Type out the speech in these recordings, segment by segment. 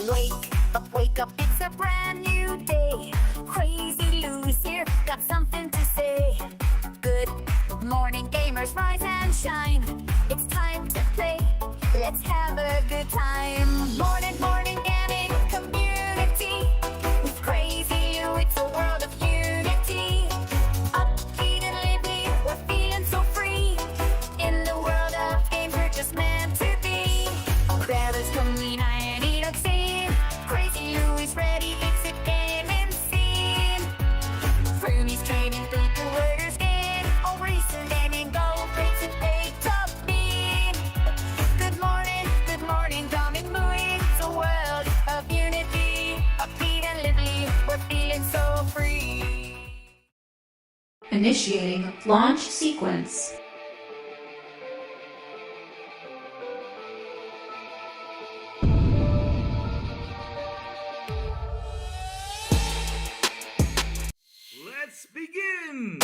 Wake up, it's a brand new day. Crazy Lou's here, got something to say. Good morning, gamers, rise and shine. It's time to play, let's have a good time. Morning, gaming community. With Crazy Lou, it's a world of unity. Upbeat and lively, we're feeling so free. In the world of games, we're just meant to be. Grab coming and eat a scene. Crazy Lou is ready, it's a gaming scene. Fernie's trading through the word skin. All recent gaming go, breaks it A top mean. Good morning, coming moving. It's a world of unity. Upbeat and lively, we're feeling so free. Initiating launch sequence. Let's begin!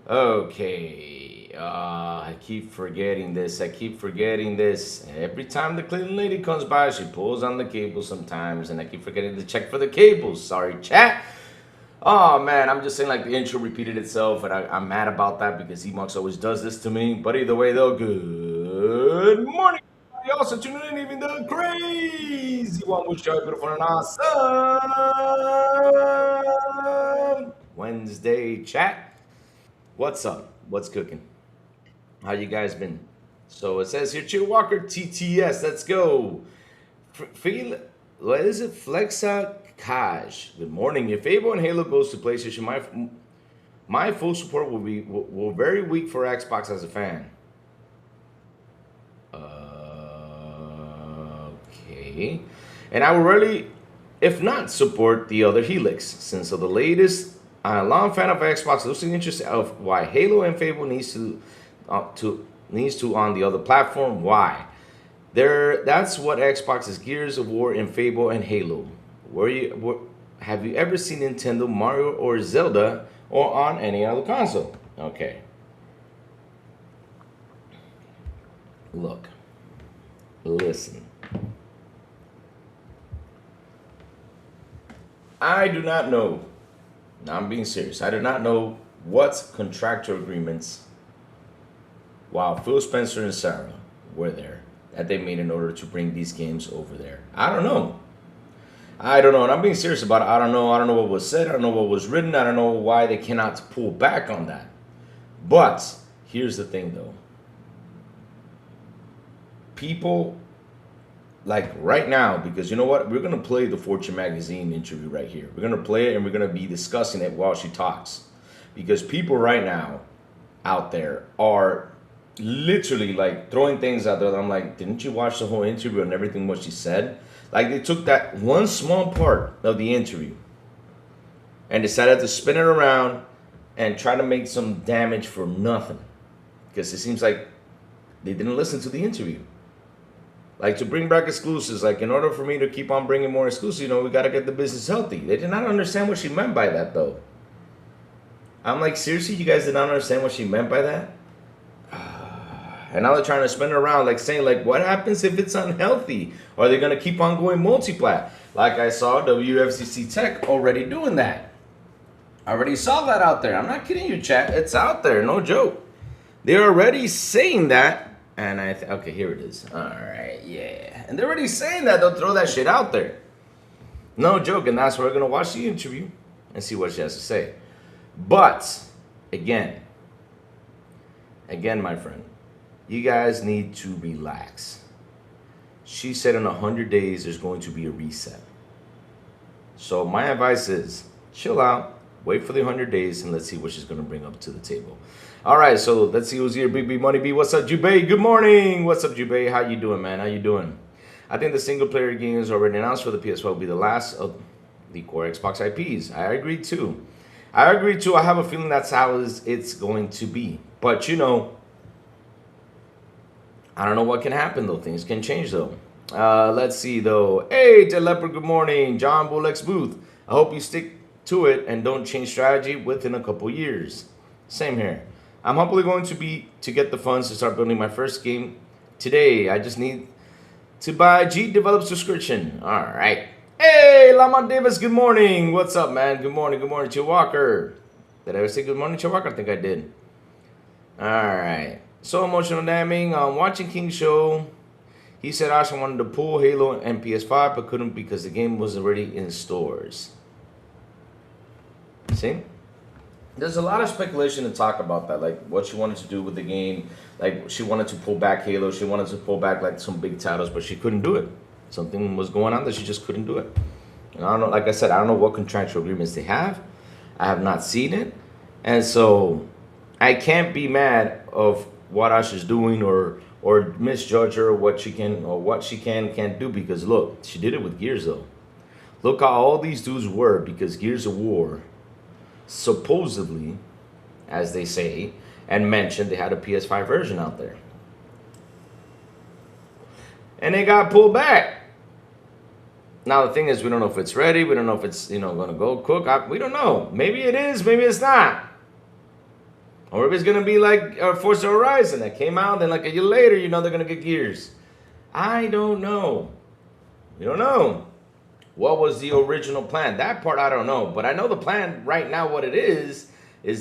Okay, I keep forgetting this. Every time the cleaning lady comes by, she pulls on the cable sometimes, and I keep forgetting to check for the cables. Sorry, chat. Oh man, I'm just saying like the intro repeated itself, and I'm mad about that because Emox always does this to me. But either way, though, good morning. You also tuning in, even the crazy one will show you beautiful and awesome Wednesday chat. What's up? What's cooking? How you guys been? So it says here, Chill Walker TTS. Let's go. Feel what is it? Flexa Kaj. Good morning. If Fable and Halo goes to PlayStation, my full support will very weak for Xbox as a fan. Okay. And I will really, if not, support the other Helix since of the latest. I'm a long fan of Xbox, losing interest of why Halo and Fable needs to on the other platform. Why? That's what Xbox is Gears of War and Fable and Halo. Have you ever seen Nintendo, Mario, or Zelda, or on any other console? Okay. Look. Listen. I do not know. Now I'm being serious. I do not know what contractual agreements while Phil Spencer and Sarah were there that they made in order to bring these games over there. I don't know. And I'm being serious about it. I don't know. I don't know what was said. I don't know what was written. I don't know why they cannot pull back on that. But here's the thing, though. People, like right now, because you know what? We're going to play the Fortune magazine interview right here. We're going to play it and we're going to be discussing it while she talks. Because people right now out there are literally like throwing things out there. I'm like, didn't you watch the whole interview and everything what she said? Like they took that one small part of the interview and decided to spin it around and try to make some damage for nothing. Because it seems like they didn't listen to the interview. Like to bring back exclusives, like in order for me to keep on bringing more exclusives, we got to get the business healthy. They did not understand what she meant by that, though. I'm like, seriously, you guys did not understand what she meant by that? And now they're trying to spin it around, like saying, like, what happens if it's unhealthy? Are they going to keep on going multi-plat? Like I saw WFCC Tech already doing that. I already saw that out there. I'm not kidding you, chat. It's out there, no joke. They're already saying that. And okay, here it is. All right, yeah. And they're already saying that. They'll throw that shit out there. No joke. And that's why we're going to watch the interview and see what she has to say. But, again, my friend, You guys need to relax. She said in 100 days there's going to be a reset. So my advice is chill out, wait for the 100 days, and let's see what she's going to bring up to the table. All right, so let's see who's here. BB Money B, what's up, Jubei? Good morning. What's up, Jubei? How you doing, man? How you doing? I think the single-player games already announced for the PS5 will be the last of the core Xbox IPs. I agree too. I have a feeling that's how it's going to be. But you know, I don't know what can happen though. Things can change though. Let's see though. Hey, Ted Leopard, good morning. John BullX Booth. I hope you stick to it and don't change strategy within a couple years. Same here. I'm hopefully going to get the funds to start building my first game today. I just need to buy G Develop subscription. All right. Hey, Lamont Davis, good morning. What's up, man? Good morning, Chill Walker. Did I ever say good morning, Chill Walker? I think I did. All right. So emotional damning. Watching King's show. He said Asha wanted to pull Halo and PS5, but couldn't because the game was already in stores. See? There's a lot of speculation to talk about that, like what she wanted to do with the game. Like she wanted to pull back Halo, she wanted to pull back like some big titles, but she couldn't do it. Something was going on that she just couldn't do it. And I don't know, like I said, I don't know what contractual agreements they have. I have not seen it. And so I can't be mad of what Asha's doing or misjudge her what she can can't do, because look, she did it with Gears though. Look how all these dudes were, because Gears of War supposedly, as they say and mentioned, they had a PS5 version out there. And they got pulled back. Now the thing is, we don't know if it's ready. We don't know if it's, gonna go cook. We don't know. Maybe it is, maybe it's not. Or if it's gonna be like Forza Horizon that came out, then like a year later, they're gonna get Gears. I don't know. We don't know. What was the original plan? That part I don't know. But I know the plan right now, what it is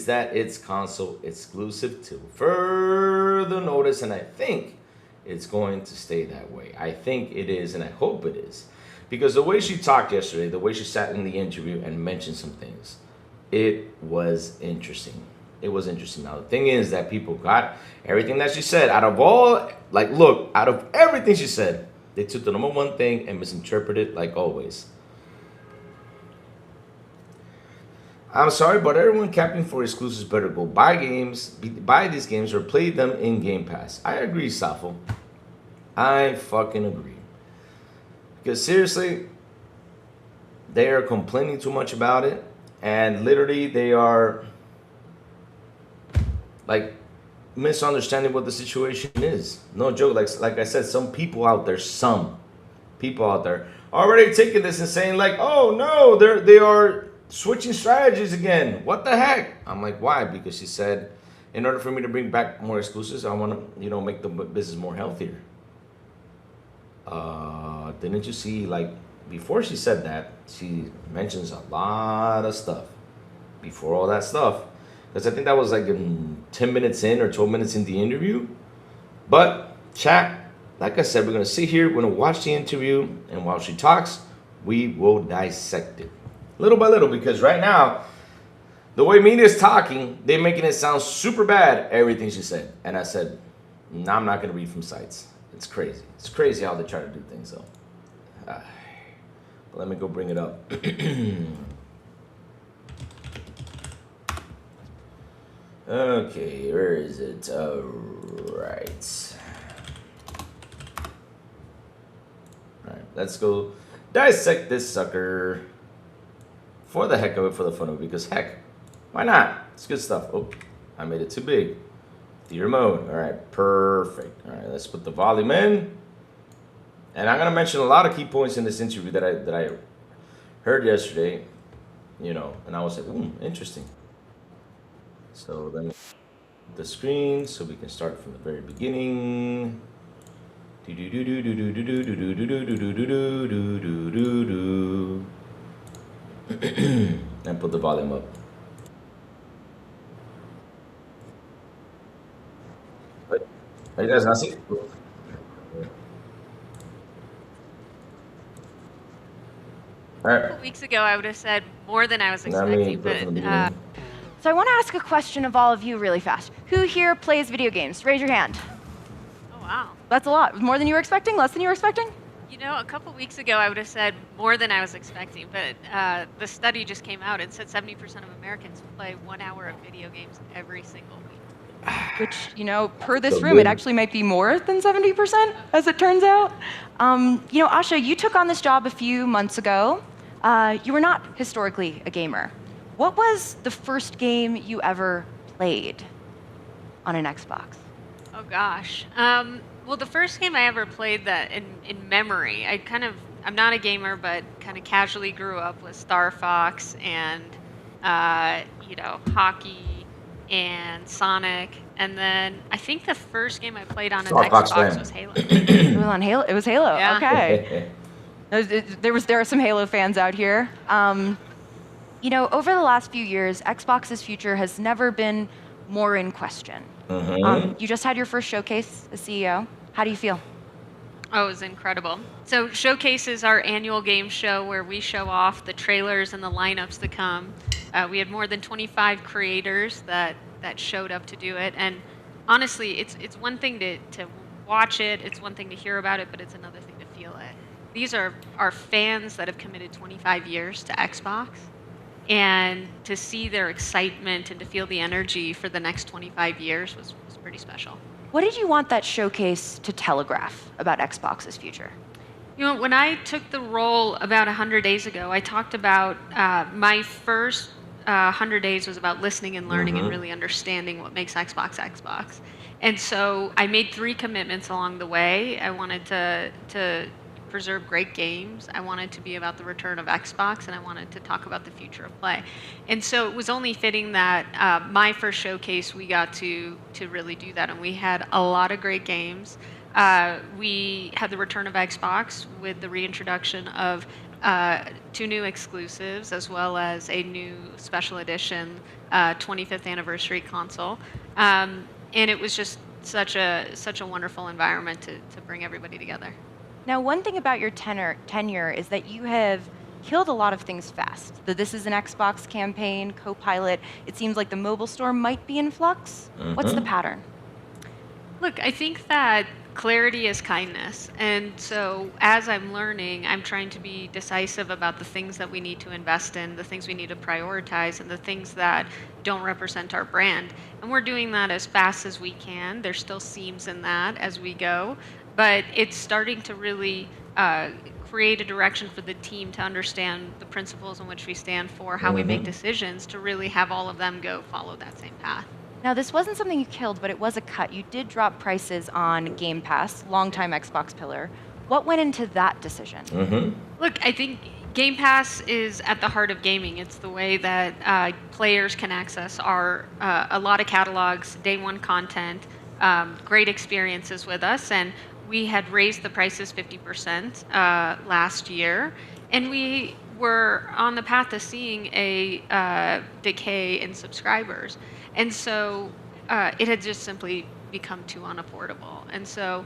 that it's console exclusive till further notice. And I think it's going to stay that way. I think it is, and I hope it is. Because the way she talked yesterday, the way she sat in the interview and mentioned some things, it was interesting. It was interesting. Now, the thing is that people got everything that she said. Out of everything she said, they took the number one thing and misinterpreted it like always. I'm sorry, but everyone capping for exclusives better go buy these games or play them in Game Pass. I agree, Safo. I fucking agree. Because seriously, they are complaining too much about it, and literally they are like misunderstanding what the situation is. No joke. Like I said, some people out there already taking this and saying like, oh no, they are switching strategies again. What the heck? I'm like, why? Because she said, in order for me to bring back more exclusives, I want to, make the business more healthier. Didn't you see, like, before she said that, she mentions a lot of stuff before all that stuff. Because I think that was like 10 minutes in or 12 minutes in the interview. But, chat, like I said, we're going to sit here, we're going to watch the interview, and while she talks, we will dissect it. Little by little, because right now, the way media's talking, they're making it sound super bad, everything she said. And I said, no, I'm not going to read from sites. It's crazy. It's crazy how they try to do things, though. But let me go bring it up. Okay, where is it? Right. Alright, let's go dissect this sucker. For the heck of it, for the fun of it, because heck, why not? It's good stuff. Oh, I made it too big. Theater mode. Alright, perfect. Alright, let's put the volume in. And I'm gonna mention a lot of key points in this interview that I heard yesterday, and I was like, interesting. So then the screen, so we can start from the very beginning. And put the volume up. Are you guys not seeing? All right. A couple weeks ago, I would have said more than I was expecting, So I want to ask a question of all of you really fast. Who here plays video games? Raise your hand. wow. That's a lot. More than you were expecting? Less than you were expecting? You know, a couple weeks ago, I would have said more than I was expecting, but the study just came out and said 70% of Americans play 1 hour of video games every single week. Which, you know, per this So room, it good. actually might be more than 70%, as it turns out. You know, Asha, you took on this job a few months ago. You were not historically a gamer. What was the first game you ever played on an Xbox? Oh gosh. Well, the first game I ever played that in memory, I'm not a gamer, but kind of casually grew up with Star Fox and you know, hockey and Sonic, and then I think the first game I played on an Star Fox Xbox fan. was Halo. It was on Halo. It was Halo. Yeah. Okay. There are some Halo fans out here. You know, over the last few years, Xbox's future has never been more in question. You just had your first showcase as CEO. How do you feel? Oh, it was incredible. So Showcase is our annual game show where we show off the trailers and the lineups to come. We had more than 25 creators that showed up to do it. And honestly, it's one thing to watch it, it's one thing to hear about it, but it's another thing to feel it. These are our fans that have committed 25 years to Xbox. And to see their excitement and to feel the energy for the next 25 years was pretty special. What did you want that showcase to telegraph about Xbox's future? You know, when I took the role about 100 days ago, I talked about my first 100 days was about listening and learning and really understanding what makes Xbox Xbox. And so I made 3 commitments along the way. I wanted to preserve great games. I wanted to be about the return of Xbox, and I wanted to talk about the future of play. And so it was only fitting that my first showcase, we got to really do that, and we had a lot of great games. We had the return of Xbox with the reintroduction of 2 new exclusives, as well as a new special edition 25th anniversary console. And it was just such a wonderful environment to bring everybody together. Now, one thing about your tenure is that you have killed a lot of things fast. The This Is an Xbox campaign, Copilot, it seems like the mobile store might be in flux. What's the pattern? Look, I think that clarity is kindness. And so as I'm learning, I'm trying to be decisive about the things that we need to invest in, the things we need to prioritize, and the things that don't represent our brand. And we're doing that as fast as we can. There's still seams in that as we go. But it's starting to really create a direction for the team to understand the principles in which we stand for, how we make decisions, to really have all of them follow that same path. Now, this wasn't something you killed, but it was a cut. You did drop prices on Game Pass, longtime Xbox pillar. What went into that decision? Look, I think Game Pass is at the heart of gaming. It's the way that players can access a lot of catalogs, day one content, great experiences with us, and we had raised the prices 50% last year, and we were on the path to seeing a decay in subscribers. And so it had just simply become too unaffordable. And so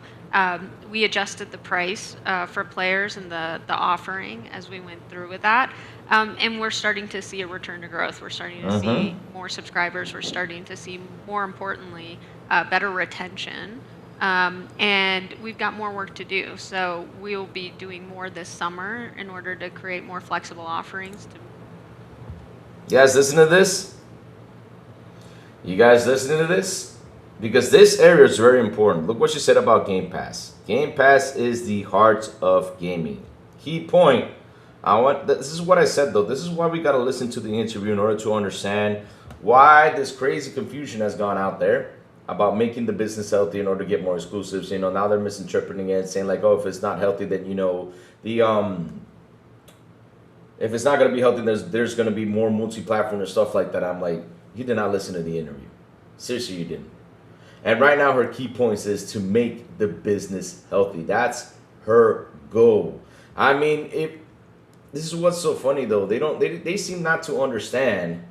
we adjusted the price for players and the offering as we went through with that. And we're starting to see a return to growth. We're starting to see more subscribers. We're starting to see, more importantly, better retention. And we've got more work to do. So we'll be doing more this summer in order to create more flexible offerings. You guys listen to this? You guys listening to this? Because this area is very important. Look what she said about Game Pass. Game Pass is the heart of gaming. Key point. This is what I said though. This is why we got to listen to the interview in order to understand why this crazy confusion has gone out there about making the business healthy in order to get more exclusives. You know, now they're misinterpreting it, saying like, oh, if it's not healthy, then you know if it's not going to be healthy, there's going to be more multi-platform and stuff like that. I'm like, you did not listen to the interview. Seriously, you didn't. And right now, her key points is to make the business healthy. That's her goal. I mean, this is what's so funny though. They seem not to understand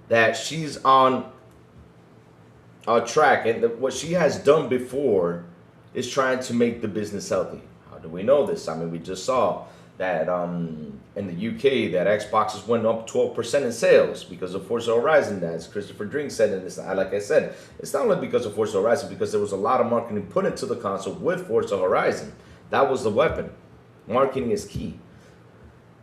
that she's on a track, and what she has done before is trying to make the business healthy. How do we know this? I mean, we just saw that in the UK that Xboxes went up 12% in sales because of Forza Horizon. As Christopher Drink said, and like I said, it's not only because of Forza Horizon, because there was a lot of marketing put into the console with Forza Horizon. That was the weapon. Marketing is key.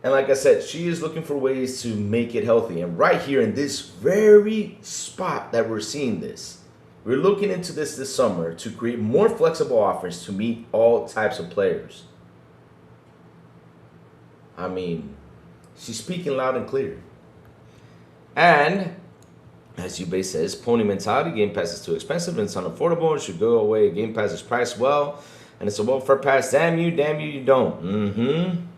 And like I said, she is looking for ways to make it healthy. And right here in this very spot that we're seeing this, we're looking into this summer to create more flexible offers to meet all types of players. I mean, she's speaking loud and clear. And as Yubei says, pony mentality, Game Pass is too expensive and it's unaffordable. It should go away. Game Pass is priced well and it's a welfare pass. Damn you, you don't.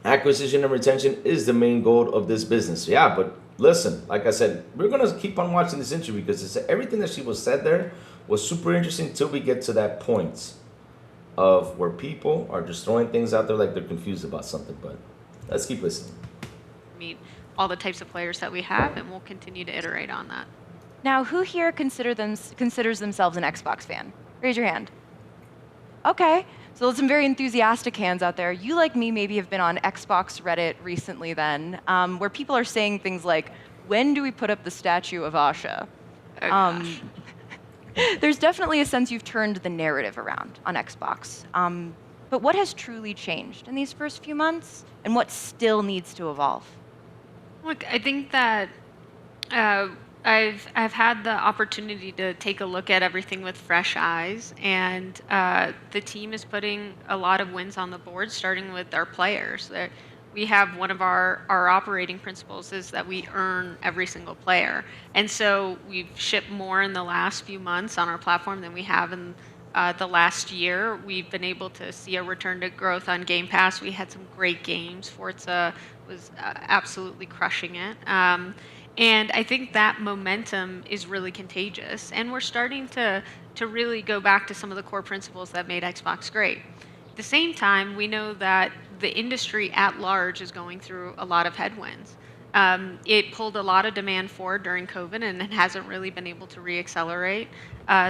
Acquisition and retention is the main goal of this business. Yeah, but listen, like I said, we're going to keep on watching this interview because everything that she was said there was super interesting until we get to that point of where people are just throwing things out there like they're confused about something. But let's keep listening. Meet all the types of players that we have, and we'll continue to iterate on that. Now, who here considers themselves an Xbox fan? Raise your hand. Okay, so there's some very enthusiastic hands out there. You, like me, maybe have been on Xbox Reddit recently then, where people are saying things like, when do we put up the statue of Asha? Oh, gosh. There's definitely a sense you've turned the narrative around on Xbox. But what has truly changed in these first few months, and what still needs to evolve? Look, I think that I've had the opportunity to take a look at everything with fresh eyes, and the team is putting a lot of wins on the board, starting with our players. We have one of our operating principles is that we earn every single player. And so we've shipped more in the last few months on our platform than we have in the last year. We've been able to see a return to growth on Game Pass. We had some great games. Forza was absolutely crushing it. And I think that momentum is really contagious. And we're starting to really go back to some of the core principles that made Xbox great. At the same time, we know that the industry at large is going through a lot of headwinds. It pulled a lot of demand forward during COVID, and it hasn't really been able to reaccelerate.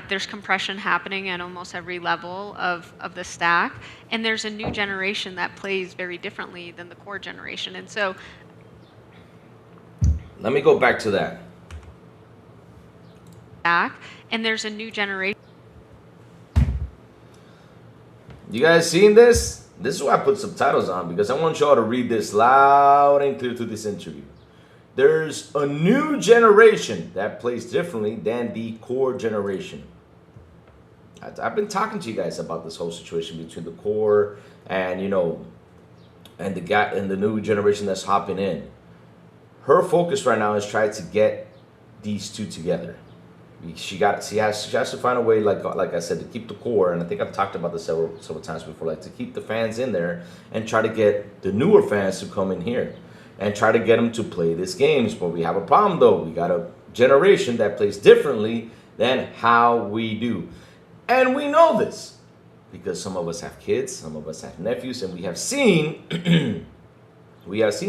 There's compression happening at almost every level of the stack, and there's a new generation that plays very differently than the core generation. And so, let me go back to that. And there's a new generation. You guys seen this? This is why I put subtitles on, because I want y'all to read this loud and clear through this interview. There's a new generation that plays differently than the core generation. I've been talking to you guys about this whole situation between the core and, and the new generation that's hopping in. Her focus right now is trying to get these two together. She has to find a way, like I said, to keep the core, and I think I've talked about this several times before, like to keep the fans in there and try to get the newer fans to come in here and try to get them to play these games. But we have a problem though. We got a generation that plays differently than how we do. And we know this because some of us have kids, some of us have nephews, and we have seen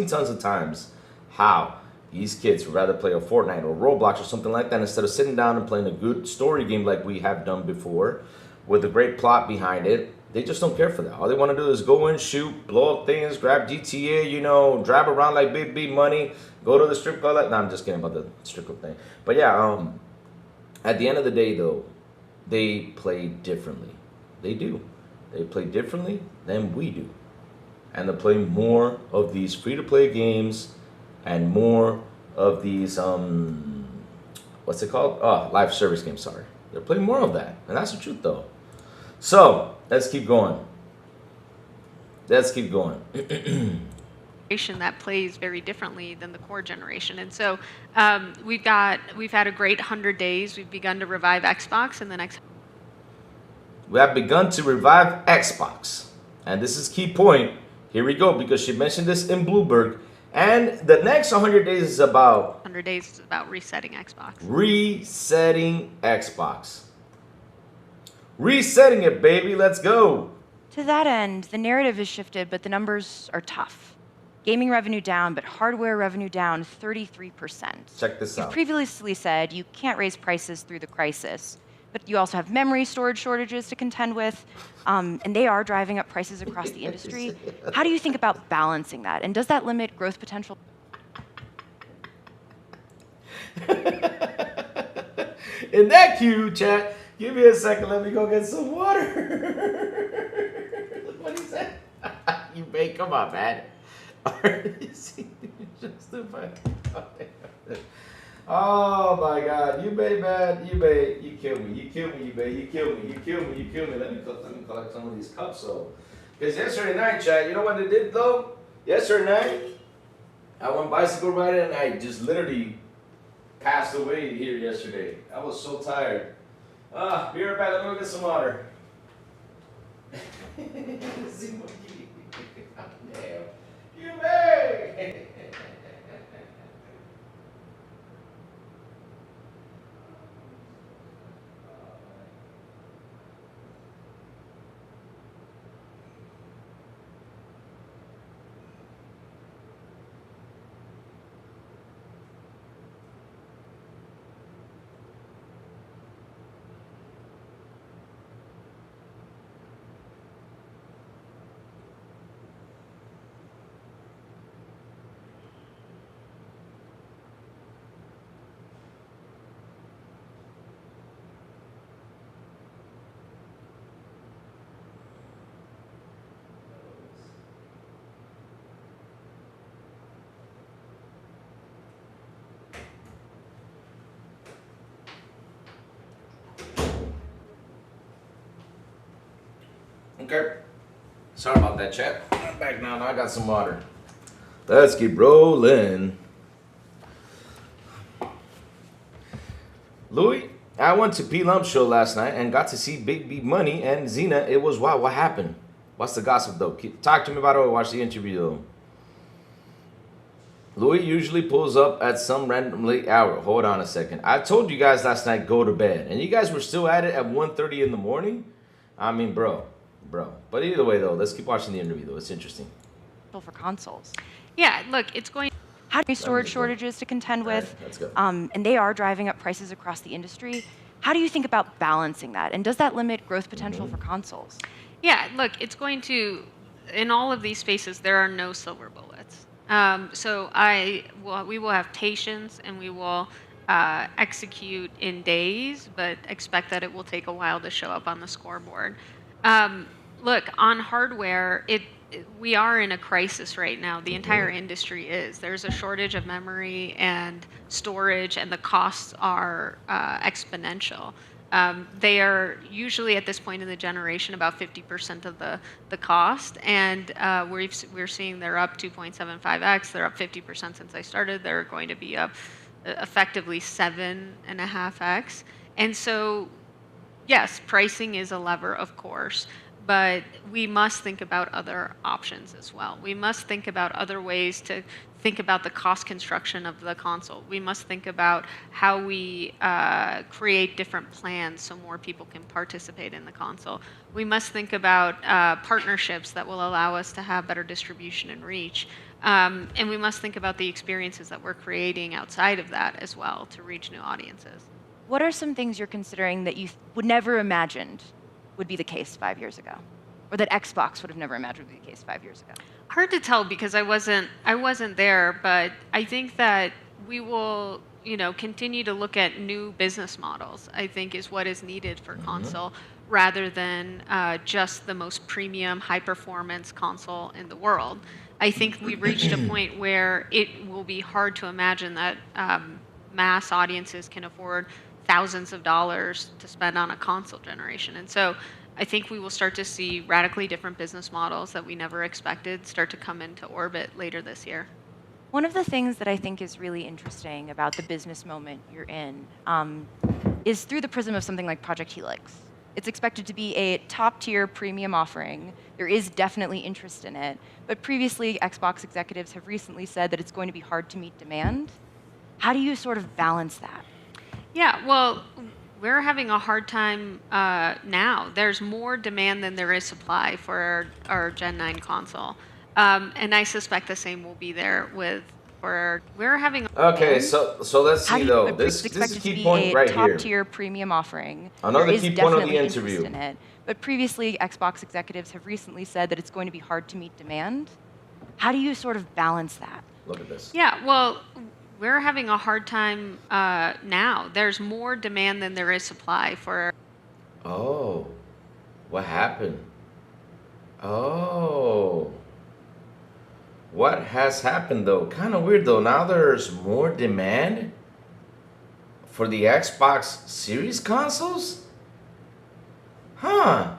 tons of times how these kids would rather play a Fortnite or Roblox or something like that instead of sitting down and playing a good story game like we have done before with a great plot behind it. They just don't care for that. All they want to do is go in, shoot, blow up things, grab GTA, drive around like big money, go to the strip club. No, I'm just kidding about the strip club thing. But yeah, at the end of the day, though, they play differently. They do. They play differently than we do. And they play more of these free-to-play games and more of these, what's it called? Oh, live service games, sorry. They're playing more of that. And that's the truth, though. So, let's keep going. That plays very differently than the core generation. And so we've had a great 100 days. We've begun to revive Xbox in the next. We have begun to revive Xbox. And this is key point. Here we go, because she mentioned this in Bloomberg. And the next 100 days is about... 100 days is about resetting Xbox. Resetting Xbox. Resetting it, baby. Let's go. To that end, the narrative has shifted, but the numbers are tough. Gaming revenue down, but hardware revenue down 33%. Check this out. You previously said you can't raise prices through the crisis. but you also have memory storage shortages to contend with, and they are driving up prices across the industry. How do you think about balancing that? And does that limit growth potential? In that cue, chat, give me a second. Let me go get some water. Look what he said. You may come on, man. Oh my God, you may, man, you may, you kill me, you kill me, you may, you kill me, you kill me, you kill me. Let me collect some of these cups, though. Because yesterday night, chat, you know what they did though? Yesterday night, I went bicycle riding and I just literally passed away here yesterday. I was so tired. Be right back. Let me go get some water. Damn. You may. Okay. Sorry about that, chat. I'm back now. Now I got some water. Let's keep rolling. Louis, I went to P Lump show last night and got to see Big B Money and Xena. It was wow. What happened? What's the gossip though? Talk to me about it or watch the interview though. Louis usually pulls up at some random late hour. Hold on a second. I told you guys last night go to bed, and you guys were still at it at 1:30 in the morning. I mean, bro. But either way though, let's keep watching the interview though. It's interesting. For consoles. Yeah, look, it's going. How do you storage shortages to contend with? Right, let's go. And they are driving up prices across the industry. How do you think about balancing that? And does that limit growth potential for consoles? Yeah, look, it's going to. In all of these spaces, there are no silver bullets. So we will have patience and we will execute in days, but expect that it will take a while to show up on the scoreboard. Look, on hardware, we are in a crisis right now. The entire industry is. There's a shortage of memory and storage, and the costs are exponential. They are usually at this point in the generation about 50% of the cost, and we're seeing they're up 2.75x. They're up 50% since I started. They're going to be up effectively 7.5x. And so, yes, pricing is a lever, of course. But we must think about other options as well. We must think about other ways to think about the cost construction of the console. We must think about how we create different plans so more people can participate in the console. We must think about partnerships that will allow us to have better distribution and reach. And we must think about the experiences that we're creating outside of that as well to reach new audiences. What are some things you're considering that you would never imagined would be the case 5 years ago, or that Xbox would have never imagined would be the case 5 years ago? Hard to tell because I wasn't there, but I think that we will, continue to look at new business models. I think is what is needed for console, rather than just the most premium, high performance console in the world. I think we've reached a point where it will be hard to imagine that mass audiences can afford thousands of dollars to spend on a console generation. And so I think we will start to see radically different business models that we never expected start to come into orbit later this year. One of the things that I think is really interesting about the business moment you're in is through the prism of something like Project Helix. It's expected to be a top-tier premium offering. There is definitely interest in it. But previously, Xbox executives have recently said that it's going to be hard to meet demand. How do you sort of balance that? Yeah, well, we're having a hard time now. There's more demand than there is supply for our Gen 9 console. And I suspect the same will be there with For we're having Okay, And so let's how see do you though. expect This is it to key be point a right here. top-tier premium offering? Another There is key point of the definitely interest interview. in it, but previously Xbox executives have recently said that it's going to be hard to meet demand. How do you sort of balance that? Look at this. Yeah, well, we're having a hard time now. There's more demand than there is supply for. Oh, what happened? Oh, what has happened though? Kind of weird though. Now there's more demand for the Xbox Series consoles? Huh.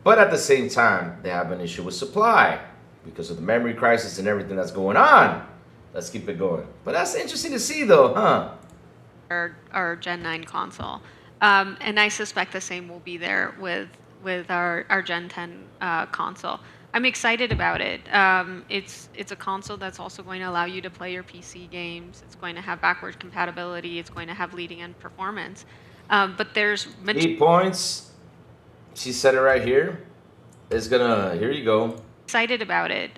But at the same time, they have an issue with supply because of the memory crisis and everything that's going on. Let's keep it going. But that's interesting to see though, huh? Our Gen 9 console. And I suspect the same will be there with our Gen 10 console. I'm excited about it. It's a console that's also going to allow you to play your PC games. It's going to have backwards compatibility. It's going to have leading-edge performance. But there's 8 points. She said it right here. It's gonna, here you go. excited about it.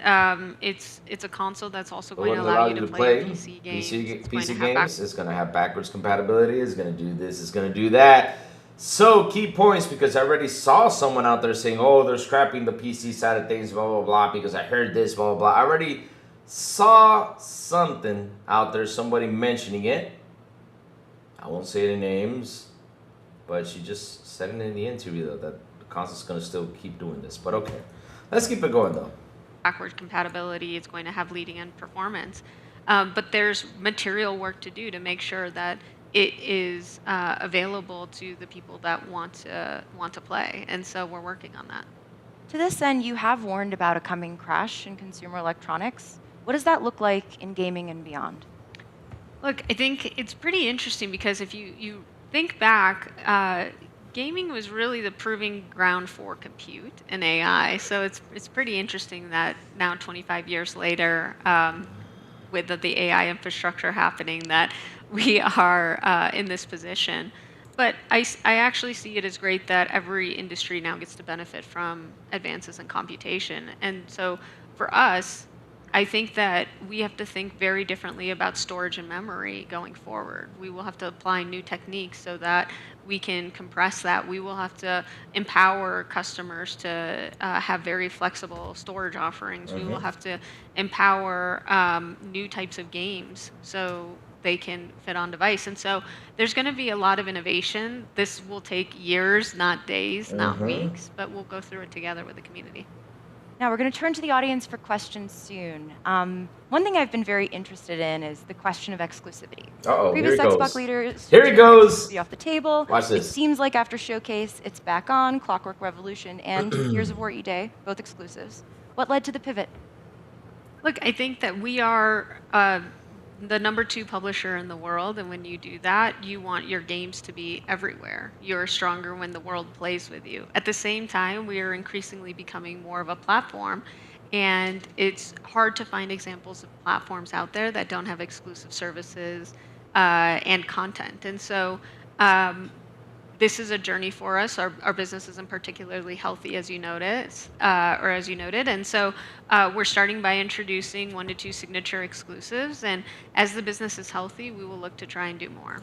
It's a console that's also But going what to it allow allows you you to to play play PC games. PC, It's going to PC have games. It's gonna have backwards compatibility. It's gonna do this. It's gonna do that. So key points, because I already saw someone out there saying, "Oh, they're scrapping the PC side of things, blah blah blah," because I heard this, blah blah blah. I already saw something out there, somebody mentioning it. I won't say any names, but she just said it in the interview though that the console's gonna still keep doing this. But okay, let's keep it going though. backwards compatibility. It's going to have leading-edge performance. But there's material work to do to make sure that it is available to the people that want to play, and so we're working on that. To this end, you have warned about a coming crash in consumer electronics. What does that look like in gaming and beyond? Look, I think it's pretty interesting because if you think back, gaming was really the proving ground for compute and AI. So it's pretty interesting that now 25 years later, with the AI infrastructure happening, that we are in this position. But I actually see it as great that every industry now gets to benefit from advances in computation. And so for us, I think that we have to think very differently about storage and memory going forward. We will have to apply new techniques so that we can compress that. We will have to empower customers to have very flexible storage offerings. We will have to empower new types of games so they can fit on device. And so there's going to be a lot of innovation. This will take years, not days, not weeks, but we'll go through it together with the community. Now, we're going to turn to the audience for questions soon. One thing I've been very interested in is the question of exclusivity. Uh-oh, here Previous it goes. Xbox leaders Here it goes. exclusivity off the table. Watch It this. seems like after Showcase, it's back on. Clockwork Revolution and Gears of War E-Day, both exclusives. What led to the pivot? Look, I think that we are the #2 publisher in the world, and when you do that, you want your games to be everywhere. You're stronger when the world plays with you. At the same time, we are increasingly becoming more of a platform, and it's hard to find examples of platforms out there that don't have exclusive services and content. And so this is a journey for us. Our business isn't particularly healthy, as you noticed, or as you noted, and so we're starting by introducing 1 to 2 signature exclusives. And as the business is healthy, we will look to try and do more.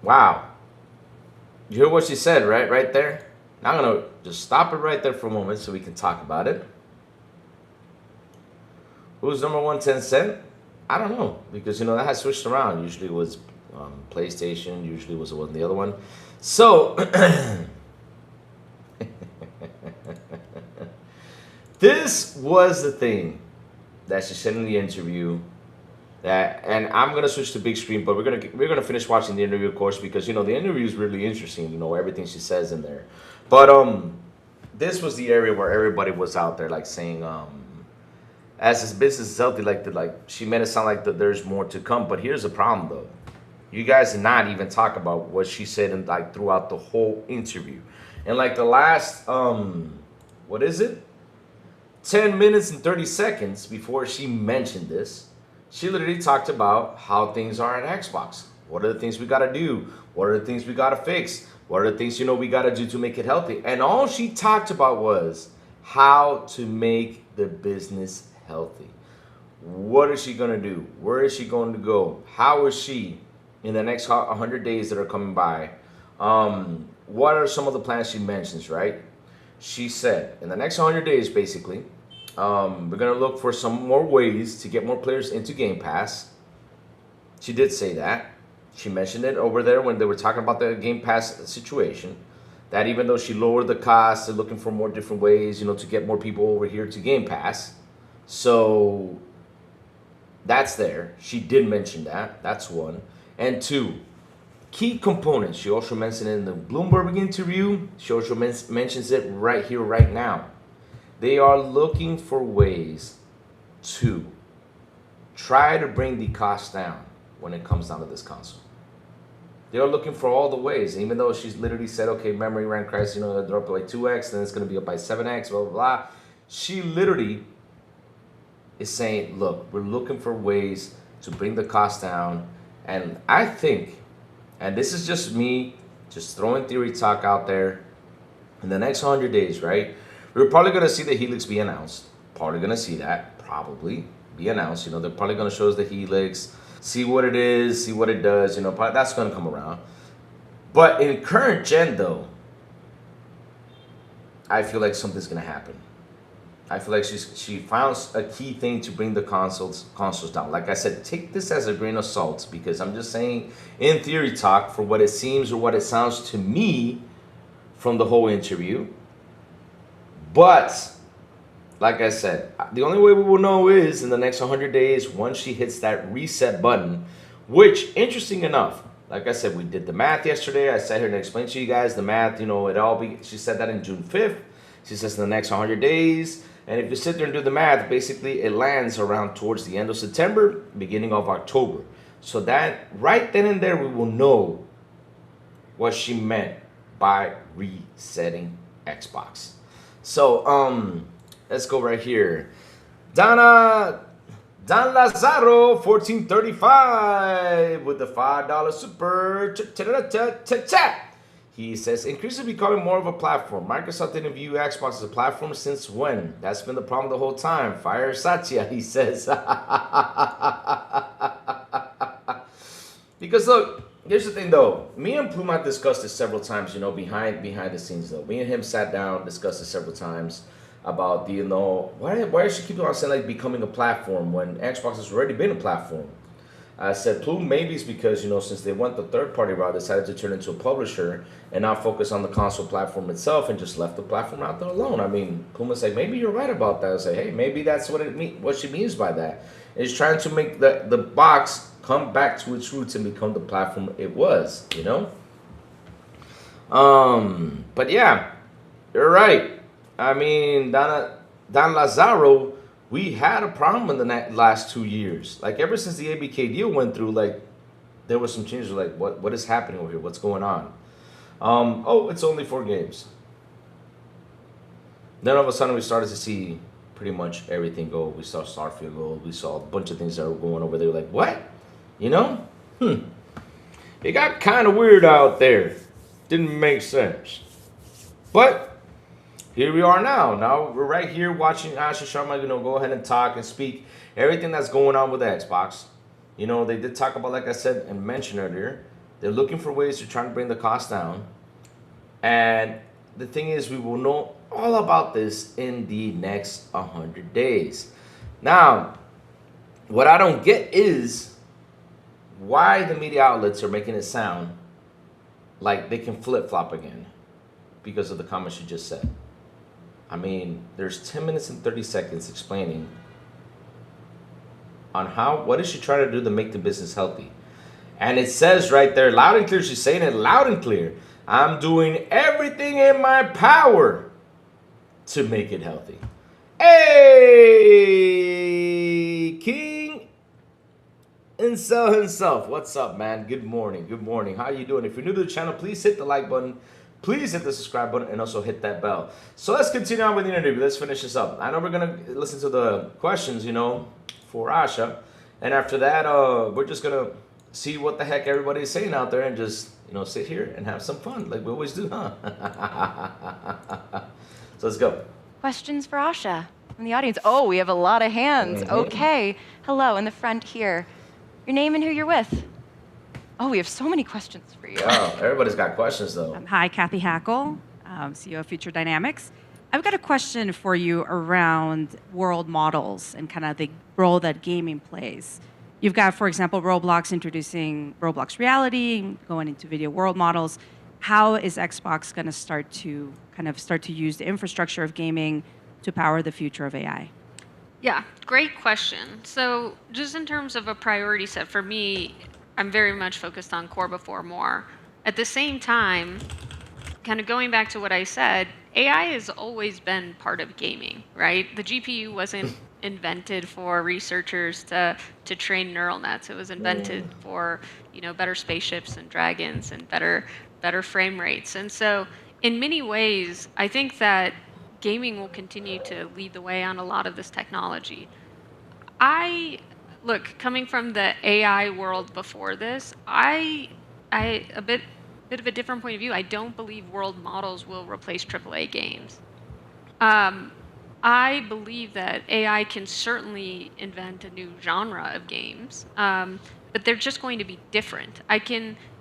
Wow. You hear what she said, right? Right there. Now I'm gonna just stop it right there for a moment so we can talk about it. Who's #1 Tencent? I don't know, because that has switched around. Usually it was PlayStation, usually was the other one. So this was the thing that she said in the interview. And I'm gonna switch to big screen, but we're gonna finish watching the interview, of course, because the interview is really interesting. Everything she says in there. But this was the area where everybody was out there like saying as this business is healthy, like she made it sound like that there's more to come. But here's the problem though. You guys did not even talk about what she said in throughout the whole interview. And the last 10 minutes and 30 seconds before she mentioned this, she literally talked about how things are at Xbox. What are the things we gotta do? What are the things we gotta fix? What are the things we gotta do to make it healthy? And all she talked about was how to make the business healthy. What is she going to do? Where is she going to go? How is she in the next 100 days that are coming by? What are some of the plans she mentions, right? She said in the next 100 days, basically, we're going to look for some more ways to get more players into Game Pass. She did say that. She mentioned it over there when they were talking about the Game Pass situation. That even though she lowered the cost, they're looking for more different ways, to get more people over here to Game Pass. So that's there. She did mention that. That's one. And two, key components. She also mentioned it in the Bloomberg interview. She also mentions it right here, right now. They are looking for ways to try to bring the cost down when it comes down to this console. They are looking for all the ways, even though she's literally said, okay, memory RAM price, they're up by 2x, then it's going to be up by 7x, blah, blah, blah. She literally is saying, look, we're looking for ways to bring the cost down. And I think, and this is just me, just throwing theory talk out there, in the next 100 days, right, we're probably going to see the Helix be announced. Probably going to see that, probably be announced. They're probably going to show us the Helix, see what it is, see what it does, probably that's going to come around. But in current gen, though, I feel like something's going to happen. I feel like she found a key thing to bring the consoles down. Like I said, take this as a grain of salt, because I'm just saying in theory talk for what it seems or what it sounds to me from the whole interview. But like I said, the only way we will know is in the next 100 days once she hits that reset button, which, interesting enough, like I said, we did the math yesterday. I sat here and explained to you guys the math. She said that in June 5th. She says in the next 100 days. And if you sit there and do the math, basically it lands around towards the end of September, beginning of October. So that right then and there, we will know what she meant by resetting Xbox. So, let's go right here. Dan Lazaro, 1435 with the $5 super chat. He says, increasingly becoming more of a platform. Microsoft didn't view Xbox as a platform since when? That's been the problem the whole time. Fire Satya, he says. Because look, here's the thing though. Me and Pluma discussed this several times, behind the scenes though. Me and him sat down, discussed this several times about why does she keep on saying like becoming a platform when Xbox has already been a platform? I said, Plume, maybe it's because, since they went the third-party route, decided to turn into a publisher and not focus on the console platform itself and just left the platform out there alone. I mean, Plume was like, maybe you're right about that. I say, hey, maybe that's what she means by that. It's trying to make the box come back to its roots and become the platform it was, But yeah, you're right. I mean, Dan Lazaro, we had a problem in the last 2 years. Like, ever since the ABK deal went through, like, there was some changes. Like, what is happening over here? What's going on? It's only 4 games. Then all of a sudden, we started to see pretty much everything go. We saw Starfield go. We saw a bunch of things that were going over there. Like, what? It got kind of weird out there. Didn't make sense. But here we are now. Now we're right here watching Asha Sharma, go ahead and talk and speak everything that's going on with the Xbox. They did talk about, like I said and mentioned earlier, they're looking for ways to try to bring the cost down. And the thing is, we will know all about this in the next 100 days. Now, what I don't get is why the media outlets are making it sound like they can flip-flop again because of the comments you just said. I mean, there's 10 minutes and 30 seconds explaining on what is she trying to do to make the business healthy. And it says right there, loud and clear, she's saying it loud and clear, I'm doing everything in my power to make it healthy. Hey, King Incel himself. What's up, man? Good morning. Good morning. How you doing? If you're new to the channel, please hit the like button. Please hit the subscribe button and also hit that bell. So let's continue on with the interview. Let's finish this up. I know we're going to listen to the questions, for Asha. And after that, we're just going to see what the heck everybody is saying out there and just, sit here and have some fun like we always do, huh? So let's go. Questions for Asha. from the audience. Oh, we have a lot of hands. Okay. Hello, in the front here. Your name and who you're with. Oh, we have so many questions for you. Wow, everybody's got questions though. Hi, Kathy Hackle, CEO of Future Dynamics. I've got a question for you around world models and kind of the role that gaming plays. You've got, for example, Roblox introducing Roblox Reality, going into video world models. How is Xbox going to start to use the infrastructure of gaming to power the future of AI? Yeah, great question. So just in terms of a priority set for me, I'm very much focused on core before more. At the same time, kind of going back to what I said, AI has always been part of gaming, right? The GPU wasn't invented for researchers to train neural nets. It was invented for, better spaceships and dragons and better frame rates. And so in many ways, I think that gaming will continue to lead the way on a lot of this technology. Look, coming from the AI world before this, a bit of a different point of view. I don't believe world models will replace AAA games. I believe that AI can certainly invent a new genre of games, but they're just going to be different.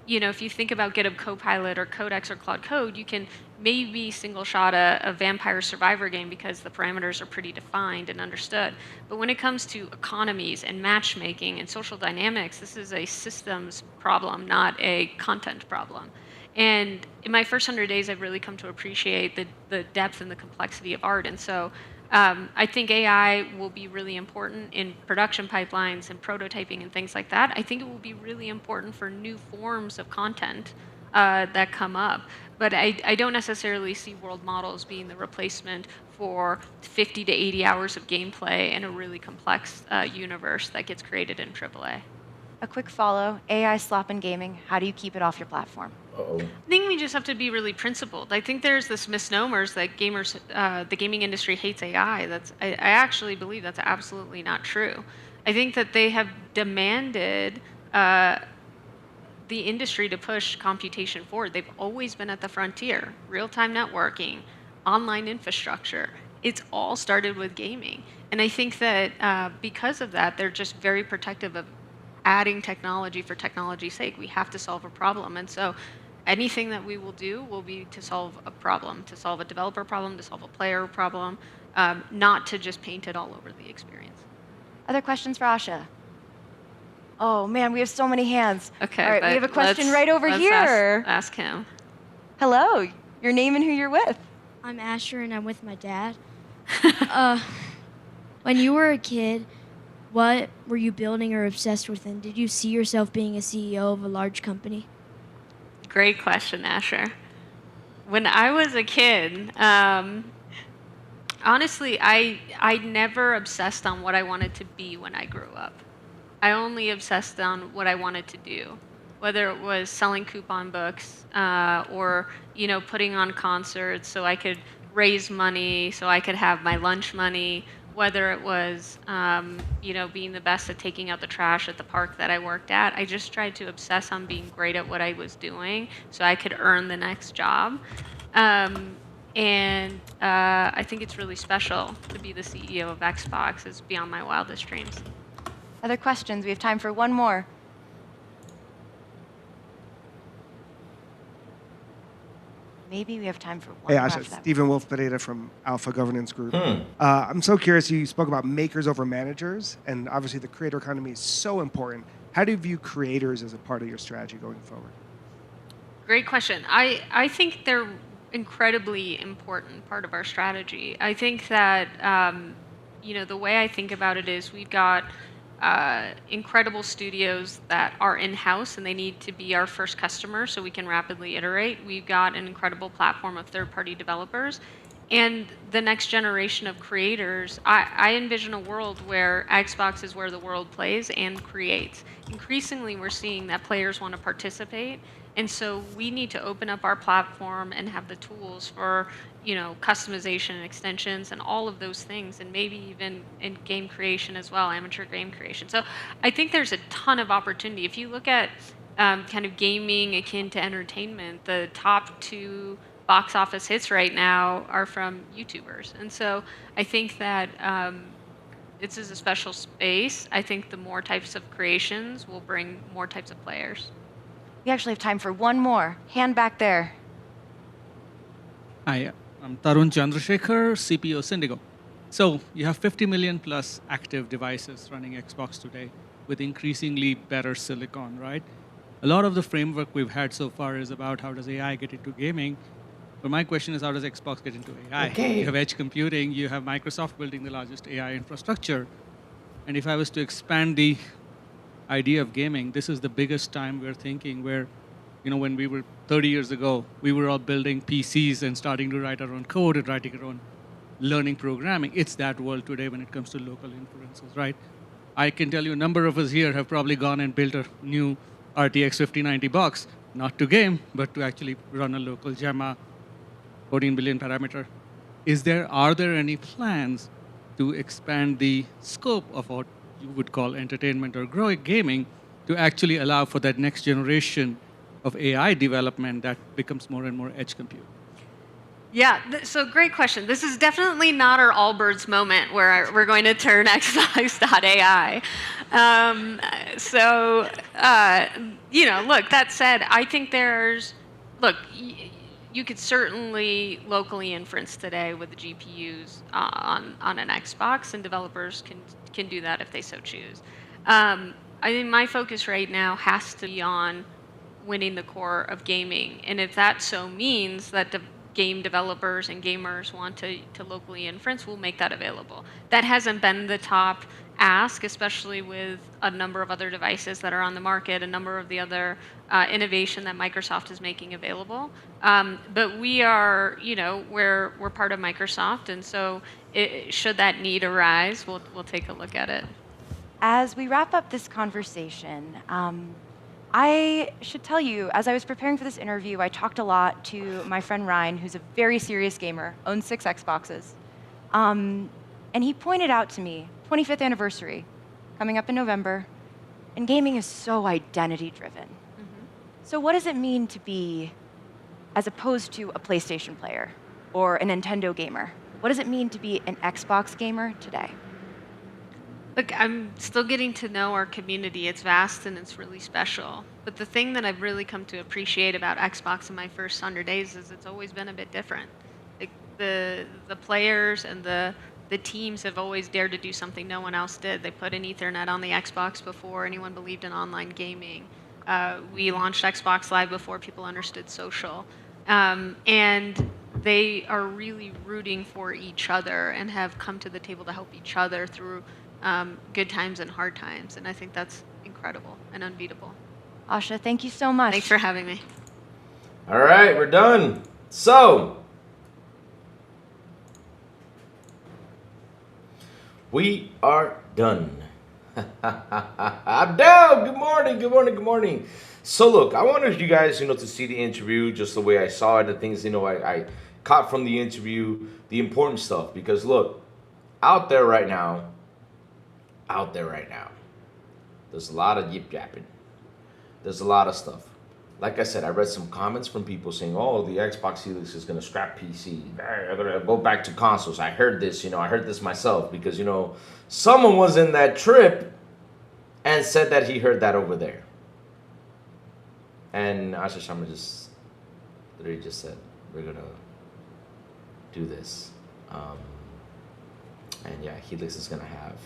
If you think about GitHub Copilot or Codex or Claude Code, you can maybe single shot a vampire survivor game because the parameters are pretty defined and understood. But when it comes to economies and matchmaking and social dynamics, this is a systems problem, not a content problem. And in my first 100 days, I've really come to appreciate the depth and the complexity of art. And so I think AI will be really important in production pipelines and prototyping and things like that. I think it will be really important for new forms of content that come up. But I don't necessarily see world models being the replacement for 50 to 80 hours of gameplay in a really complex universe that gets created in AAA. A quick follow, AI slop in gaming. How do you keep it off your platform? Uh-oh. I think we just have to be really principled. I think there's this misnomers that the gaming industry hates AI. I actually believe that's absolutely not true. I think that they have demanded the industry to push computation forward. They've always been at the frontier. Real-time networking, online infrastructure. It's all started with gaming. And I think that because of that, they're just very protective of adding technology for technology's sake. We have to solve a problem. And so anything that we will do will be to solve a problem, to solve a developer problem, to solve a player problem, not to just paint it all over the experience. Other questions for Asha? Oh man, we have so many hands. Okay. All right, we have a question right over let's here. Ask him. Hello, your name and who you're with. I'm Asher and I'm with my dad. When you were a kid, what were you building or obsessed with, and did you see yourself being a CEO of a large company? Great question, Asher. When I was a kid, honestly, I never obsessed on what I wanted to be when I grew up. I only obsessed on what I wanted to do, whether it was selling coupon books or putting on concerts so I could raise money, so I could have my lunch money, whether it was being the best at taking out the trash at the park that I worked at. I just tried to obsess on being great at what I was doing so I could earn the next job. And I think it's really special to be the CEO of Xbox. It's beyond my wildest dreams. Other questions? We have time for one more. Maybe we have time for one Hey, more. Asha, after that. Stephen Wolf Pereira from Alpha Governance Group. I'm so curious, you spoke about makers over managers, and obviously the creator economy is so important. How do you view creators as a part of your strategy going forward? Great question. I think they're incredibly important part of our strategy. I think that the way I think about it is we've got incredible studios that are in-house and they need to be our first customer so we can rapidly iterate. We've got an incredible platform of third-party developers. And the next generation of creators, I envision a world where Xbox is where the world plays and creates. Increasingly, we're seeing that players want to participate. And so we need to open up our platform and have the tools for customization and extensions and all of those things, and maybe even in game creation as well, amateur game creation. So I think there's a ton of opportunity. If you look at kind of gaming akin to entertainment, the top two box office hits right now are from YouTubers. And so I think that this is a special space. I think the more types of creations will bring more types of players. We actually have time for one more. Hand back there. Hi, I'm Tarun Chandrasekhar, CPO Syndigo. So you have 50 million plus active devices running Xbox today with increasingly better silicon, right? A lot of the framework we've had so far is about how does AI get into gaming. But my question is, how does Xbox get into AI? Okay. You have edge computing, you have Microsoft building the largest AI infrastructure. And if I was to expand the idea of gaming, this is the biggest time we're thinking where, when we were 30 years ago, we were all building PCs and starting to write our own code and writing our own learning programming. It's that world today when it comes to local inferences, right? I can tell you a number of us here have probably gone and built a new RTX 5090 box, not to game, but to actually run a local Gemma 14 billion parameter. Are there any plans to expand the scope of what you would call entertainment or growing gaming to actually allow for that next generation of AI development that becomes more and more edge compute? Yeah, so great question. This is definitely not our Allbirds moment where we're going to turn Xbox.ai. Look, that said, I think you could certainly locally inference today with the GPUs on an Xbox, and developers can do that if they so choose. I think my focus right now has to be on winning the core of gaming, and if that so means that game developers and gamers want to locally inference, we'll make that available. That hasn't been the top ask, especially with a number of other devices that are on the market, a number of the other innovation that Microsoft is making available. But we are, we're part of Microsoft, and so should that need arise, we'll take a look at it. As we wrap up this conversation, I should tell you, as I was preparing for this interview, I talked a lot to my friend Ryan, who's a very serious gamer, owns 6 Xboxes. And he pointed out to me, 25th anniversary, coming up in November, and gaming is so identity-driven. Mm-hmm. So what does it mean to be, as opposed to a PlayStation player or a Nintendo gamer, what does it mean to be an Xbox gamer today? Look, I'm still getting to know our community. It's vast and it's really special. But the thing that I've really come to appreciate about Xbox in my first 100 days is it's always been a bit different. Like the players and the teams have always dared to do something no one else did. They put an Ethernet on the Xbox before anyone believed in online gaming. We launched Xbox Live before people understood social. And they are really rooting for each other and have come to the table to help each other through good times and hard times, and I think that's incredible and unbeatable. Asha, thank you so much. Thanks for having me. All right, we're done. So, we are done. I'm down. Good morning, good morning, good morning. So look, I wanted you guys, to see the interview just the way I saw it, the things, I caught from the interview, the important stuff, because look, out there right now, there's a lot of yip-yapping. There's a lot of stuff. Like I said, I read some comments from people saying, oh, the Xbox Helix is going to scrap PC. I'm going to go back to consoles. I heard this, I heard this myself because, someone was in that trip and said that he heard that over there. And Asha Sharma literally just said, we're going to do this. And yeah, Helix is going to have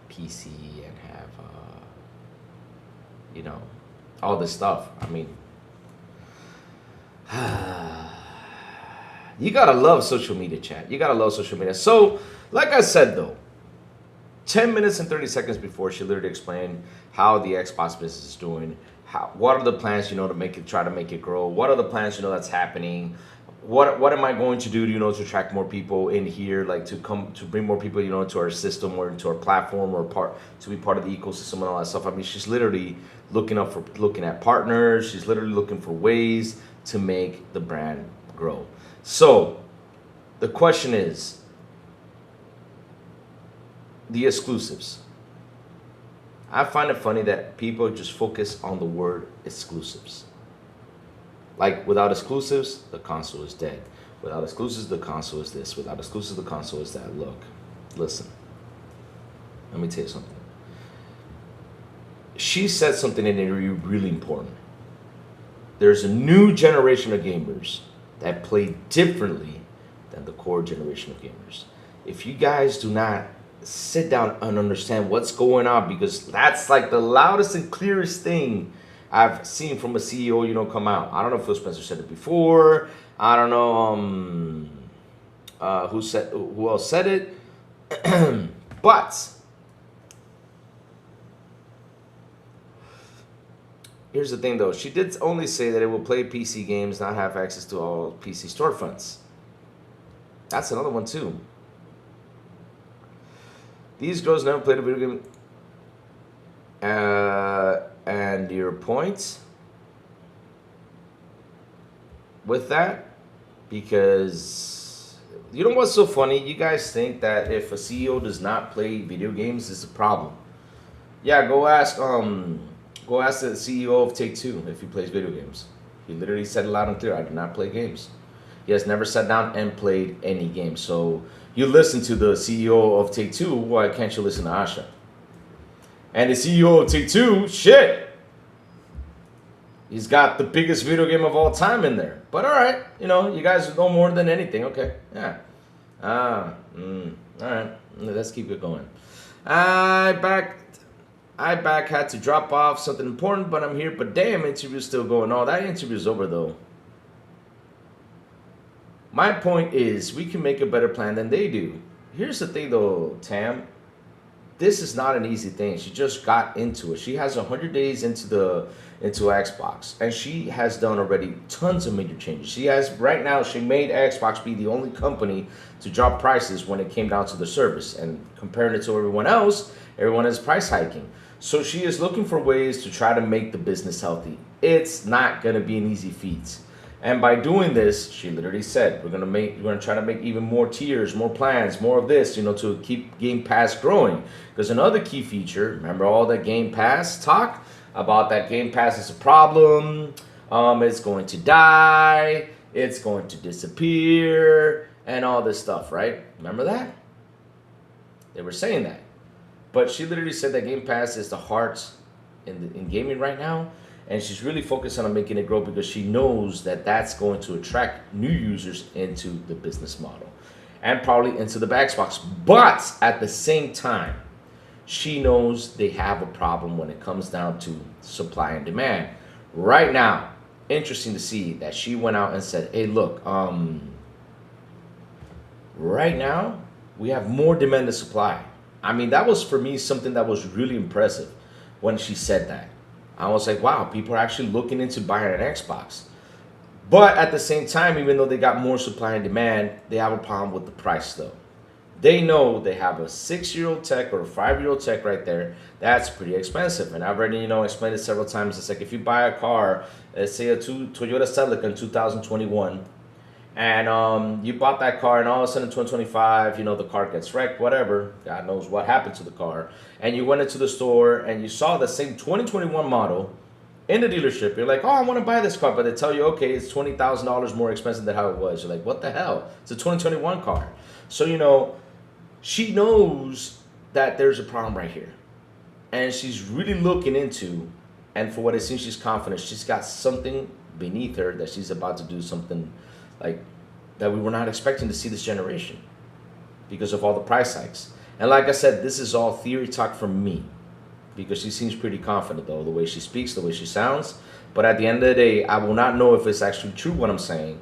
PC and have, all this stuff. I mean, you gotta love social media, chat. You gotta love social media. So, like I said though, 10 minutes and 30 seconds before, she literally explained how the Xbox business is doing, what are the plans, to try to make it grow, what are the plans, that's happening, what am I going to do, to attract more people in here, like to bring more people, to our system or into our platform or to be part of the ecosystem and all that stuff. I mean, she's literally looking at partners. She's literally looking for ways to make the brand grow. So the question is, the exclusives. I find it funny that people just focus on the word exclusives. Like without exclusives, the console is dead. Without exclusives, the console is this. Without exclusives, the console is that. Look, listen. Let me tell you something. She said something in there really important. There's a new generation of gamers that play differently than the core generation of gamers. If you guys do not sit down and understand what's going on, because that's like the loudest and clearest thing I've seen from a CEO, come out. I don't know if Phil Spencer said it before. I don't know who else said it. But here's the thing, though. She did only say that it will play PC games, not have access to all PC storefronts. That's another one, too. These girls never played a video game. And your point with that, because you know what's so funny? You guys think that if a CEO does not play video games, it's a problem. Yeah, go ask the CEO of Take-Two if he plays video games. He literally said it loud and clear, I do not play games. He has never sat down and played any games. So you listen to the CEO of Take-Two, why can't you listen to Asha? And the CEO of Take-Two, shit, he's got the biggest video game of all time in there. But all right, you guys know more than anything. Okay, yeah. All right, let's keep it going. I back had to drop off something important, but I'm here. But damn, interview's still going on. That interview's over though. My point is, we can make a better plan than they do. Here's the thing though, Tam. This is not an easy thing. She just got into it. She has 100 days into Xbox, and she has done already tons of major changes. She made Xbox be the only company to drop prices when it came down to the service, and comparing it to everyone else, everyone is price hiking. So she is looking for ways to try to make the business healthy. It's not gonna be an easy feat. And by doing this, she literally said, we're gonna try to make even more tiers, more plans, more of this, to keep Game Pass growing. Because another key feature, remember all that Game Pass talk about that Game Pass is a problem, it's going to die, it's going to disappear, and all this stuff, right? Remember that? They were saying that. But she literally said that Game Pass is the heart in gaming right now. And she's really focused on making it grow because she knows that that's going to attract new users into the business model and probably into the Xbox. But at the same time, she knows they have a problem when it comes down to supply and demand. Right now, interesting to see that she went out and said, hey, look, right now, we have more demand than supply. I mean, that was for me something that was really impressive when she said that. I was like, wow, people are actually looking into buying an Xbox. But at the same time, even though they got more supply and demand, they have a problem with the price though. They know they have a 6-year-old tech or a 5-year-old tech right there. That's pretty expensive. And I've already, explained it several times. It's like if you buy a car, let's say a Toyota Celica in 2021, and you bought that car, and all of a sudden in 2025, the car gets wrecked, whatever. God knows what happened to the car. And you went into the store and you saw the same 2021 model in the dealership. You're like, oh, I want to buy this car. But they tell you, okay, it's $20,000 more expensive than how it was. You're like, what the hell? It's a 2021 car. So, she knows that there's a problem right here. And she's really looking into, and for what it seems, she's confident. She's got something beneath her that she's about to do something like that we were not expecting to see this generation because of all the price hikes. And like I said, this is all theory talk from me because she seems pretty confident though, the way she speaks, the way she sounds. But at the end of the day, I will not know if it's actually true what I'm saying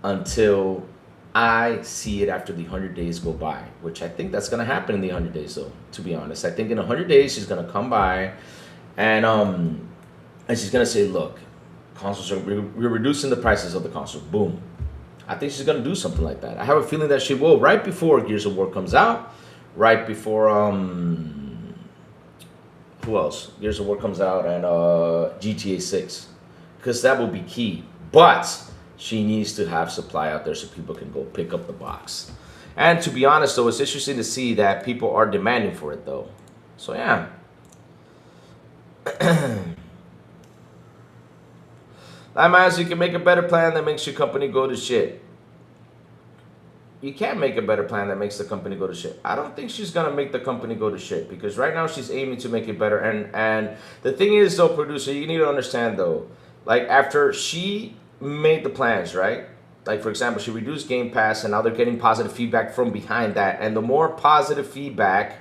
until I see it after the 100 days go by, which I think that's going to happen in the 100 days though, to be honest. I think in 100 days, she's going to come by and she's going to say, look, we're reducing the prices of the console. Boom. I think she's going to do something like that. I have a feeling that she will right before Gears of War comes out, right before, who else? Gears of War comes out and GTA 6, because that will be key. But she needs to have supply out there so people can go pick up the box. And to be honest, though, it's interesting to see that people are demanding for it, though. So, yeah. Limehouse, you can make a better plan that makes your company go to shit. You can't make a better plan that makes the company go to shit. I don't think she's gonna make the company go to shit because right now she's aiming to make it better. And the thing is, though, producer, you need to understand though, like after she made the plans, right? Like for example, she reduced Game Pass, and now they're getting positive feedback from behind that. And the more positive feedback,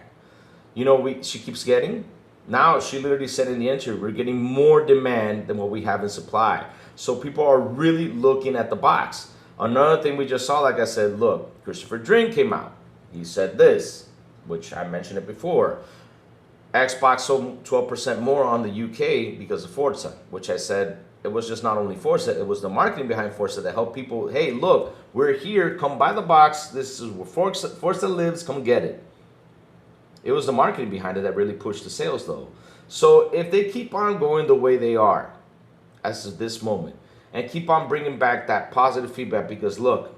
she keeps getting. Now she literally said in the interview, we're getting more demand than what we have in supply. So people are really looking at the box. Another thing we just saw, like I said, look, Christopher Drink came out. He said this, which I mentioned it before. Xbox sold 12% more on the UK because of Forza, which I said it was just not only Forza, it was the marketing behind Forza that helped people, hey, look, we're here, come buy the box, this is where Forza lives, come get it. It was the marketing behind it that really pushed the sales, though. So if they keep on going the way they are, as of this moment, and keep on bringing back that positive feedback, because look,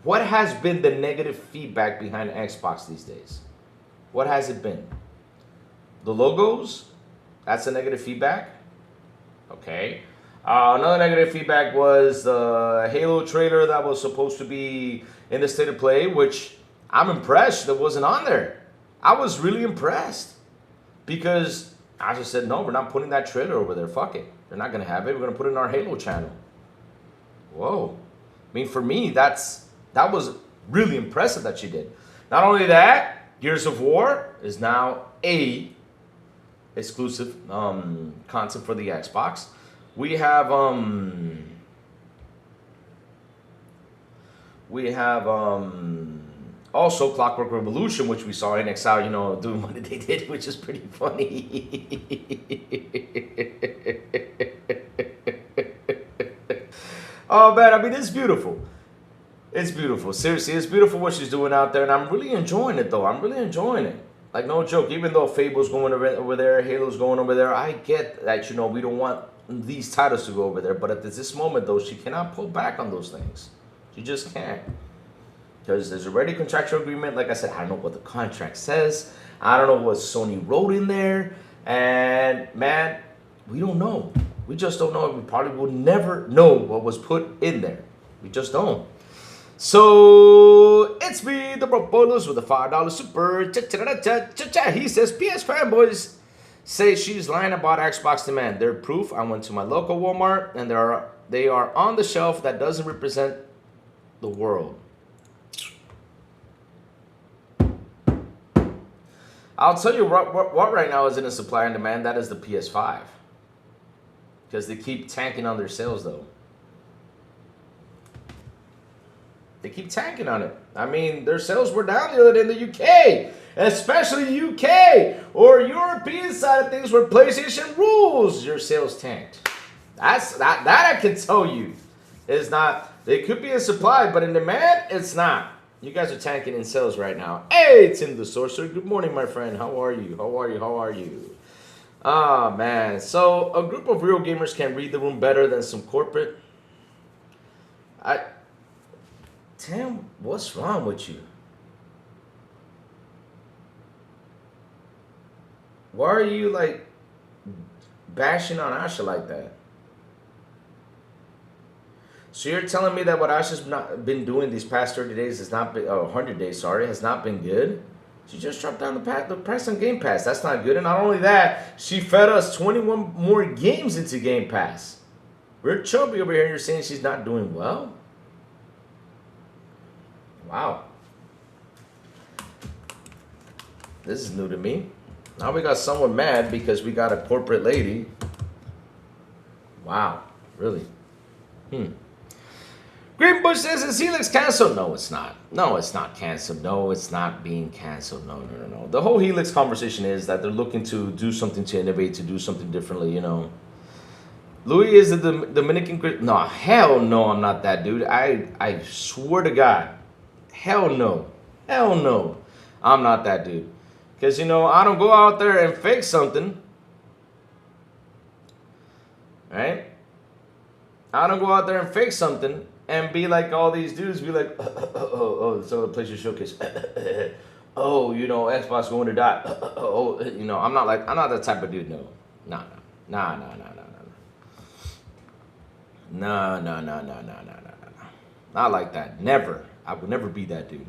what has been the negative feedback behind Xbox these days? What has it been? The logos? That's a negative feedback? Okay. Another negative feedback was the Halo trailer that was supposed to be in the state of play, which I'm impressed that wasn't on there. I was really impressed because I just said, no, we're not putting that trailer over there. Fuck it. They're not going to have it. We're going to put it in our Halo channel. Whoa. I mean, for me, that was really impressive that she did. Not only that, Gears of War is now a exclusive content for the Xbox. We have also Clockwork Revolution, which we saw in Exile, doing what they did, which is pretty funny. Oh man, I mean, it's beautiful. It's beautiful. Seriously, it's beautiful what she's doing out there, and I'm really enjoying it though. I'm really enjoying it. Like, no joke, even though Fable's going over there, Halo's going over there, I get that, we don't want these titles to go over there, but at this moment though, she cannot pull back on those things. She just can't. Because there's already a contractual agreement. Like I said, I don't know what the contract says. I don't know what Sony wrote in there. And man, we don't know. We just don't know. We probably will never know what was put in there. We just don't. So it's me, the Broke Bonus, with a $5 super. He says, PS fanboys say she's lying about Xbox demand. They're proof. I went to my local Walmart and they are on the shelf that doesn't represent the world. I'll tell you what right now is in a supply and demand. That is the PS5. Because they keep tanking on their sales, though. They keep tanking on it. I mean, their sales were down the other day in the UK. Especially UK or European side of things where PlayStation rules. Your sales tanked. That I can tell you is not. They could be in supply, but in demand, it's not. You guys are tanking in sales right now. Hey, it's in the Sorcerer. Good morning, my friend. How are you? How are you? How are you? Ah, man. So, a group of real gamers can read the room better than some corporate. Tim, what's wrong with you? Why are you, like, bashing on Asha like that? So you're telling me that what Asha's not been doing these past 30 days has not been, 100 days, sorry, has not been good? She just dropped down the price on Game Pass. That's not good. And not only that, she fed us 21 more games into Game Pass. We're chubby over here and you're saying she's not doing well? Wow. This is new to me. Now we got someone mad because we got a corporate lady. Wow. Really? Greenbush says, is Helix canceled? No, it's not. No, it's not canceled. No, it's not being canceled. No. The whole Helix conversation is that they're looking to do something to innovate, to do something differently, Louis is the Dominican... No, hell no, I'm not that dude. I swear to God. Hell no. Hell no. I'm not that dude. Because, I don't go out there and fake something. Right? I don't go out there and fake something and be like all these dudes, be like, so the PlayStation Showcase. Xbox going to die. I'm not that type of dude, no. Nah. No. Not like that. Never. I would never be that dude.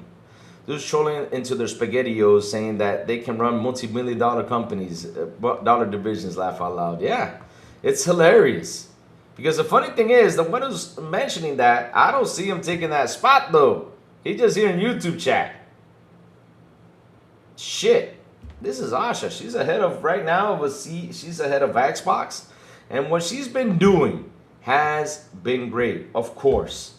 They're trolling into their SpaghettiOs saying that they can run multi-million dollar companies, dollar divisions, laugh out loud. Yeah, it's hilarious. Because the funny thing is, the one who's mentioning that, I don't see him taking that spot though. He's just here in YouTube chat. Shit. This is Asha. She's ahead of, right now, she's ahead of Xbox. And what she's been doing has been great, of course.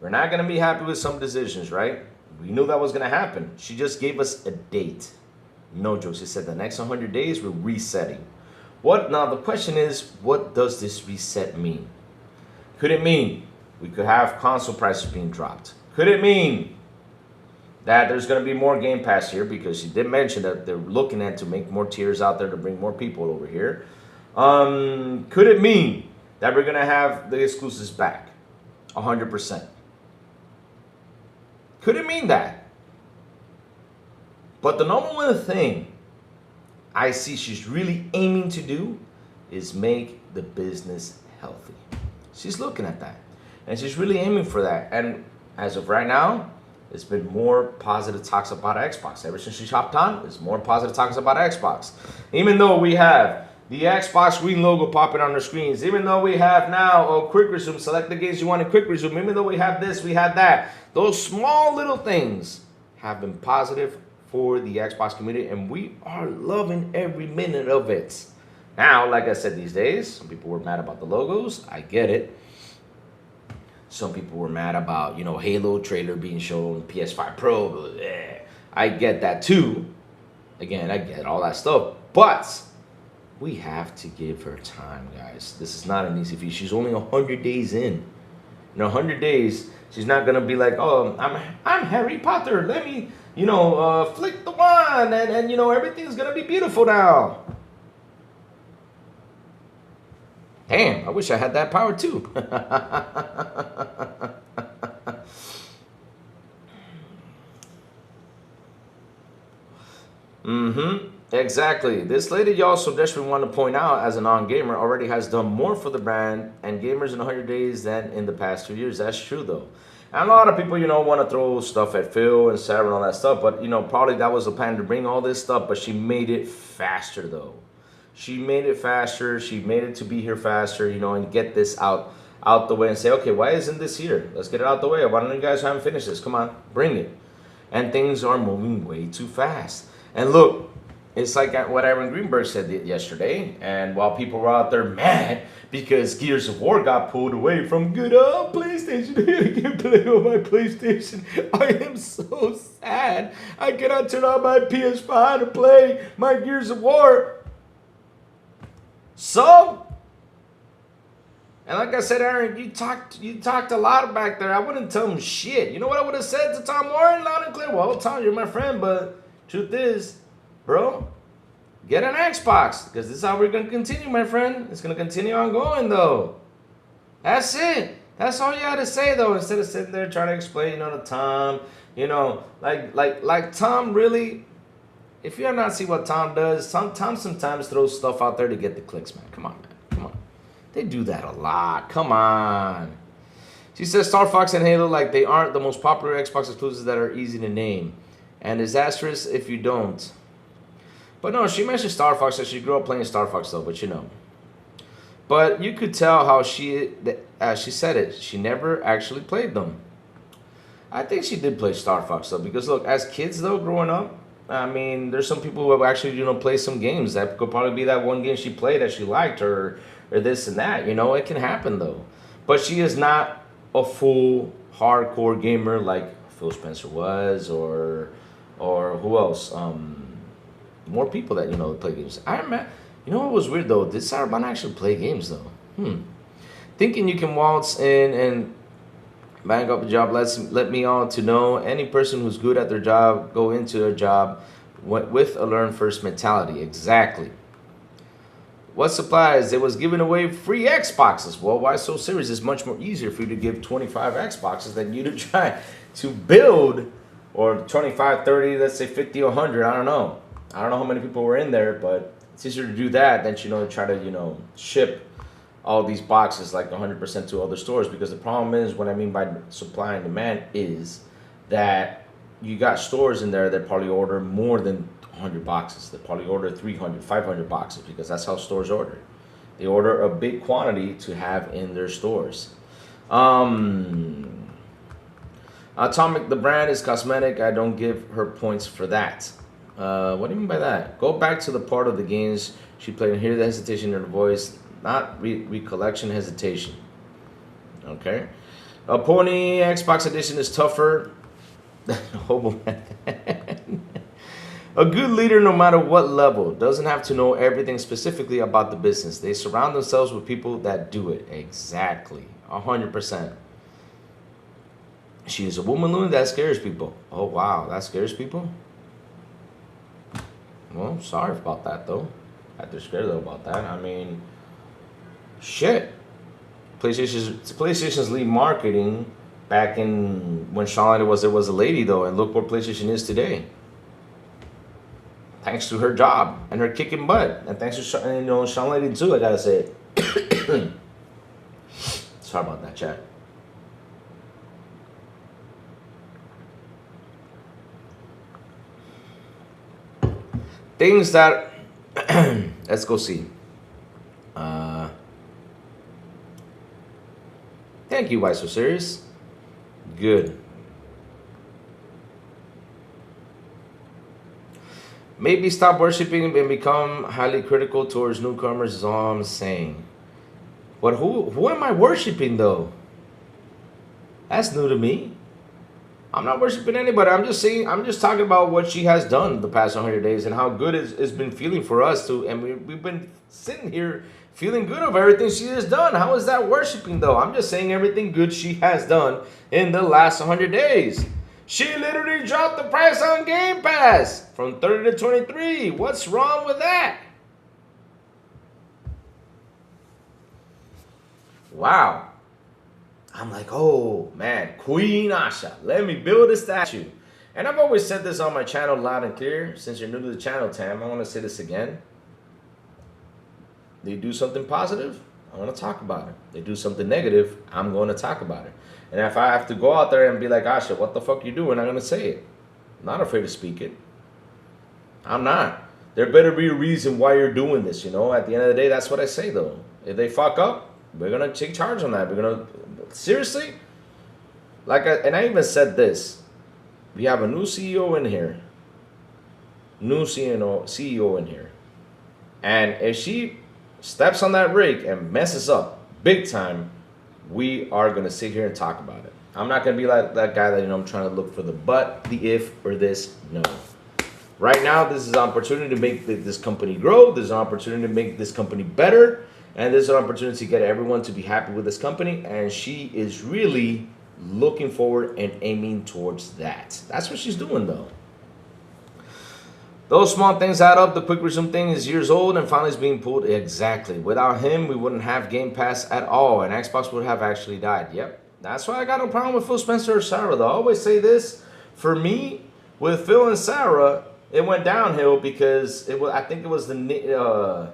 We're not going to be happy with some decisions, right? We knew that was going to happen. She just gave us a date. No joke. She said the next 100 days we're resetting. What now? The question is, what does this reset mean? Could it mean we could have console prices being dropped? Could it mean that there's going to be more Game Pass here? Because she did mention that they're looking at to make more tiers out there to bring more people over here. Could it mean that we're going to have the exclusives back 100%? Could it mean that? But the number one thing I see she's really aiming to do is make the business healthy. She's looking at that. And she's really aiming for that. And as of right now, it's been more positive talks about Xbox. Ever since she hopped on, it's more positive talks about Xbox. Even though we have the Xbox green logo popping on the screens, even though we have now quick resume, select the games you want in quick resume, even though we have this, we had that. Those small little things have been positive for the Xbox community, and we are loving every minute of it. Now, like I said, these days, some people were mad about the logos. I get it. Some people were mad about, Halo trailer being shown, PS5 Pro. Bleh. I get that too. Again, I get all that stuff. But we have to give her time, guys. This is not an easy feat. She's only 100 days in. In 100 days, she's not going to be like, oh, I'm Harry Potter. Let me, flick the wand and everything's going to be beautiful now. Damn, I wish I had that power too. Exactly. This lady you also desperately want to point out as a non-gamer already has done more for the brand and gamers in 100 days than in the past 2 years. That's true though. And a lot of people, want to throw stuff at Phil and Sarah and all that stuff, but probably that was the plan to bring all this stuff, but she made it faster though. She made it faster. She made it to be here faster, and get this out the way and say, okay, why isn't this here? Let's get it out the way. Why don't you guys haven't finished this? Come on, bring it. And things are moving way too fast. And look, it's like what Aaron Greenberg said yesterday. And while people were out there mad because Gears of War got pulled away from good old PlayStation, I can't play on my PlayStation. I am so sad. I cannot turn on my PS5 to play my Gears of War. So, and like I said, Aaron, you talked a lot back there. I wouldn't tell him shit. You know what I would have said to Tom Warren loud and clear? Well, Tom, you're my friend, but truth is, bro, get an Xbox, because this is how we're going to continue, my friend. It's going to continue on going, though. That's it. That's all you had to say, though, instead of sitting there trying to explain, to Tom, like Tom really... If you have not seen what Tom does, Tom sometimes throws stuff out there to get the clicks, man. Come on, man. Come on. They do that a lot. Come on. She says Star Fox and Halo, like they aren't the most popular Xbox exclusives that are easy to name. And disastrous if you don't. But no, she mentioned Star Fox, so she grew up playing Star Fox, though, but But you could tell how she said it. She never actually played them. I think she did play Star Fox, though, because look, as kids, though, growing up, I mean, there's some people who have actually, play some games. That could probably be that one game she played that she liked, or this and that. It can happen though. But she is not a full hardcore gamer like Phil Spencer was, or who else? More people that play games. What was weird though? Did Sarah Bond actually play games though? Thinking you can waltz in and bang up a job let me all to know any person who's good at their job go into their job with a learn first mentality. Exactly. What supplies? It was giving away free Xboxes. Well, why so serious? It's much more easier for you to give 25 Xboxes than you to try to build, or 25, 30, let's say 50 or 100. I don't know how many people were in there, but it's easier to do that than try to ship all these boxes like 100% to other stores, because the problem is, what I mean by supply and demand is that you got stores in there that probably order more than 100 boxes. They probably order 300, 500 boxes, because that's how stores order. They order a big quantity to have in their stores. Atomic, the brand is cosmetic. I don't give her points for that. What do you mean by that? Go back to the part of the games she played and hear the hesitation in her voice, not recollection, hesitation. Okay. Pony Xbox Edition is tougher. Hobo man. A good leader, no matter what level, doesn't have to know everything specifically about the business. They surround themselves with people that do it. Exactly. 100%. She is a woman loon that scares people. Oh, wow. That scares people? Well, sorry about that, though. I have to scare them about that. I mean, shit. PlayStation's lead marketing back in when Sean was a lady, though, and look where PlayStation is today. Thanks to her job and her kicking butt, and thanks to Sean Lady too. I gotta say it. Sorry about that, chat. Things that let's go see. Thank you, Why So Serious? Good. Maybe stop worshiping and become highly critical towards newcomers is all I'm saying. But who am I worshiping though? That's new to me. I'm not worshiping anybody. I'm just saying. I'm just talking about what she has done the past 100 days and how good it's been feeling for us to. And we've been sitting here feeling good of everything she has done. How is that worshiping though? I'm just saying everything good she has done in the last 100 days. She literally dropped the price on Game Pass from 30 to 23. What's wrong with that? Wow. I'm like, oh man, Queen Asha, let me build a statue. And I've always said this on my channel loud and clear. Since you're new to the channel, Tam, I want to say this again. They do something positive, I want to talk about it. They do something negative, I'm going to talk about it. And if I have to go out there and be like, Asha, what the fuck you doing? I'm going to say it. I'm not afraid to speak it. I'm not. There better be a reason why you're doing this, you know? At the end of the day, that's what I say, though. If they fuck up, we're going to take charge on that. We're going to... Seriously? And I even said this. We have a new CEO in here. New CEO in here. And if she steps on that rake and messes up big time, we are going to sit here and talk about it. I'm not going to be like that guy that, I'm trying to look for the but, the if, or this. No. Right now, this is an opportunity to make this company grow. There's an opportunity to make this company better. And there's an opportunity to get everyone to be happy with this company. And she is really looking forward and aiming towards that. That's what she's doing, though. Those small things add up. The quick resume thing is years old and finally is being pulled. Exactly. Without him, we wouldn't have Game Pass at all. And Xbox would have actually died. Yep. That's why I got no problem with Phil Spencer or Sarah, though. I always say this. For me, with Phil and Sarah, it went downhill because I think it was the...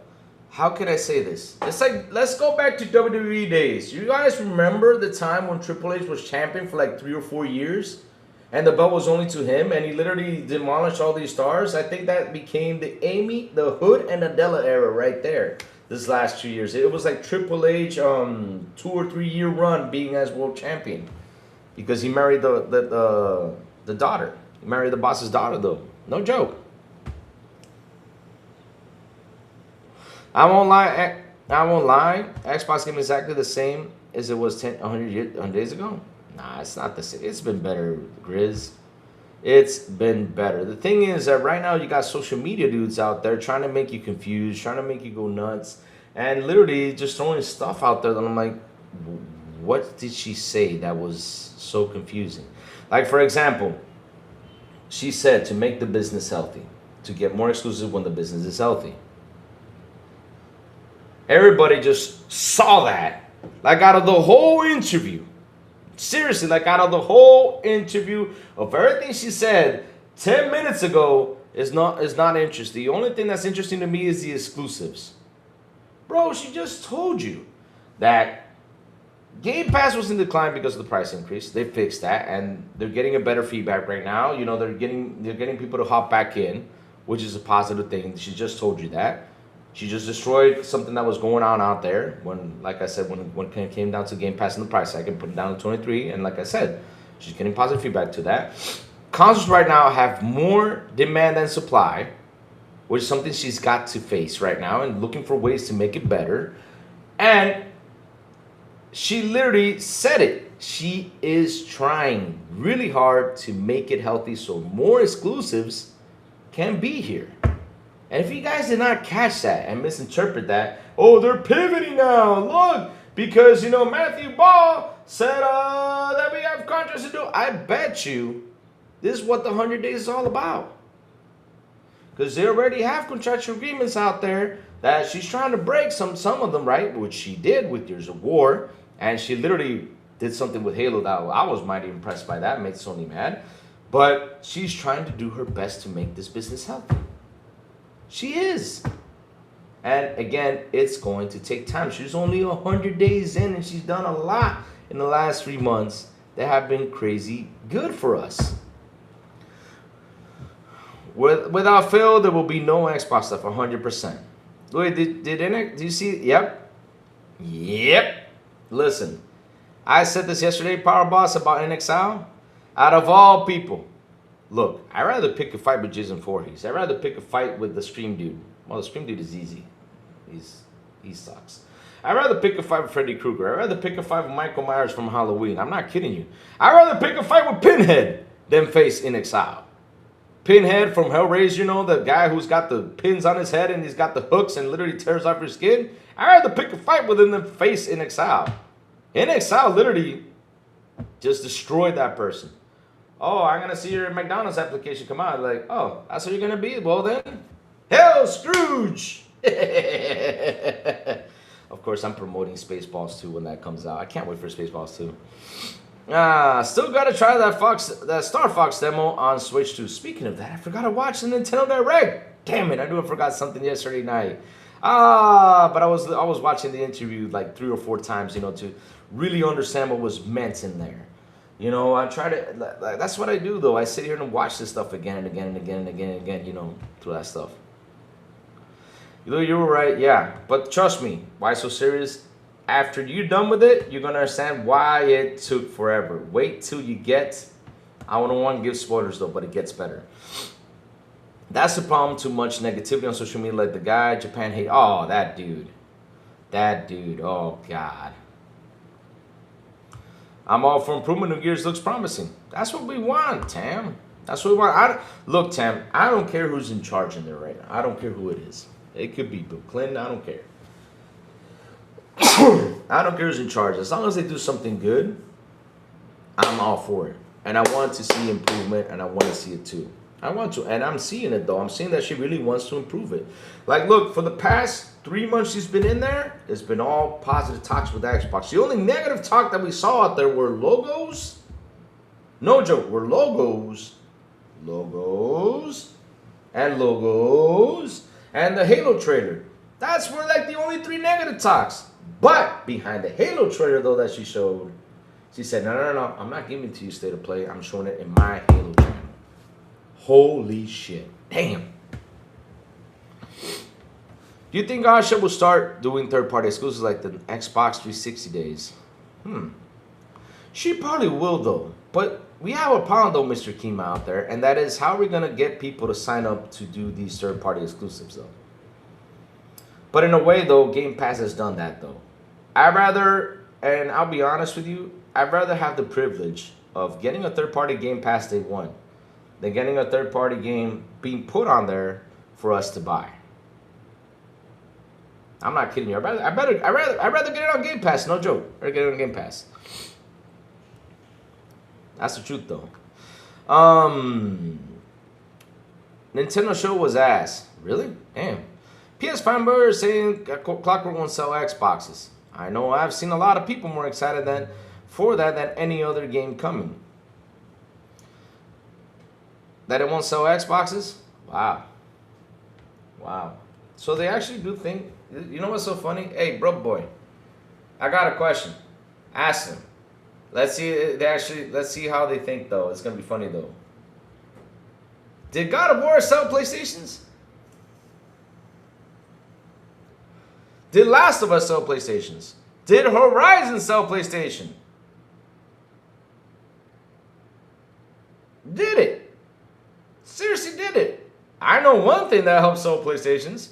how can I say this? It's like, let's go back to WWE days. You guys remember the time when Triple H was champion for like 3 or 4 years? And the belt was only to him, and he literally demolished all these stars. I think that became the Amy, the Hood, and Adela era right there. This last 2 years, it was like Triple H 2 or 3 year run being as world champion, because he married the daughter. He married the boss's daughter, though. No joke. I won't lie. Xbox game is exactly the same as it was 100 days ago. Nah, it's not the same. It's been better, Grizz. It's been better. The thing is that right now you got social media dudes out there trying to make you confused, trying to make you go nuts, and literally just throwing stuff out there that I'm like, what did she say that was so confusing? Like, for example, she said to make the business healthy, to get more exclusive when the business is healthy. Everybody just saw that, like out of the whole interview. Seriously, like out of the whole interview of everything she said 10 minutes ago is not interesting. The only thing that's interesting to me is the exclusives. Bro, she just told you that Game Pass was in decline because of the price increase. They fixed that, and they're getting a better feedback right now. You know, they're getting people to hop back in, which is a positive thing. She just told you that. She just destroyed something that was going on out there when, like I said, when it came down to Game Pass and the price, I can put it down to 23. And like I said, she's getting positive feedback to that. Consoles right now have more demand than supply, which is something she's got to face right now and looking for ways to make it better. And she literally said it. She is trying really hard to make it healthy so more exclusives can be here. And if you guys did not catch that and misinterpret that, oh, they're pivoting now. Look, because, you know, Matthew Ball said that we have contracts to do. I bet you this is what the 100 days is all about. Because they already have contractual agreements out there that she's trying to break some of them, right? Which she did with Gears of War. And she literally did something with Halo that I was mighty impressed by that. Made Sony mad. But she's trying to do her best to make this business healthy. She is. And again, it's going to take time. She's only 100 days in, and she's done a lot in the last 3 months that have been crazy good for us. Without fail, there will be no Xbox stuff, 100%. Wait, did you see? Yep. Listen, I said this yesterday, Power Boss, about NXL. Out of all people, look, I'd rather pick a fight with Jason Voorhees. I'd rather pick a fight with the Stream Dude. Well, the Stream Dude is easy. He sucks. I'd rather pick a fight with Freddy Krueger. I'd rather pick a fight with Michael Myers from Halloween. I'm not kidding you. I'd rather pick a fight with Pinhead than face NXL. Pinhead from Hellraiser, you know, the guy who's got the pins on his head and he's got the hooks and literally tears off your skin. I'd rather pick a fight with him than face NXL. NXL literally just destroyed that person. Oh, I'm going to see your McDonald's application come out. Like, oh, that's what you're going to be? Well then, hell, Scrooge! Of course, I'm promoting Spaceballs 2 when that comes out. I can't wait for Spaceballs 2. Still got to try that Star Fox demo on Switch 2. Speaking of that, I forgot to watch the Nintendo Direct. Damn it, I knew I forgot something yesterday night. But I was watching the interview like 3 or 4 times, you know, to really understand what was meant in there. You know, I try to, that's what I do though. I sit here and watch this stuff again and again and again and again and again, you know, through that stuff. You were right, yeah. But trust me, why so serious? After you're done with it, you're going to understand why it took forever. Wait till you get, I don't want to give spoilers though, but it gets better. That's the problem, too much negativity on social media, like the guy Japan hate. Oh, that dude, oh God. I'm all for improvement. New Gears looks promising. That's what we want, Tam. That's what we want. Look, Tam, I don't care who's in charge in there right now. I don't care who it is. It could be Bill Clinton. I don't care. I don't care who's in charge. As long as they do something good, I'm all for it. And I want to see improvement, and I want to see it too. I want to, and I'm seeing it though. I'm seeing that she really wants to improve it. Like, look, for the past 3 months she's been in there, it's been all positive talks with Xbox. The only negative talk that we saw out there were logos. No joke, were logos, and the Halo trailer. That's were like the only 3 negative talks. But behind the Halo trailer though that she showed, she said, no, I'm not giving it to you State of Play. I'm showing it in my Halo channel. Holy shit. Damn. Do you think Asha will start doing third-party exclusives like the Xbox 360 days? She probably will though. But we have a problem though, Mr. Kima out there, and that is how are we going to get people to sign up to do these third-party exclusives though? But in a way though, Game Pass has done that though. I'd rather, and I'll be honest with you, I'd rather have the privilege of getting a third-party Game Pass day one than getting a third-party game being put on there for us to buy. I'm not kidding you. I'd rather get it on Game Pass. No joke. I'd rather get it on Game Pass. That's the truth, though. Nintendo show was ass. Really? Damn. PS fanboys saying Clockwork won't sell Xboxes. I know I've seen a lot of people more excited for that than any other game coming. That it won't sell Xboxes? Wow. So they actually do think, you know what's so funny? Hey, bro boy, I got a question. Ask them. Let's see how they think though. It's gonna be funny though. Did God of War sell PlayStations? Did Last of Us sell PlayStations? Did Horizon sell PlayStation? Did it? Seriously, did it? I know one thing that helps sell PlayStations.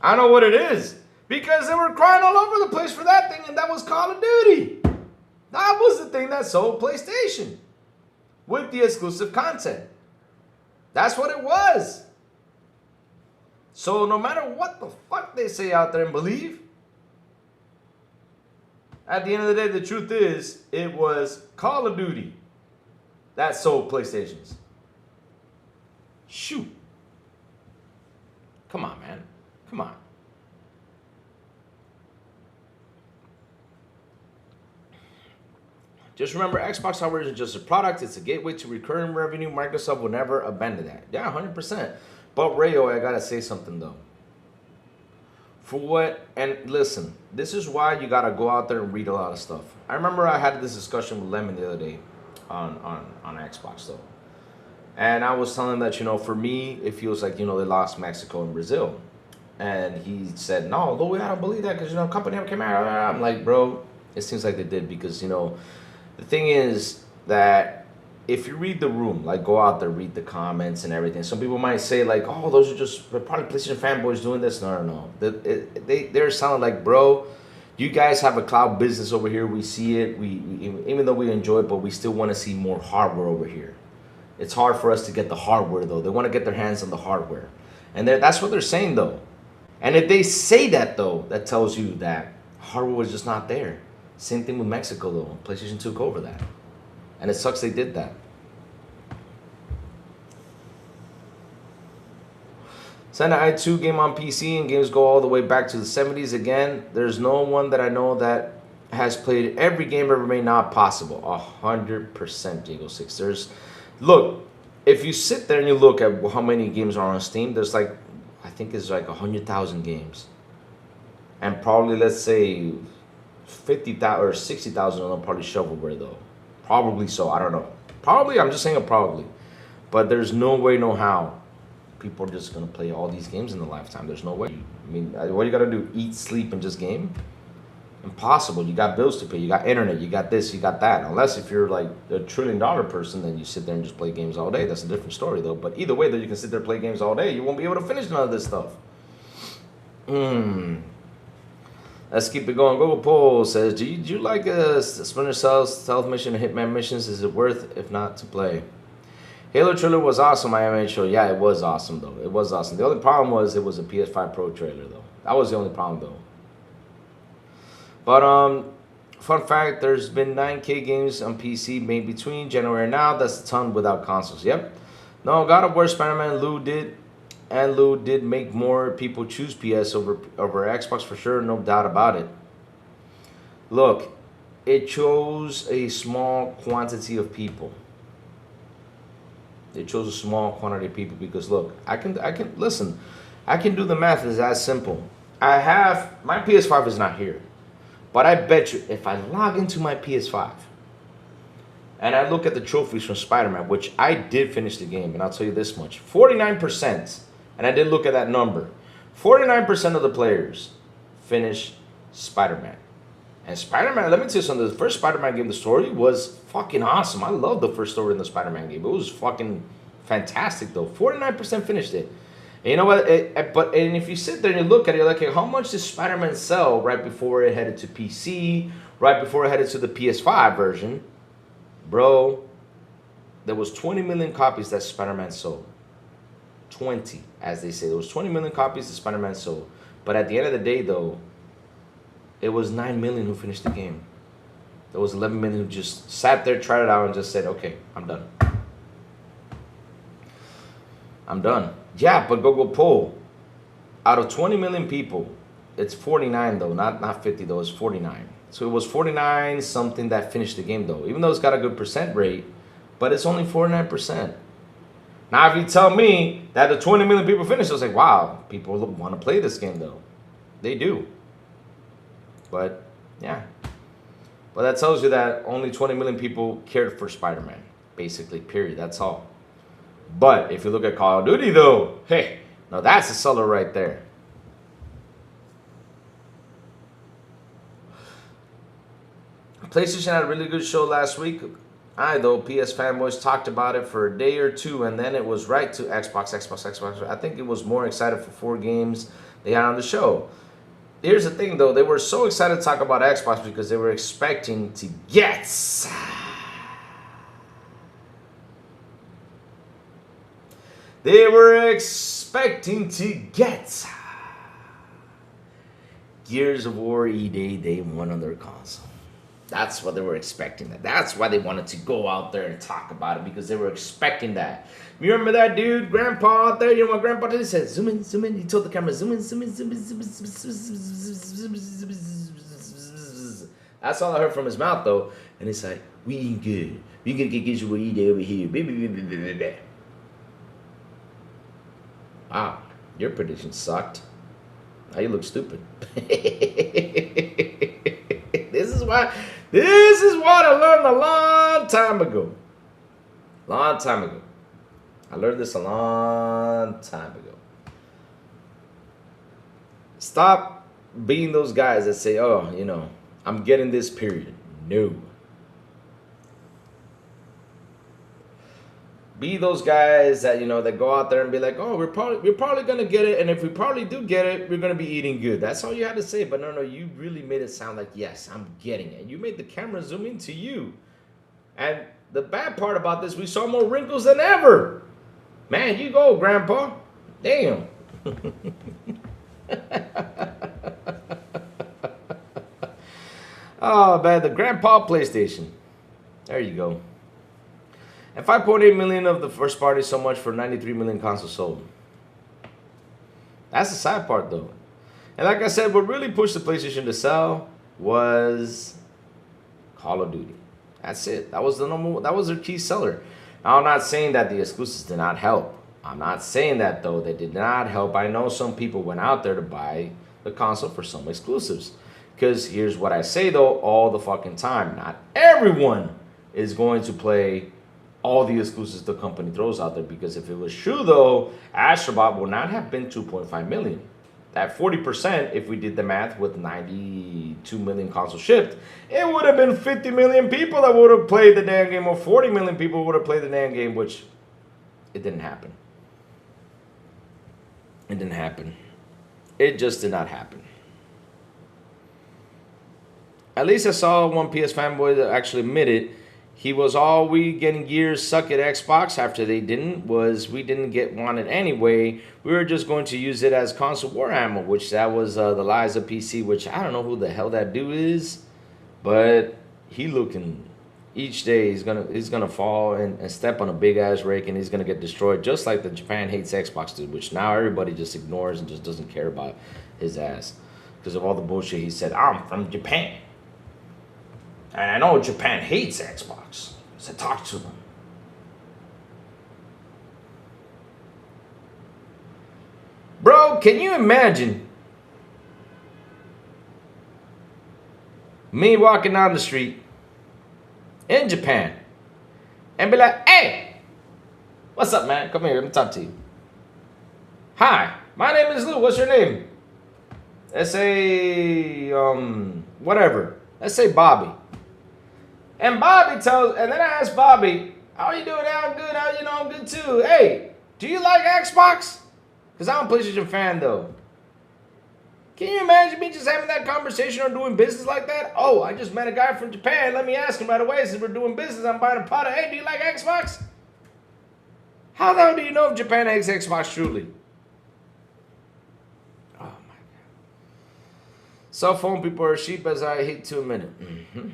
I know what it is. Because they were crying all over the place for that thing, and that was Call of Duty. That was the thing that sold PlayStation. With the exclusive content. That's what it was. So no matter what the fuck they say out there and believe, at the end of the day, the truth is, it was Call of Duty that sold PlayStations. Shoot. Come on, man. Come on. Just remember, Xbox hardware isn't just a product, it's a gateway to recurring revenue. Microsoft will never abandon that. Yeah, 100%. But Rayo, I gotta say something though. For what, and listen, this is why you gotta go out there and read a lot of stuff. I remember I had this discussion with Lemon the other day on Xbox though. And I was telling him that, you know, for me, it feels like, you know, they lost Mexico and Brazil. And he said, no, Louis, I don't believe that because, you know, company never came out. I'm like, bro, it seems like they did because, you know, the thing is that if you read the room, like go out there, read the comments and everything. Some people might say like, oh, those are just probably PlayStation fanboys doing this. No. They're sounding like, bro, you guys have a cloud business over here. We see it. We even though we enjoy it, but we still want to see more hardware over here. It's hard for us to get the hardware though. They want to get their hands on the hardware. And that's what they're saying though. And if they say that though, that tells you that hardware was just not there. Same thing with Mexico though. PlayStation took over that. And it sucks they did that. Send an i2 game on PC and games go all the way back to the 70s again. There's no one that I know that has played every game ever made. Not possible. 100% Diego 6. Look, if you sit there and you look at how many games are on Steam, there's like, I think it's like 100,000 games. And probably, let's say, 50,000 or 60,000 of them probably shovelware though. Probably so, I don't know. Probably, I'm just saying probably. But there's no way, no how. People are just gonna play all these games in a lifetime. There's no way. I mean, what you gotta do? Eat, sleep, and just game? Impossible. You got bills to pay. You got internet. You got this. You got that. Unless if you're like a $1 trillion person, then you sit there and just play games all day. That's a different story though. But either way, though, you can sit there and play games all day. You won't be able to finish none of this stuff. Let's keep it going. Google Poll says, do you like Splinter Cell's stealth mission and Hitman missions? Is it worth, if not, to play? Halo trailer was awesome, I made sure. Yeah, it was awesome, though. It was awesome. The only problem was it was a PS5 Pro trailer, though. That was the only problem, though. But, fun fact, there's been 9K games on PC made between January and now. That's a ton without consoles. Yep. No, God of War, Spider-Man, Lou did make more people choose PS over Xbox for sure, no doubt about it. Look, it chose a small quantity of people. It chose a small quantity of people because look, I can listen. I can do the math. It's that simple. I have my PS5 is not here, but I bet you if I log into my PS5 and I look at the trophies from Spider-Man, which I did finish the game, and I'll tell you this much: 49%. And I did look at that number. 49% of the players finish Spider-Man. And Spider-Man, let me tell you something. The first Spider-Man game, the story was fucking awesome. I love the first story in the Spider-Man game. It was fucking fantastic, though. 49% finished it. And you know what? And if you sit there and you look at it, you're like, hey, how much did Spider-Man sell right before it headed to PC, right before it headed to the PS5 version? Bro, there was 20 million copies that Spider-Man sold. 20, as they say. There was 20 million copies that Spider-Man sold. But at the end of the day, though, it was 9 million who finished the game. There was 11 million who just sat there, tried it out, and just said, okay, I'm done. I'm done. Yeah, but Google poll. Out of 20 million people, it's 49, though. Not 50, though. It's 49. So it was 49 something that finished the game, though. Even though it's got a good percent rate, but it's only 49%. Now, if you tell me that the 20 million people finished, I was like, wow, people want to play this game, though. They do. But yeah. But that tells you that only 20 million people cared for Spider-Man, basically, period. That's all. But if you look at Call of Duty, though, hey, now that's a seller right there. PlayStation had a really good show last week. Though, PS fanboys talked about it for a day or two, and then it was right to Xbox. I think it was more excited for 4 games they had on the show. Here's the thing, though. They were so excited to talk about Xbox because they were expecting to get... They were expecting to get Gears of War Day 1 on their console. That's what they were expecting. That's why they wanted to go out there and talk about it, because they were expecting that. You remember that dude, Grandpa out there? You know what Grandpa did? He said, zoom in, zoom in. He told the camera, zoom in, zoom in, zoom in, zoom in, zoom in, zoom in, zoom in. That's all I heard from his mouth, though. And it's like, we ain't good. We gonna get Gears of War Day over here. Wow, your prediction sucked. Now you look stupid. This is what I learned a long time ago. I learned this a long time ago. Stop being those guys that say, oh, you know, I'm getting this period. No. Be those guys that, you know, that go out there and be like, oh, we're probably gonna get it, and if we probably do get it, we're gonna be eating good. That's all you had to say. But no, you really made it sound like, yes, I'm getting it. You made the camera zoom into you. And the bad part about this, we saw more wrinkles than ever. Man, you go, Grandpa. Damn. Oh man, the Grandpa PlayStation. There you go. And 5.8 million of the first party, so much for 93 million consoles sold. That's the sad part, though. And like I said, what really pushed the PlayStation to sell was Call of Duty. That's it. That was the number. That was their key seller. Now, I'm not saying that the exclusives did not help. I'm not saying that, though. They did not help. I know some people went out there to buy the console for some exclusives. Because here's what I say, though, all the fucking time. Not everyone is going to play all the exclusives the company throws out there, because if it was true, though, Asha Sharma would not have been 2.5 million. That 40%, if we did the math with 92 million consoles shipped, it would have been 50 million people that would have played the damn game, or 40 million people would have played the damn game, which it didn't happen. It didn't happen. It just did not happen. At least I saw one PS fanboy that actually admitted he was all we getting Gears suck at Xbox after they didn't, was we didn't get wanted anyway. We were just going to use it as console war ammo, which that was the Liza PC, which I don't know who the hell that dude is, but he looking, each day he's gonna fall and step on a big ass rake, and he's gonna get destroyed, just like the Japan hates Xbox dude, which now everybody just ignores and just doesn't care about his ass because of all the bullshit he said. I'm from Japan. And I know Japan hates Xbox, so talk to them. Bro, can you imagine me walking down the street in Japan and be like, hey, what's up, man? Come here, let me talk to you. Hi, my name is Lou. What's your name? Let's say, whatever. Let's say Bobby. And Bobby tells, and then I ask Bobby, how are you doing? I'm good. I'm good too. Hey, do you like Xbox? Because I'm a PlayStation fan, though. Can you imagine me just having that conversation or doing business like that? Oh, I just met a guy from Japan. Let me ask him right away. Since we're doing business, I'm buying a pot of, hey, do you like Xbox? How the hell do you know if Japan hates Xbox truly? Oh, my God. Cell phone people are sheep, as I hate to admit it. Mm-hmm.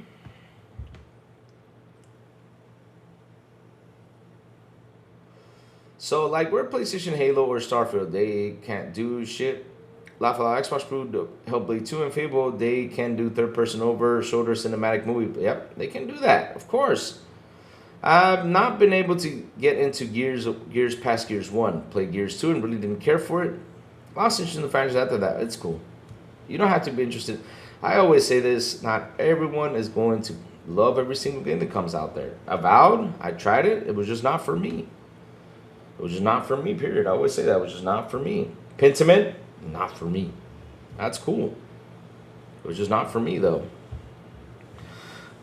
So, like, where PlayStation, Halo, or Starfield, they can't do shit. Xbox Crew, Hellblade 2, and Fable, they can do third-person over-shoulder cinematic movie. Yep, they can do that, of course. I've not been able to get into Gears past Gears 1. Played Gears 2 and really didn't care for it. Lost interest in the franchise after that. It's cool. You don't have to be interested. I always say this, not everyone is going to love every single game that comes out there. Avowed, I tried it. It was just not for me. It was just not for me, period. I always say that. It was just not for me. Pentiment, not for me. That's cool. It was just not for me, though.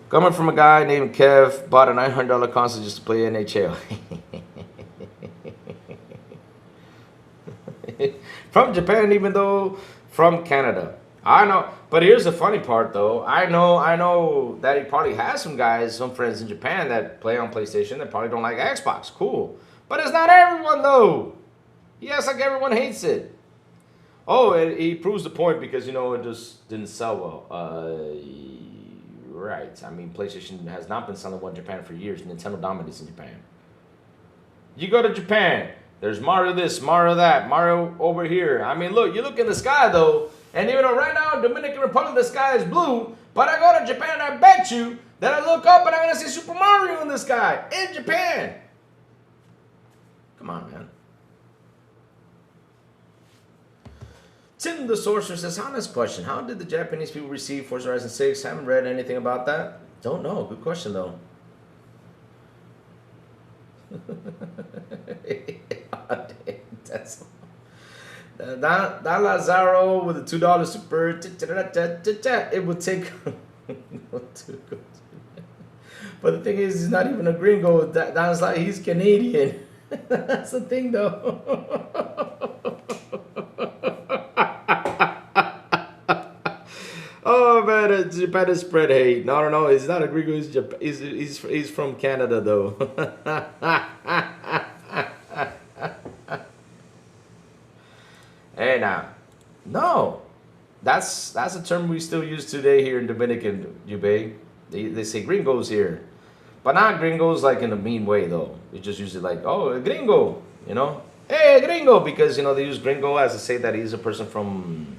Coming from a guy named Kev, bought a $900 console just to play NHL. From Japan, even though from Canada. I know, but here's the funny part, though. I know that he probably has some guys, some friends in Japan that play on PlayStation that probably don't like Xbox. Cool. But it's not everyone, though. Yes, like everyone hates it. Oh, and he proves the point because, you know, it just didn't sell well. Right. I mean, PlayStation has not been selling well in Japan for years. Nintendo dominates in Japan. You go to Japan, there's Mario this, Mario that, Mario over here. I mean, look, you look in the sky, though, and even though right now in Dominican Republic the sky is blue, but I go to Japan and I bet you that I look up and I'm going to see Super Mario in the sky in Japan. Come on, man. Tim the Sorcerer says, honest question. How did the Japanese people receive Forza Horizon 6? Haven't read anything about that. Don't know. Good question, though. That's that Lazaro with the $2 super. It would take. But the thing is, he's not even a gringo. That's like he's Canadian. That's the thing, though. Oh man, Japan is spread hate. No, he's not a gringo. He's from Canada, though. Hey now, no, that's a term we still use today here in Dominican, Jubei. They say gringos here, but not gringos like in a mean way though. They just use it like, oh, a gringo, you know, hey, a gringo, because you know they use gringo as to say that he's a person from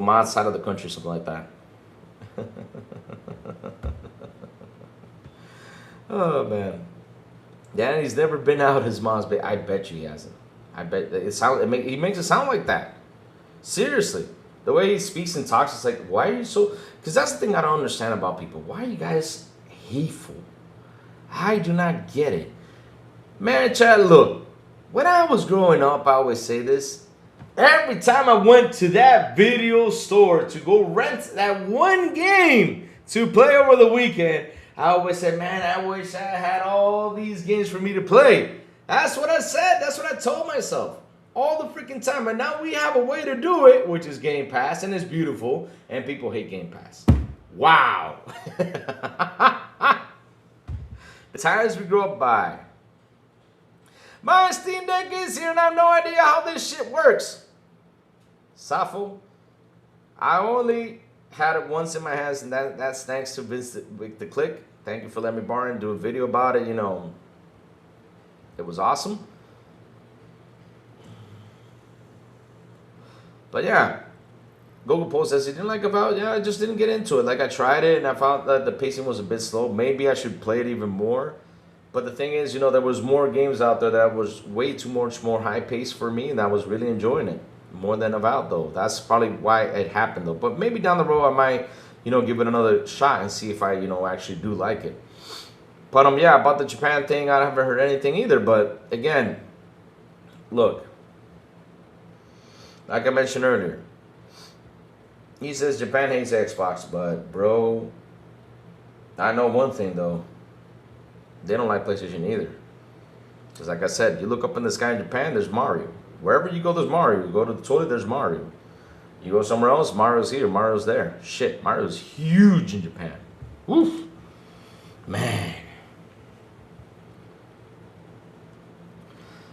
outside of the country, something like that. Oh man, yeah, he's never been out his mom's bed. I bet you he hasn't. I bet he makes it sound like that. Seriously, the way he speaks and talks, it's like, why are you so? Because that's the thing I don't understand about people. Why are you guys hateful? I do not get it, man. Chad, look, when I was growing up, I always say this. Every time I went to that video store to go rent that one game to play over the weekend, I always said, man, I wish I had all these games for me to play. That's what I said. That's what I told myself all the freaking time. And now we have a way to do it, which is Game Pass, and it's beautiful, and people hate Game Pass. Wow. The times we grew up by. My Steam Deck is here, and I have no idea how this shit works. Safo, I only had it once in my hands, and that's thanks to Vince the Click. Thank you for letting me borrow and do a video about it. You know, it was awesome. But yeah, Google Post says he didn't like about. Yeah, I just didn't get into it. Like I tried it, and I found that the pacing was a bit slow. Maybe I should play it even more. But the thing is, you know, there was more games out there that was way too much more high pace for me, and I was really enjoying it more than Avowed, though. That's probably why it happened, though. But maybe down the road I might, you know, give it another shot and see if I, you know, actually do like it. But yeah, about the Japan thing, I haven't heard anything either. But again, look, like I mentioned earlier, he says Japan hates Xbox, but bro, I know one thing though. They don't like PlayStation either. Because like I said, you look up in the sky in Japan, there's Mario. Wherever you go, there's Mario. You go to the toilet, there's Mario. You go somewhere else, Mario's here, Mario's there. Shit, Mario's huge in Japan. Woof. Man.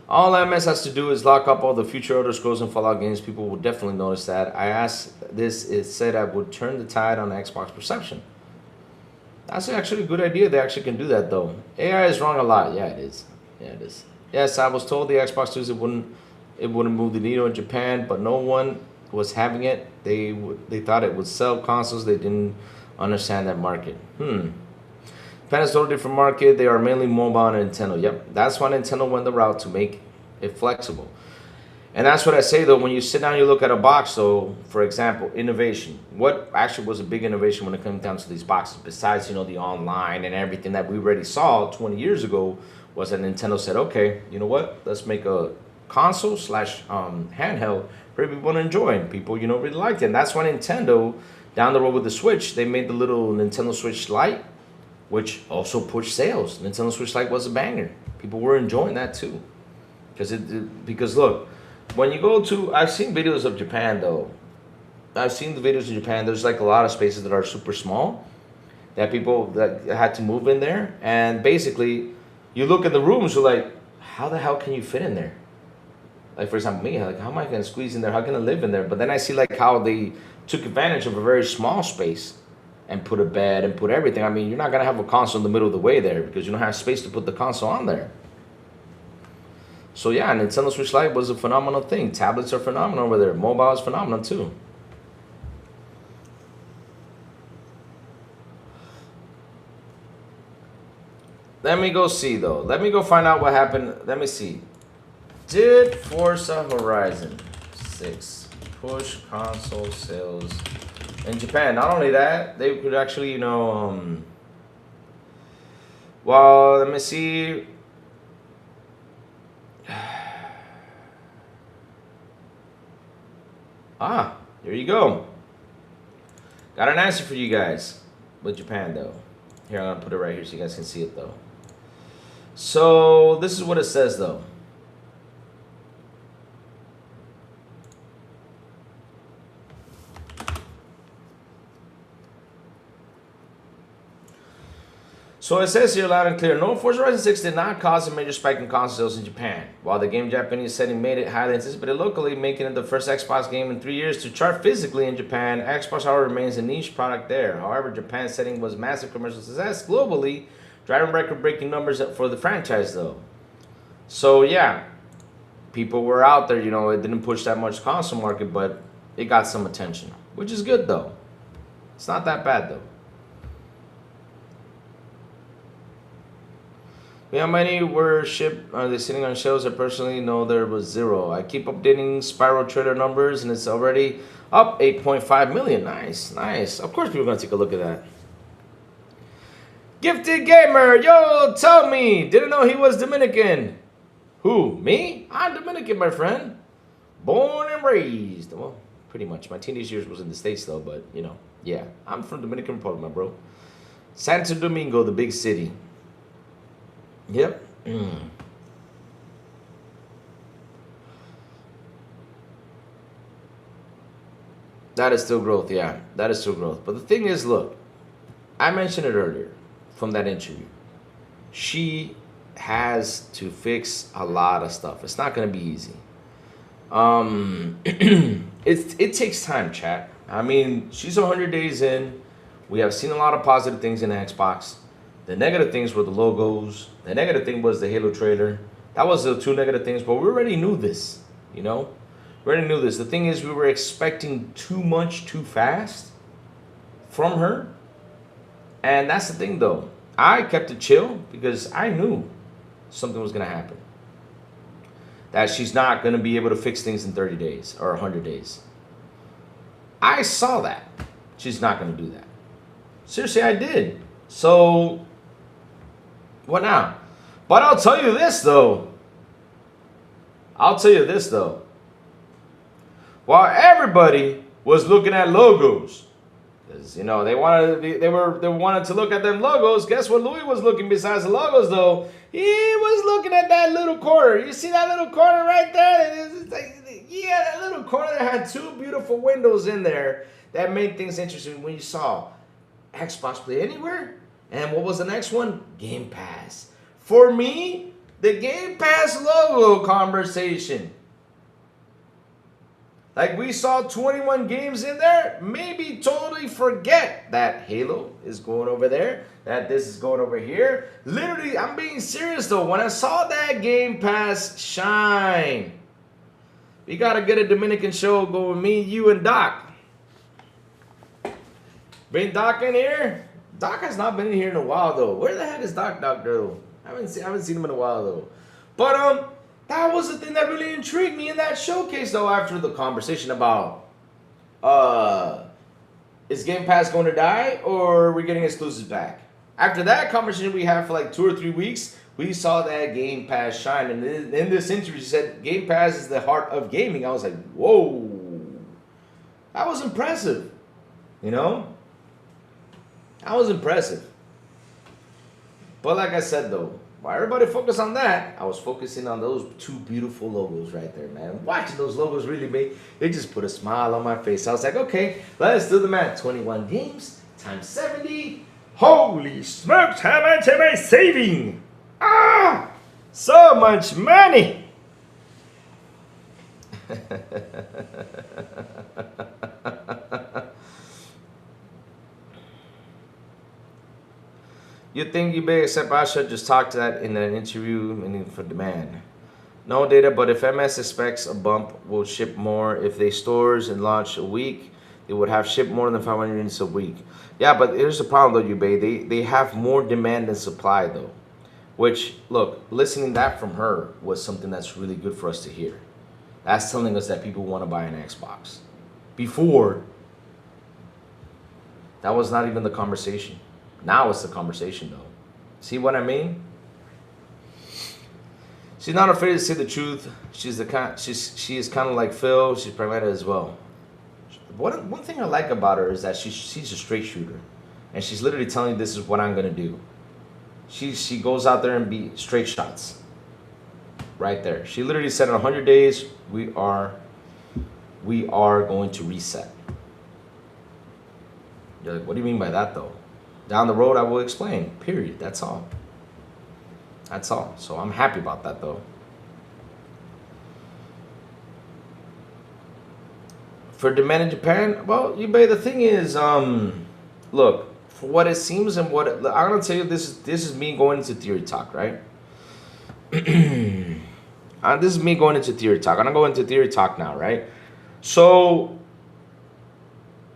All MS has to do is lock up all the future Elder Scrolls and Fallout games. People will definitely notice that. I asked this, it said I would turn the tide on Xbox perception. That's actually a good idea. They actually can do that, though. AI is wrong a lot. Yeah, it is. Yeah, it is. Yes, I was told the Xbox 2s it wouldn't move the needle in Japan, but no one was having it. They thought it would sell consoles. They didn't understand that market. Japan is a totally different market. They are mainly mobile and Nintendo. Yep, that's why Nintendo went the route to make it flexible. And that's what I say though, when you sit down, you look at a box though, for example, innovation. What actually was a big innovation when it comes down to these boxes, besides, the online and everything that we already saw 20 years ago, was that Nintendo said, okay, you know what? Let's make a console slash handheld for people to enjoy. And people, really liked it. And that's why Nintendo, down the road with the Switch, they made the little Nintendo Switch Lite, which also pushed sales. Nintendo Switch Lite was a banger. People were enjoying that too. Because look, when you go to, I've seen videos of Japan though. I've seen the videos of Japan. There's like a lot of spaces that are super small that people that had to move in there. And basically, you look at the rooms, you're like, how the hell can you fit in there? Like, for example, me, like, how am I going to squeeze in there? How can I live in there? But then I see like how they took advantage of a very small space and put a bed and put everything. I mean, you're not going to have a console in the middle of the way there because you don't have space to put the console on there. So yeah, Nintendo Switch Lite was a phenomenal thing. Tablets are phenomenal over there. Mobile is phenomenal too. Let me go see though. Let me go find out what happened. Let me see. Did Forza Horizon 6 push console sales in Japan? Not only that, they could actually, well, let me see. Here you go. Got an answer for you guys with Japan though. Here, I'm gonna put it right here so you guys can see it though. So this is what it says though. So it says here loud and clear, no, Forza Horizon 6 did not cause a major spike in console sales in Japan. While the game Japanese setting made it highly anticipated locally, making it the first Xbox game in 3 years to chart physically in Japan, Xbox, however, remains a niche product there. However, Japan's setting was massive commercial success globally, driving record-breaking numbers for the franchise though. So yeah, people were out there, it didn't push that much console market, but it got some attention, which is good though. It's not that bad though. How many were shipped? Are they sitting on shelves? I personally know there was 0. I keep updating Spiral trailer numbers, and it's already up 8.5 million. Nice, nice. Of course, people are going to take a look at that. Gifted Gamer, yo, tell me. Didn't know he was Dominican. Who, me? I'm Dominican, my friend. Born and raised. Well, pretty much. My teenage years was in the States, though, but, yeah. I'm from Dominican Republic, my bro. Santo Domingo, the big city. Yep. That is still growth, yeah. That is still growth. But the thing is, look, I mentioned it earlier from that interview. She has to fix a lot of stuff. It's not going to be easy. It takes time, chat. I mean, she's 100 days in. We have seen a lot of positive things in Xbox. The negative things were the logos. The negative thing was the Halo trailer. That was the 2 negative things, but we already knew this, We already knew this. The thing is, we were expecting too much too fast from her. And that's the thing, though. I kept it chill because I knew something was going to happen. That she's not going to be able to fix things in 30 days or 100 days. I saw that. She's not going to do that. Seriously, I did. So, what now? But I'll tell you this, though. While everybody was looking at logos, because they wanted to look at them logos. Guess what Louis was looking besides the logos though? He was looking at that little corner. You see that little corner right there? That little corner that had 2 beautiful windows in there that made things interesting. When you saw Xbox Play Anywhere, and what was the next one? Game Pass. For me, the Game Pass logo conversation. Like we saw 21 games in there, maybe totally forget that Halo is going over there, that this is going over here. Literally, I'm being serious though. When I saw that Game Pass shine, we gotta get a Dominican show going, me, you, and Doc. Bring Doc in here. Doc has not been in here in a while though. Where the heck is Doc though? I haven't seen him in a while though. But That was the thing that really intrigued me in that showcase, though. After the conversation about, is Game Pass going to die or are we getting exclusives back? After that conversation we had for like 2 or 3 weeks, we saw that Game Pass shine. And in this interview, she said Game Pass is the heart of gaming. I was like, whoa, that was impressive. You know, that was impressive. But like I said, though, while everybody focused on that, I was focusing on those 2 beautiful logos right there, man. Watching those logos really it just put a smile on my face. I was like, okay, let's do the math. 21 games times 70. Holy smokes, how much am I saving? Ah, so much money. You think eBay except Asha just talked to that in an interview, meaning for demand. No data, but if MS expects a bump, will ship more. If they stores and launch a week, they would have shipped more than 500 units a week. Yeah, but here's the problem though, eBay. They have more demand than supply though. Which, look, listening that from her was something that's really good for us to hear. That's telling us that people want to buy an Xbox. Before, that was not even the conversation. Now it's the conversation though. See what I mean? She's not afraid to say the truth. She is kind of like Phil. She's pragmatic as well. One thing I like about her is that she's a straight shooter, and she's literally telling you this is what I'm gonna do. She goes out there and be straight shots. Right there. She literally said in 100 days we are going to reset. You're like, what do you mean by that though? Down the road, I will explain. Period. That's all. That's all. So I'm happy about that, though. For demand in Japan, well, eBay. The thing is, look, for what it seems and what I'm gonna tell you, this is me going into theory talk, right? This is me going into theory talk. I'm gonna go into theory talk now, right? So.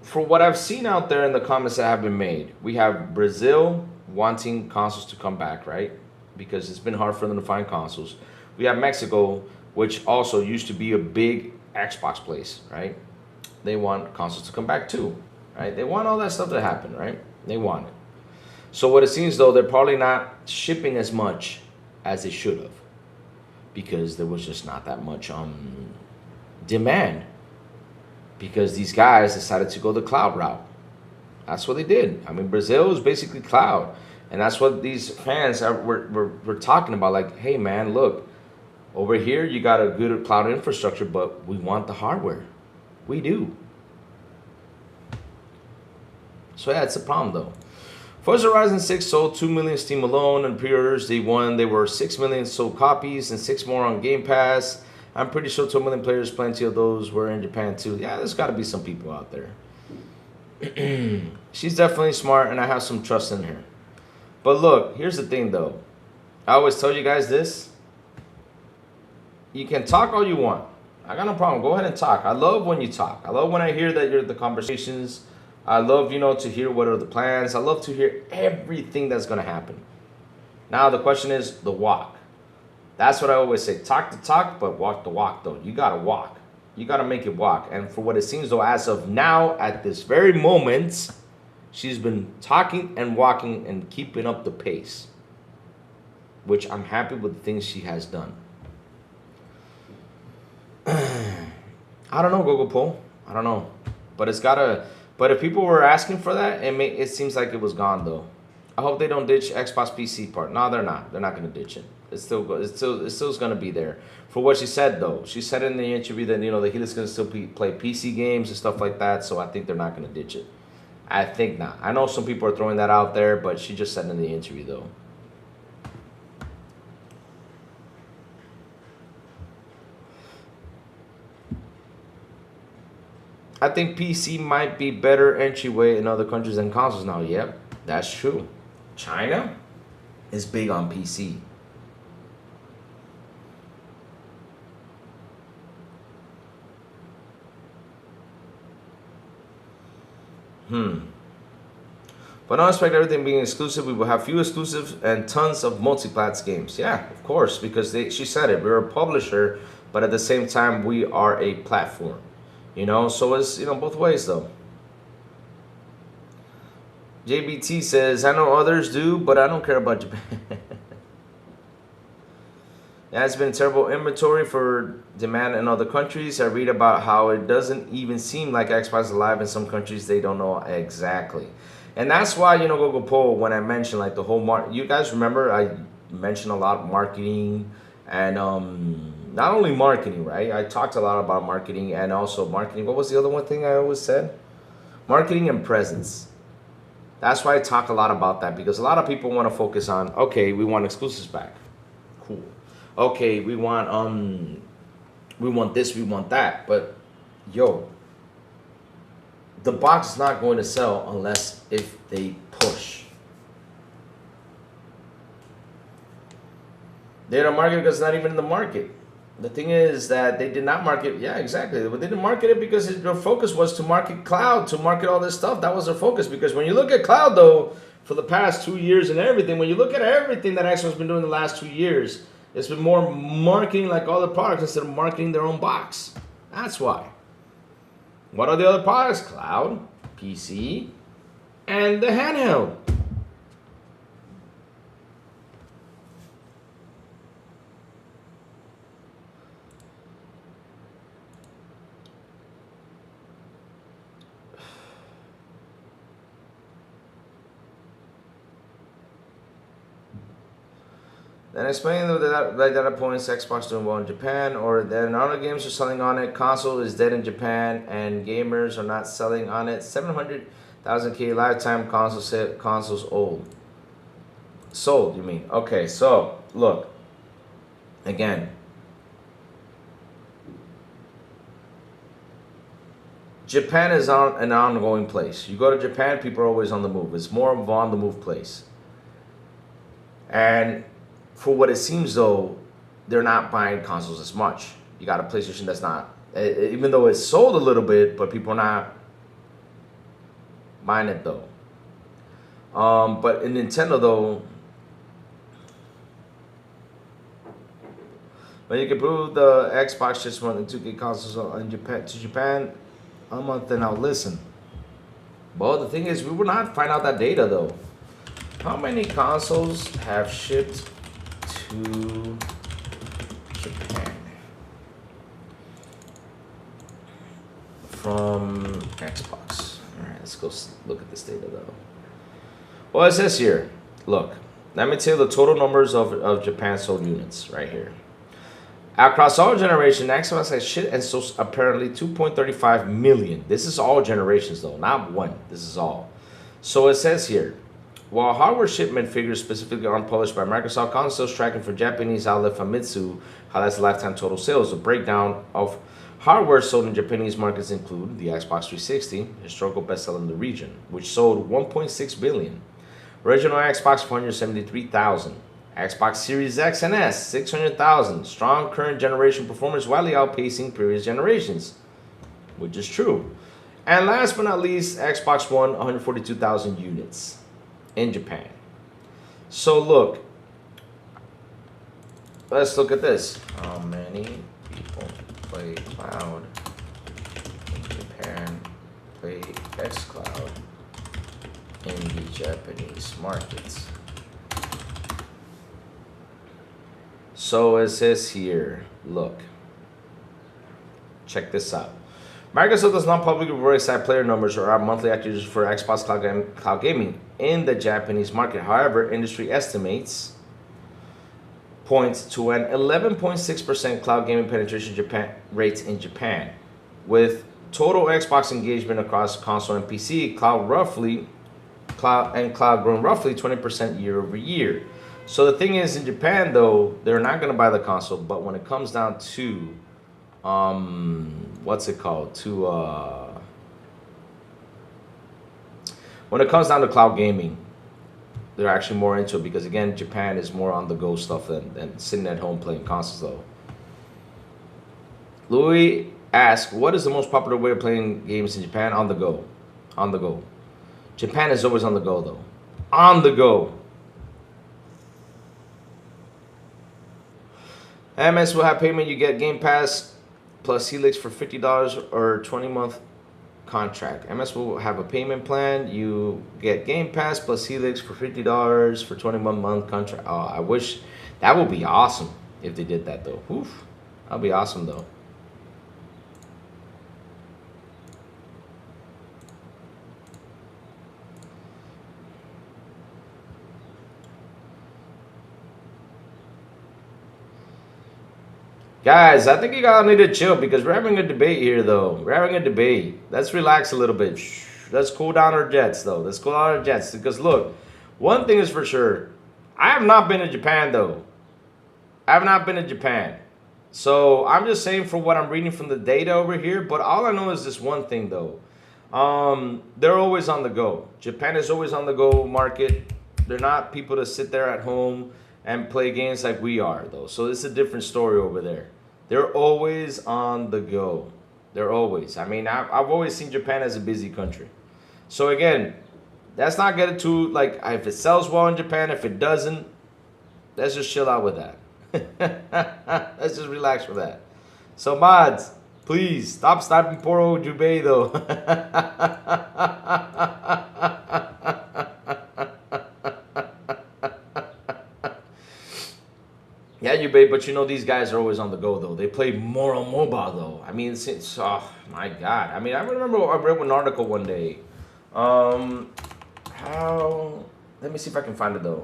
For what I've seen out there in the comments that have been made, we have Brazil wanting consoles to come back, right? Because it's been hard for them to find consoles. We have Mexico, which also used to be a big Xbox place, right? They want consoles to come back too, right? They want all that stuff to happen, right? They want it. So what it seems though, they're probably not shipping as much as they should have because there was just not that much demand. Because these guys decided to go the cloud route. That's what they did. I mean, Brazil is basically cloud. And that's what these fans were talking about. Like, hey, man, look, over here you got a good cloud infrastructure, but we want the hardware. We do. So, yeah, it's a problem, though. Forza Horizon 6 sold 2 million Steam alone, and pre-orders, they were 6 million sold copies and 6 more on Game Pass. I'm pretty sure 2 million players, plenty of those were in Japan too. Yeah, there's got to be some people out there. She's definitely smart, and I have some trust in her. But look, here's the thing though. I always tell you guys this. You can talk all you want. I got no problem. Go ahead and talk. I love when you talk. I love when I hear that you're the conversations. I love, to hear what are the plans. I love to hear everything that's going to happen. Now the question is the walk. That's what I always say. Talk the talk, but walk the walk, though. You got to walk. You got to make it walk. And for what it seems, though, as of now, at this very moment, she's been talking and walking and keeping up the pace, which I'm happy with the things she has done. I don't know, Google Poll. I don't know. But it's got to... But if people were asking for that, it seems like it was gone, though. I hope they don't ditch Xbox PC part. No, they're not. They're not going to ditch it. It's still going to be there. For what she said, though, she said in the interview that the Helix going to still play PC games and stuff like that. So I think they're not going to ditch it. I think not. I know some people are throwing that out there, but she just said in the interview, though. I think PC might be better entryway in other countries than consoles now. Yep, that's true. China is big on PC. But don't expect everything being exclusive. We will have few exclusives and tons of multi-plats games. Yeah, of course, because she said it. We're a publisher, but at the same time, we are a platform. You know, so it's, you know, both ways though. JBT says, I know others do, but I don't care about Japan. There has been terrible inventory for demand in other countries. I read about how it doesn't even seem like Xbox is alive in some countries. They don't know exactly. And that's why, you know, Google Poll, when I mentioned like the whole you guys remember I mentioned a lot of marketing and not only marketing, right? I talked a lot about marketing and also marketing. What was the other one thing I always said? Marketing and presence. That's why I talk a lot about that, because a lot of people want to focus on, okay, we want exclusives back. Cool. Okay, we want this, we want that. But yo, the box is not going to sell unless if they push. They don't market because it's not even in the market. The thing is that they did not market. Yeah, exactly. But they didn't market it because their focus was to market cloud, to market all this stuff. That was their focus. Because when you look at cloud, though, for the past 2 years and everything, when you look at everything that Xbox has been doing the last 2 years, it's been more marketing like all the products instead of marketing their own box. That's why. What are the other products? Cloud, PC, and the handheld. Then explain the data points Xbox doing well in Japan, or then other games are selling on it. Console is dead in Japan, and gamers are not selling on it. 700,000 lifetime consoles old. Sold, you mean? Okay, so look again. Japan is on an ongoing place. You go to Japan, people are always on the move. It's more of an on the move place, and for what it seems, though, they're not buying consoles as much. You got a PlayStation that's not, even though it's sold a little bit, but people are not buying it, though. But in Nintendo, though, when you can prove the Xbox just won the 2K consoles in Japan a month, then I'll listen. Well, the thing is, we will not find out that data, though. How many consoles have shipped to Japan from Xbox? All right, let's go look at this data though. Well, it says here, look, let me tell you the total numbers of Japan sold units right here. Across all generations, Xbox has shipped and sold apparently 2.35 million. This is all generations though, not one. This is all. So it says here, while hardware shipment figures specifically aren't published by Microsoft, console sales tracking for Japanese outlet Famitsu highlights lifetime total sales. A breakdown of hardware sold in Japanese markets include the Xbox 360, historical bestseller in the region, which sold 1.6 billion. Original Xbox 473,000. Xbox Series X and S 600,000. Strong current generation performance widely outpacing previous generations, which is true. And last but not least, Xbox One 142,000 units in Japan. So look, let's look at this. How many people play cloud in Japan, play xCloud in the Japanese markets? So it says here, look, check this out. Microsoft does not publicly report exact player numbers or our monthly active users for Xbox Cloud Gaming in the Japanese market. However, industry estimates points to an 11.6% cloud gaming penetration rates in Japan, with total Xbox engagement across console and PC, cloud growing roughly 20% year over year. So the thing is, in Japan though, they're not going to buy the console, but when it comes down to what's it called? When it comes down to cloud gaming, they're actually more into it because again, Japan is more on the go stuff than sitting at home playing consoles though. Louis asks, what is the most popular way of playing games in Japan? On the go. On the go. Japan is always on the go, though. On the go. MS will have payment. You get Game Pass plus Helix for $50 or 20-month contract. MS will have a payment plan. You get Game Pass plus Helix for $50 for 21-month contract. Oh, I wish that would be awesome if they did that, though. Oof. That'd be awesome, though. Guys, I think you all need to chill because we're having a debate here, though. We're having a debate. Let's relax a little bit. Let's cool down our jets, though. Let's cool down our jets. Because, look, one thing is for sure. I have not been to Japan, though. I have not been to Japan. So, I'm just saying for what I'm reading from the data over here. But all I know is this one thing, though. They're always on the go. Japan is always on the go market. They're not people to sit there at home and play games like we are, though. So it's a different story over there. They're always on the go. They're always. I mean, I've always seen Japan as a busy country. So again, let's not get it too, like, if it sells well in Japan, if it doesn't, let's just chill out with that. Let's just relax with that. So mods, please, stop sniping poor old Jubei, though. Yeah, you babe, but you know these guys are always on the go, though. They play more on mobile, though. I mean, since, oh my God. I mean, I remember I read one article one day. Let me see if I can find it, though.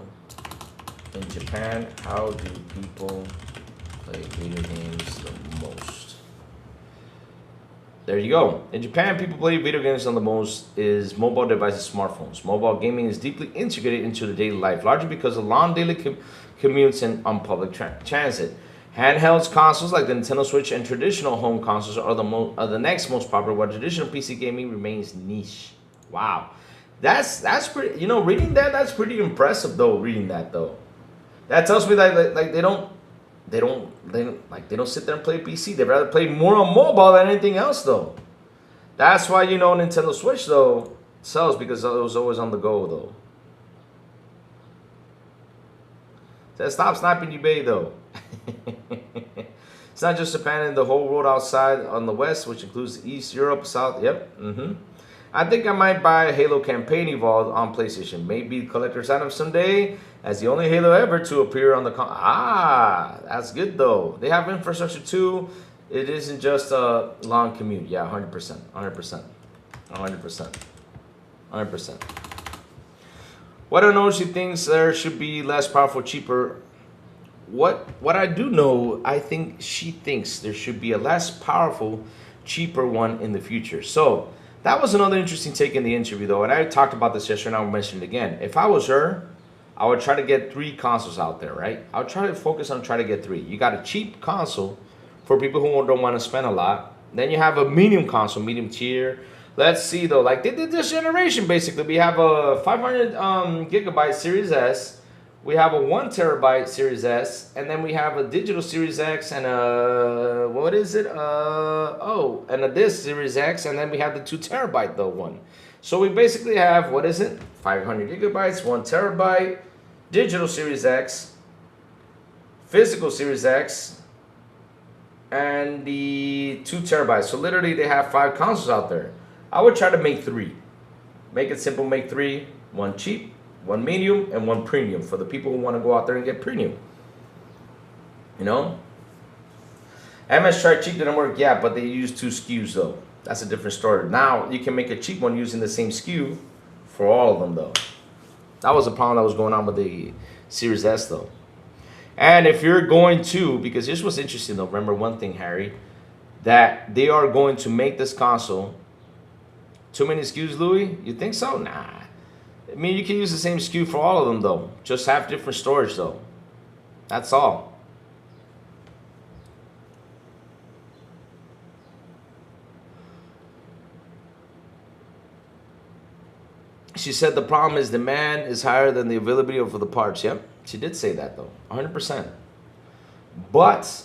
In Japan, how do people play video games the most? There you go. In Japan, people play video games on the most is mobile devices, smartphones. Mobile gaming is deeply integrated into their daily life, largely because of long daily commutes and on public transit. Handhelds consoles like the Nintendo Switch and traditional home consoles are the next most popular, while traditional PC gaming remains niche. Wow, that's pretty. You know, reading that's pretty impressive, though. Reading that, though, that tells me that like they don't sit there and play PC. They'd rather play more on mobile than anything else, though. That's why, you know, Nintendo Switch, though, sells, because it was always on the go, though. Says stop sniping eBay, though. It's not just Japan and the whole world outside on the west, which includes East, Europe, South. Yep. I think I might buy a Halo campaign evolved on PlayStation. Maybe collector's item someday, as the only Halo ever to appear on the that's good, though. They have infrastructure too. It isn't just a long commute. Yeah, 100%, 100%, 100%, 100%. What I know, she thinks there should be less powerful, cheaper. What I do know, I think she thinks there should be a less powerful, cheaper one in the future. So that was another interesting take in the interview, though, and I talked about this yesterday, and I'll mention it again. If I was her, I would try to get 3 consoles out there, right? I would try to focus on trying to get 3. You got a cheap console for people who don't want to spend a lot. Then you have a medium console, medium tier. Let's see, though, like they did this generation, basically. We have a 500 gigabyte Series S. We have a 1 terabyte Series S. And then we have a digital Series X and a, what is it? And a disc Series X. And then we have the 2 terabyte, though, one. So we basically have, what is it? 500 gigabytes, 1 terabyte, digital Series X, physical Series X, and the 2 terabytes. So literally they have 5 consoles out there. I would try to make 3. Make it simple, make 3. 1 cheap, 1 medium, and 1 premium for the people who want to go out there and get premium. You know? MS Chart cheap didn't work, yeah, but they use 2 SKUs, though. That's a different story. Now you can make a cheap one using the same SKU for all of them, though. That was a problem that was going on with the Series S, though. And if you're going to, because here's what's interesting, though. Remember one thing, Harry, that they are going to make this console. Too many SKUs, Louis? You think so? Nah. I mean, you can use the same SKU for all of them, though. Just have different storage, though. That's all. She said the problem is demand is higher than the availability of the parts. Yep, she did say that, though. 100%. But,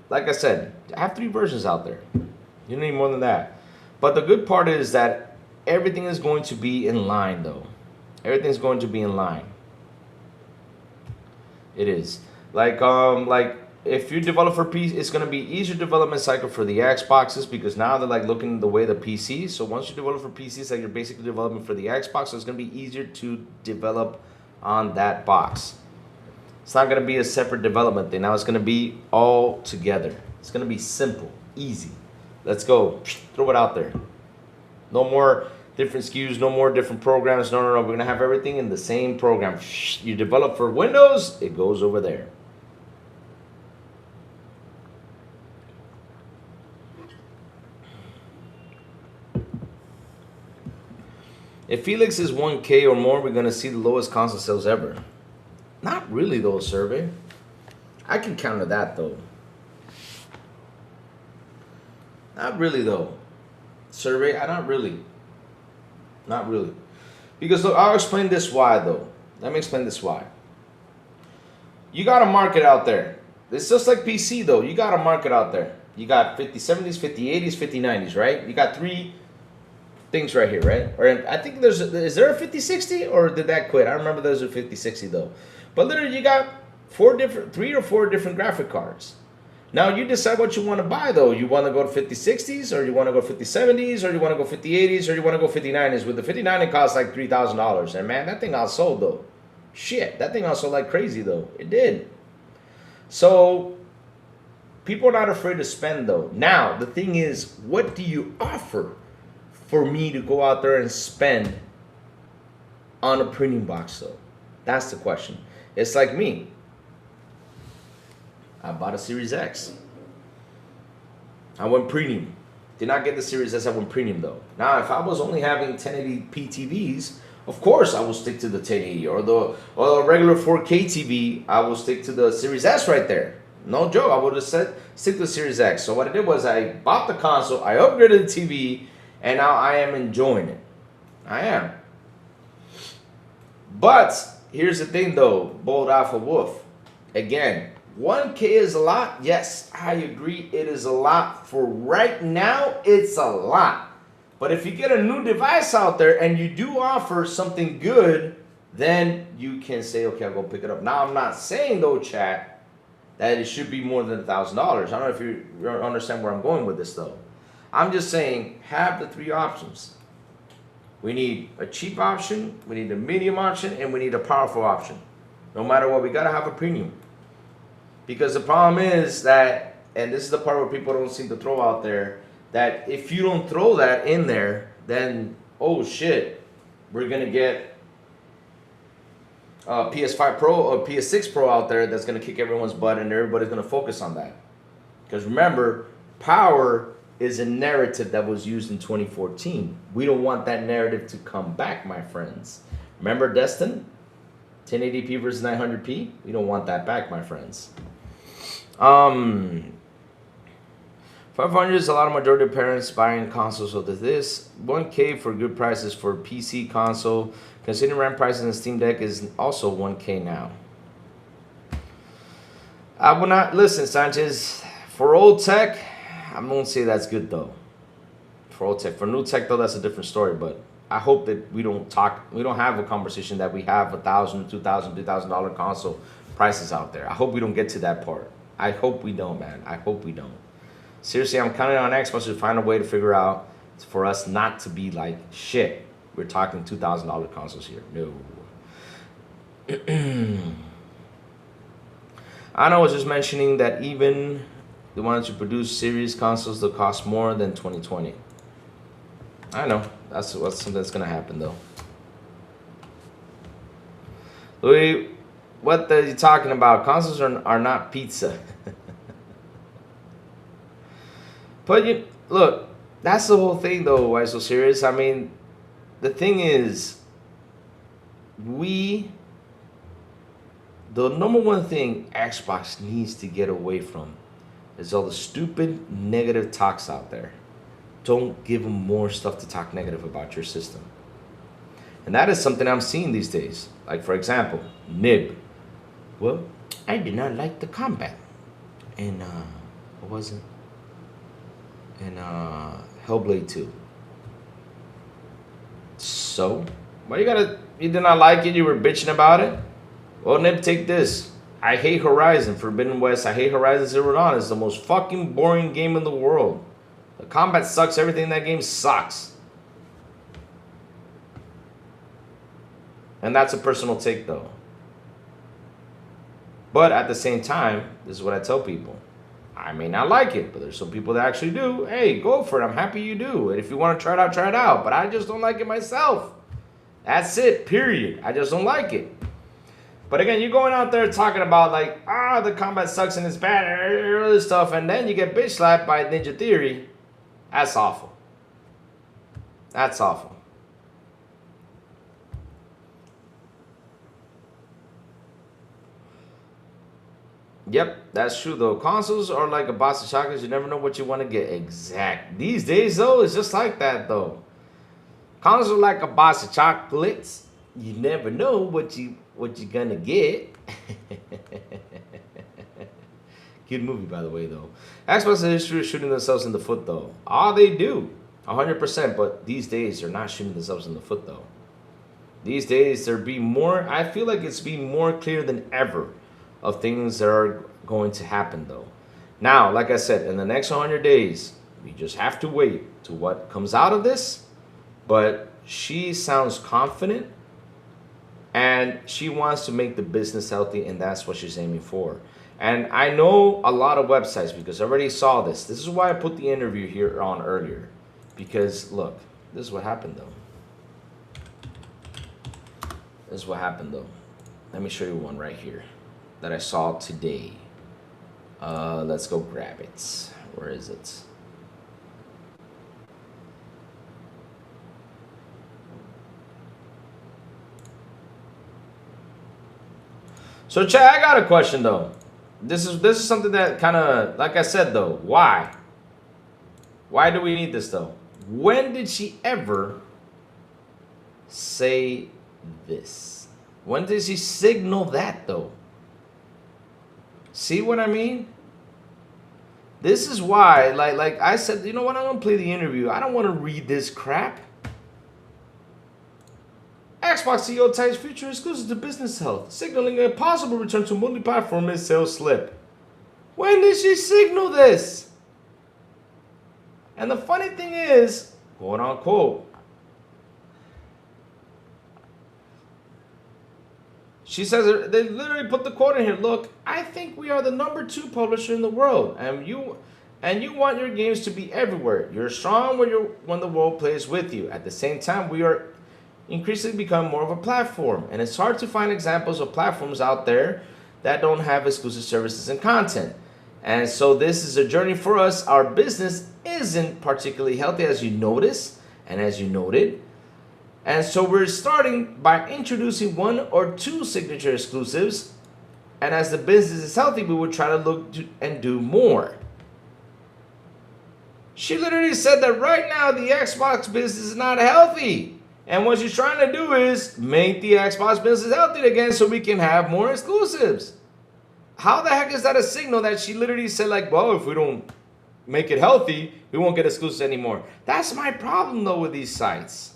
like I said, I have 3 versions out there. You don't need more than that. But the good part is that everything is going to be in line, though. Everything's going to be in line. It is. Like if you develop for PC, it's going to be easier development cycle for the Xboxes because now they're like looking the way the PC. So once you develop for PCs, like you're basically developing for the Xbox, so it's going to be easier to develop on that box. It's not going to be a separate development thing. Now it's going to be all together. It's going to be simple, easy. Let's go. Throw it out there. No more different SKUs, no more different programs. No. We're going to have everything in the same program. You develop for Windows, it goes over there. If Felix is 1K or more, we're going to see the lowest console sales ever. Not really, though, survey. I can counter that, though. Not really, though. Survey, not really. Not really. Because, look, I'll explain this why, though. Let me explain this why. You got a market out there. It's just like PC, though. You got a market out there. You got 5070s, 5080s, 5090s, right? You got three things right here, right? Or I think is there a 5060 or did that quit? I remember there's a 5060 though. But literally you got three or four different graphic cards. Now you decide what you want to buy though. You want to go to 5060s or you want to go 5070s or you want to go 5080s or you want to go 5090s. With the 5090 costs like $3,000. And man, that thing outsold though. Shit, that thing outsold like crazy though. It did. So people are not afraid to spend though. Now the thing is, what do you offer for me to go out there and spend on a premium box though? That's the question. It's like me. I bought a Series X. I went premium. Did not get the Series S, I went premium though. Now if I was only having 1080p TVs, of course I will stick to the 1080 or the regular 4K TV, I will stick to the Series S right there. No joke, I would have said stick to the Series X. So what I did was I bought the console, I upgraded the TV, and now I am enjoying it. I am. But here's the thing though, Bold Alpha Wolf. Again, 1K is a lot. Yes, I agree. It is a lot. For right now, it's a lot. But if you get a new device out there and you do offer something good, then you can say, okay, I'll go pick it up. Now, I'm not saying though, chat, that it should be more than $1,000. I don't know if you understand where I'm going with this though. I'm just saying, have the three options. We need a cheap option, we need a medium option, and we need a powerful option. No matter what, we gotta have a premium. Because the problem is that, and this is the part where people don't seem to throw out there, that if you don't throw that in there, then, oh shit, we're gonna get a PS5 Pro or PS6 Pro out there that's gonna kick everyone's butt and everybody's gonna focus on that. Because remember, power is a narrative that was used in 2014. We don't want that narrative to come back, my friends. Remember Destin? 1080p versus 900p? We don't want that back, my friends. 500 is a lot of majority of parents buying consoles, so this 1K for good prices for PC console. Considering RAM prices in Steam Deck is also 1K now. I will not listen, Sanchez. For old tech, I won't say that's good though. For old tech, for new tech though, that's a different story. But I hope that we don't have a conversation that we have $1,000, $2,000, $3,000 console prices out there. I hope we don't get to that part. I hope we don't, man. I hope we don't. Seriously, I'm counting on Xbox to find a way to figure out for us not to be like shit. We're talking $2,000 consoles here. No. I was just mentioning that even they wanted to produce series consoles that cost more than 2020. I know. That's something that's gonna happen though. Louis, what are you talking about? Consoles are not pizza. But look, that's the whole thing though. Why so serious? I mean, the thing is, the number one thing Xbox needs to get away from is all the stupid negative talks out there. Don't give them more stuff to talk negative about your system. And that is something I'm seeing these days. Like, for example, Nib. Well, I did not like the combat. And, what was it? And, Hellblade 2. So, why you did not like it? You were bitching about it? Well, Nib, take this. I hate Horizon Forbidden West. I hate Horizon Zero Dawn. It's the most fucking boring game in the world. The combat sucks. Everything in that game sucks. And that's a personal take, though. But at the same time, this is what I tell people. I may not like it, but there's some people that actually do. Hey, go for it. I'm happy you do. And if you want to try it out, try it out. But I just don't like it myself. That's it, period. I just don't like it. But again, you're going out there talking about like, the combat sucks and it's bad and all this stuff, and then you get bitch slapped by Ninja Theory. That's awful. That's awful. Yep, that's true though. Consoles are like a box of chocolates. You never know what you want to get. Exact. These days though, it's just like that though. Consoles are like a box of chocolates. You never know what you're gonna get. Cute movie, by the way, though. Xbox history is shooting themselves in the foot, though. They do, 100%. But these days, they're not shooting themselves in the foot, though. These days, they're being more. I feel like it's being more clear than ever of things that are going to happen, though. Now, like I said, in the next 100 days, we just have to wait to what comes out of this. But she sounds confident. And she wants to make the business healthy, and that's what she's aiming for. And I know a lot of websites because I already saw this. This is why I put the interview here on earlier. Because, look, this is what happened, though. This is what happened, though. Let me show you one right here that I saw today. Let's go grab it. Where is it? So, Chad, I got a question though. This is something that kind of, like I said though, why? Why do we need this though? When did she ever say this? When did she signal that though? See what I mean? This is why, like I said, you know what? I'm gonna play the interview. I don't want to read this crap. Xbox CEO ties future exclusive to business health, signaling a possible return to multi-platform as sales slip. When did she signal this? And the funny thing is, quote unquote, she says, they literally put the quote in here, look, I think we are the #2 publisher in the world, and you want your games to be everywhere. You're strong when the world plays with you. At the same time, we are increasingly become more of a platform, and it's hard to find examples of platforms out there that don't have exclusive services and content. And so this is a journey for us. Our business isn't particularly healthy, as you notice and as you noted. And so we're starting by introducing 1 or 2 signature exclusives, and as the business is healthy, we would try to look to and do more. She literally said that right now the Xbox business is not healthy. And what she's trying to do is make the Xbox business healthy again so we can have more exclusives. How the heck is that a signal that she literally said like, well, if we don't make it healthy, we won't get exclusives anymore? That's my problem though with these sites.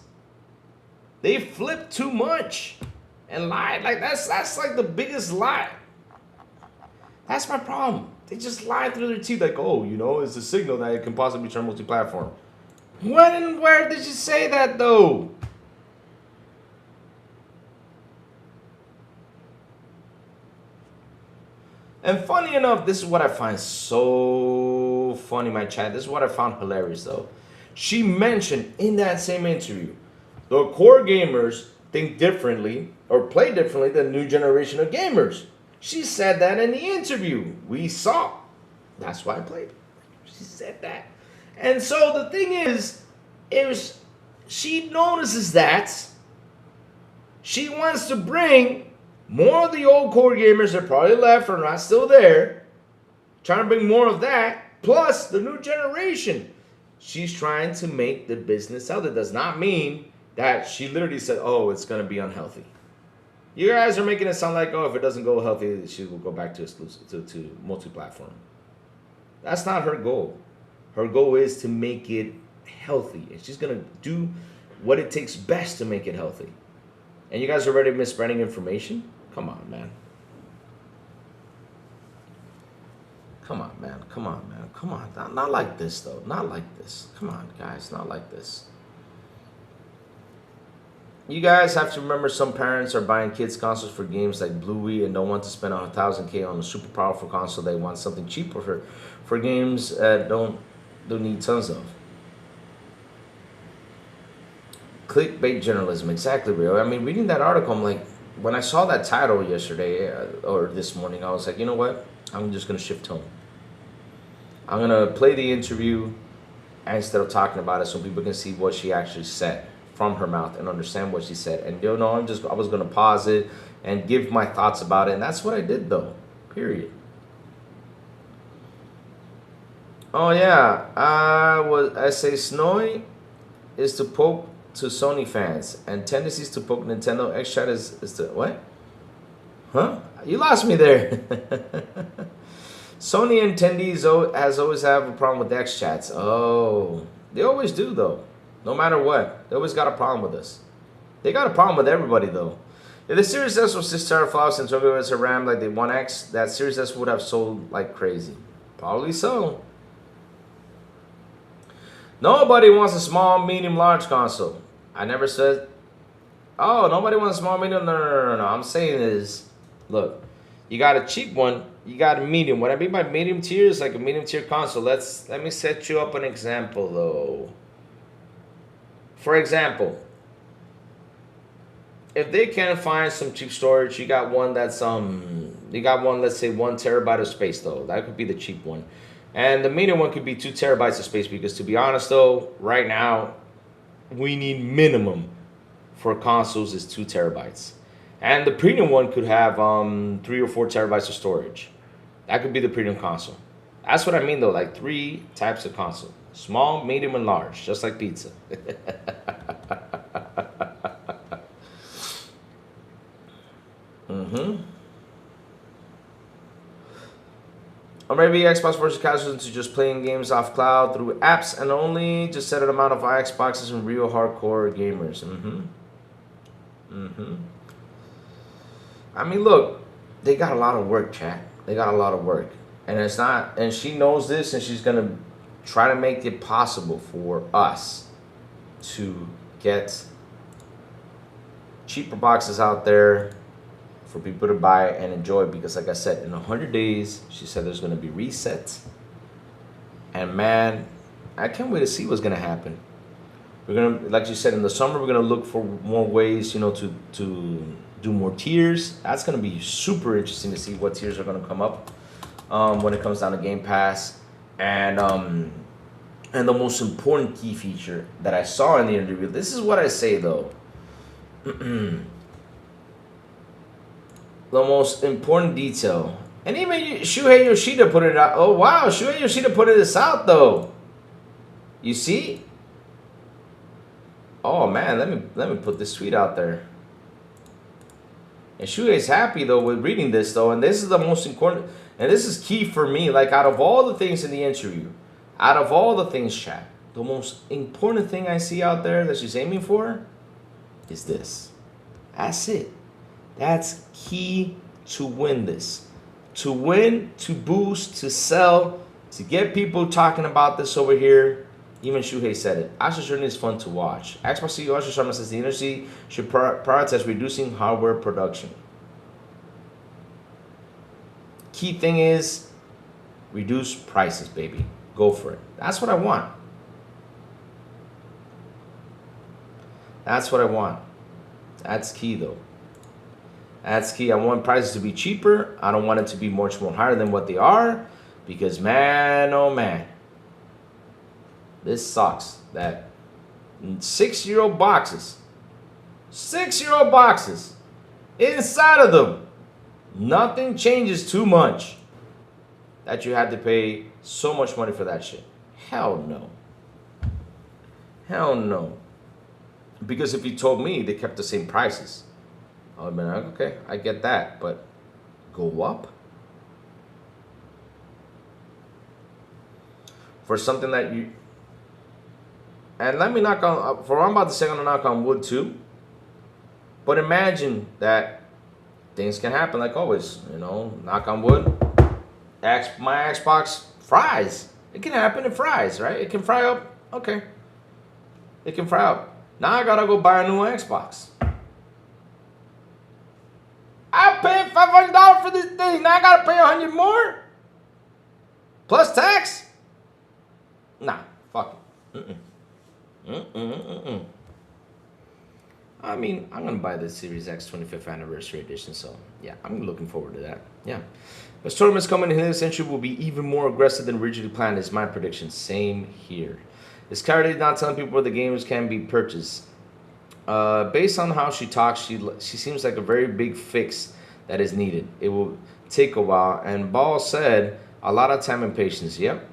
They flip too much and lie. Like that's like the biggest lie. That's my problem. They just lie through their teeth like, oh, you know, it's a signal that it can possibly turn multi-platform. When and where did you say that though? And funny enough, this is what I find so funny, my chat. This is what I found hilarious, though. She mentioned in that same interview, the core gamers think differently or play differently than the new generation of gamers. She said that in the interview. We saw. That's why I played. She said that. And so the thing is she notices that she wants to bring more of the old core gamers that probably left or not still there, trying to bring more of that, plus the new generation. She's trying to make the business healthy. It does not mean that she literally said, oh, it's going to be unhealthy. You guys are making it sound like, oh, if it doesn't go healthy, she will go back to exclusive, to multi-platform. That's not her goal. Her goal is to make it healthy. And she's going to do what it takes best to make it healthy. And you guys are already misspreading information? Come on, man. Come on, man. Come on, man. Come on. Not like this, though. Not like this. Come on, guys. Not like this. You guys have to remember some parents are buying kids consoles for games like Bluey and don't want to spend 1,000K on a super powerful console. They want something cheaper for games don't need tons of. Clickbait journalism, exactly, bro. I mean, reading that article, I'm like, when I saw that title yesterday or this morning, I was like, you know what? I'm just gonna shift tone. I'm gonna play the interview instead of talking about it, so people can see what she actually said from her mouth and understand what she said. And you know, I was gonna pause it and give my thoughts about it, and that's what I did, though. Period. Oh yeah, I say Snowy is to poke to Sony fans, and tendencies to poke Nintendo. X-Chat is to what? Huh? You lost me there. Sony attendees has always have a problem with X-Chats. Oh, they always do, though. No matter what, they always got a problem with us. They got a problem with everybody, though. If the Series S was 6 teraflops and 12 GB RAM like the 1X, that Series S would have sold like crazy. Probably so. Nobody wants a small, medium, large console. I never said, oh, nobody wants a small, medium. No. I'm saying is, look, you got a cheap one, you got a medium. What I mean by medium tier is like a medium tier console. Let me set you up an example, though. For example, if they can find some cheap storage, you got one that's let's say 1 terabyte of space, though. That could be the cheap one. And the medium one could be 2 terabytes of space, because to be honest, though, right now, we need minimum for consoles is 2 terabytes. And the premium one could have 3 or 4 terabytes of storage. That could be the premium console. That's what I mean, though, like 3 types of console. Small, medium, and large, just like pizza. Or maybe Xbox versus casual to just playing games off cloud through apps and only just set an amount of Xboxes and real hardcore gamers. I mean, look, they got a lot of work, chat. They got a lot of work. And it's not, and she knows this, and she's gonna try to make it possible for us to get cheaper boxes out there for people to buy and enjoy, because like I said, in 100 days, she said there's going to be resets. And man, I can't wait to see what's going to happen. We're going to, like you said, in the summer, we're going to look for more ways, you know, to do more tiers. That's going to be super interesting to see what tiers are going to come up when it comes down to Game Pass. And the most important key feature that I saw in the interview, this is what I say, though. The most important detail, and even Shuhei Yoshida put it out. Oh wow, Shuhei Yoshida put this out, though. You see? Oh man, let me put this tweet out there. And Shuhei's happy, though, with reading this, though, and this is the most important, and this is key for me. Like, out of all the things in the interview, out of all the things, chat, the most important thing I see out there that she's aiming for is this. That's it. That's key to win this. To win, to boost, to sell, to get people talking about this over here. Even Shuhei said it. Asha Sharma is fun to watch. Xbox CEO Asha Sharma says the industry should prioritize reducing hardware production. Key thing is reduce prices, baby. Go for it. That's what I want. That's what I want. That's key, though. That's key. I want prices to be cheaper. I don't want it to be much more higher than what they are, because man, oh man, this sucks. That 6-year-old boxes, 6-year-old boxes, inside of them, nothing changes too much that you had to pay so much money for that shit. Hell no. Hell no. Because if you told me they kept the same prices, I would have been like, okay, I get that, but go up? For something that and let me knock on, for what I'm about to say, I'm gonna knock on wood too. But imagine that things can happen like always, you know, knock on wood. My Xbox fries. It can happen, it fries, right? It can fry up, okay. It can fry up. Now I gotta go buy a new Xbox. I paid $500 for this thing. Now I gotta pay $100 more? Plus tax? Nah, fuck it. I mean, I'm gonna buy the Series X 25th Anniversary Edition, so yeah, I'm looking forward to that. Yeah. As tournaments coming in this century will be even more aggressive than originally planned, is my prediction. Same here. This clarity is not telling people where the games can be purchased. Based on how she talks, she seems like a very big fix that is needed. It will take a while, and Ball said a lot of time and patience. Yep.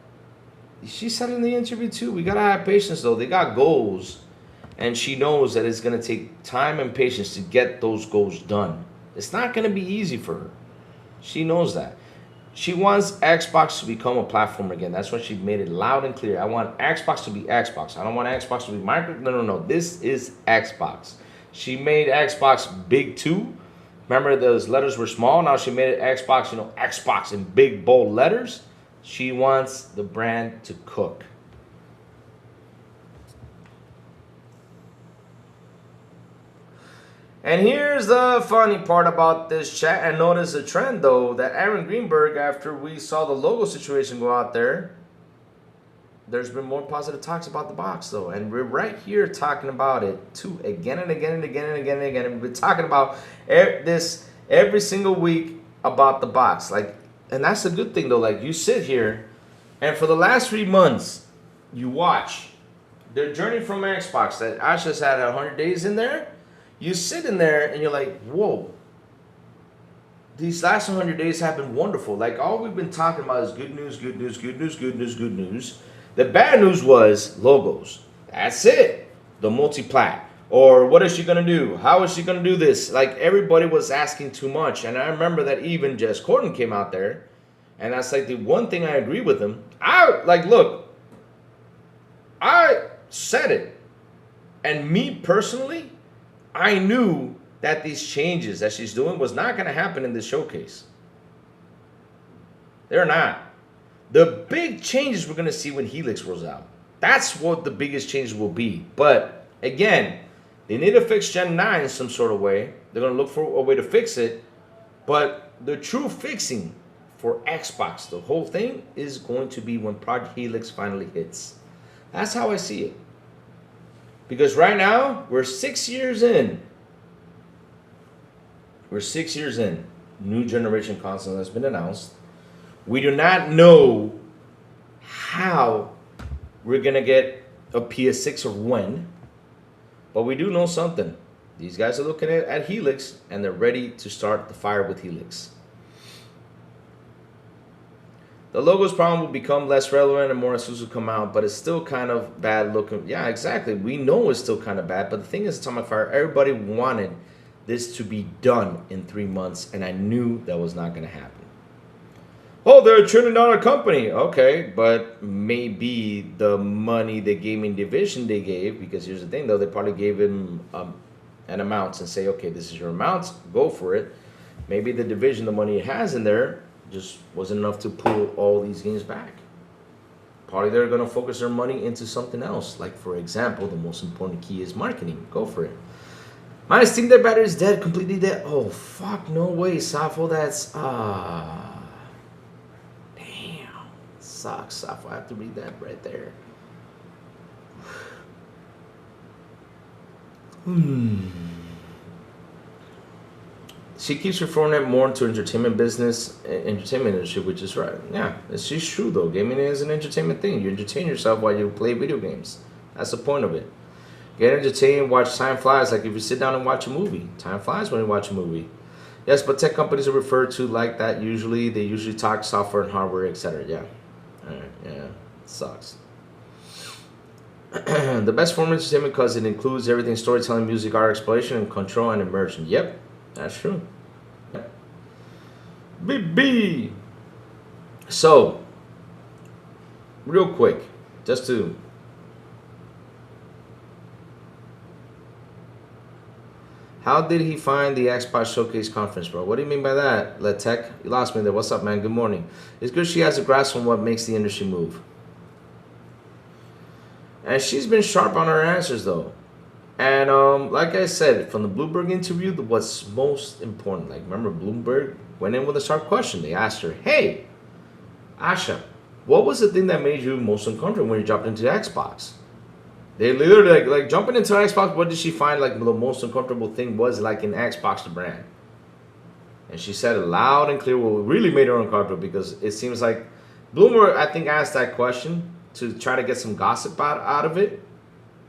She said in the interview too, we gotta have patience though. They got goals, and she knows that it's gonna take time and patience to get those goals done. It's not gonna be easy for her. She knows that. She wants Xbox to become a platform again. That's why she made it loud and clear. I want Xbox to be Xbox. I don't want Xbox to be Microsoft. No. This is Xbox. She made Xbox big too. Remember those letters were small? Now she made it Xbox, you know, Xbox in big bold letters. She wants the brand to cook. And here's the funny part about this chat, and notice a trend though, that Aaron Greenberg, after we saw the logo situation go out there, there's been more positive talks about the box though, and we're right here talking about it too, again and again and again and again and again. And we've been talking about this every single week about the box, like, and that's a good thing though. Like, you sit here, and for the last 3 months, you watch their journey from Xbox that Asha's had 100 days in there. You sit in there and you're like, whoa, these last 100 days have been wonderful. Like, all we've been talking about is good news, good news, good news, good news, good news. The bad news was logos. That's it. The multi-plat. Or what is she going to do? How is she going to do this? Like, everybody was asking too much. And I remember that even Jess Corden came out there. And that's like the one thing I agree with him. Look, I said it. And me personally, I knew that these changes that she's doing was not going to happen in this showcase. They're not. The big changes we're going to see when Helix rolls out. That's what the biggest changes will be. But again, they need to fix Gen 9 in some sort of way. They're going to look for a way to fix it. But the true fixing for Xbox, the whole thing, is going to be when Project Helix finally hits. That's how I see it. Because right now, we're 6 years in. We're 6 years in. New generation console has been announced. We do not know how we're going to get a PS6 or when. But we do know something. These guys are looking at Helix, and they're ready to start the fire with Helix. The logo's problem will become less relevant and more exclusive come out, but it's still kind of bad looking. Yeah, exactly. We know it's still kind of bad, but the thing is, Atomic Fire, everybody wanted this to be done in 3 months, and I knew that was not going to happen. Oh, they're $1 trillion company. Okay, but maybe the money, the gaming division they gave, because here's the thing though, they probably gave him an amount and say, okay, this is your amount, go for it. Maybe the division, the money it has in there, just wasn't enough to pull all these games back. Probably they're going to focus their money into something else. Like, for example, the most important key is marketing. Go for it. My Steam Deck battery is dead, completely dead. Oh, fuck, no way, Safo. That's, damn. Sucks, Safo. I have to read that right there. She keeps referring it more to entertainment industry, which is right. Yeah, she's true though. Gaming is an entertainment thing. You entertain yourself while you play video games. That's the point of it. Get entertained, watch time flies. Like if you sit down and watch a movie, time flies when you watch a movie. Yes, but tech companies are referred to like that usually. They usually talk software and hardware, etc. Yeah. All right. Yeah. It sucks. The best form of entertainment because it includes everything: storytelling, music, art, exploration, and control and immersion. Yep, that's true. Yep. BB. So, real quick, just to How did he find the Xbox Showcase conference, bro? What do you mean by that? Let Tech, you lost me there. What's up, man? Good morning. It's good she has a grasp on what makes the industry move. And she's been sharp on her answers, though. And like I said, from the Bloomberg interview, what's most important, like remember Bloomberg went in with a sharp question. They asked her, hey, Asha, what was the thing that made you most uncomfortable when you jumped into the Xbox? They literally like jumping into Xbox. What did she find like the most uncomfortable thing was like in Xbox the brand? And she said it loud and clear. What really made her uncomfortable because it seems like Bloomberg I think asked that question to try to get some gossip out of it.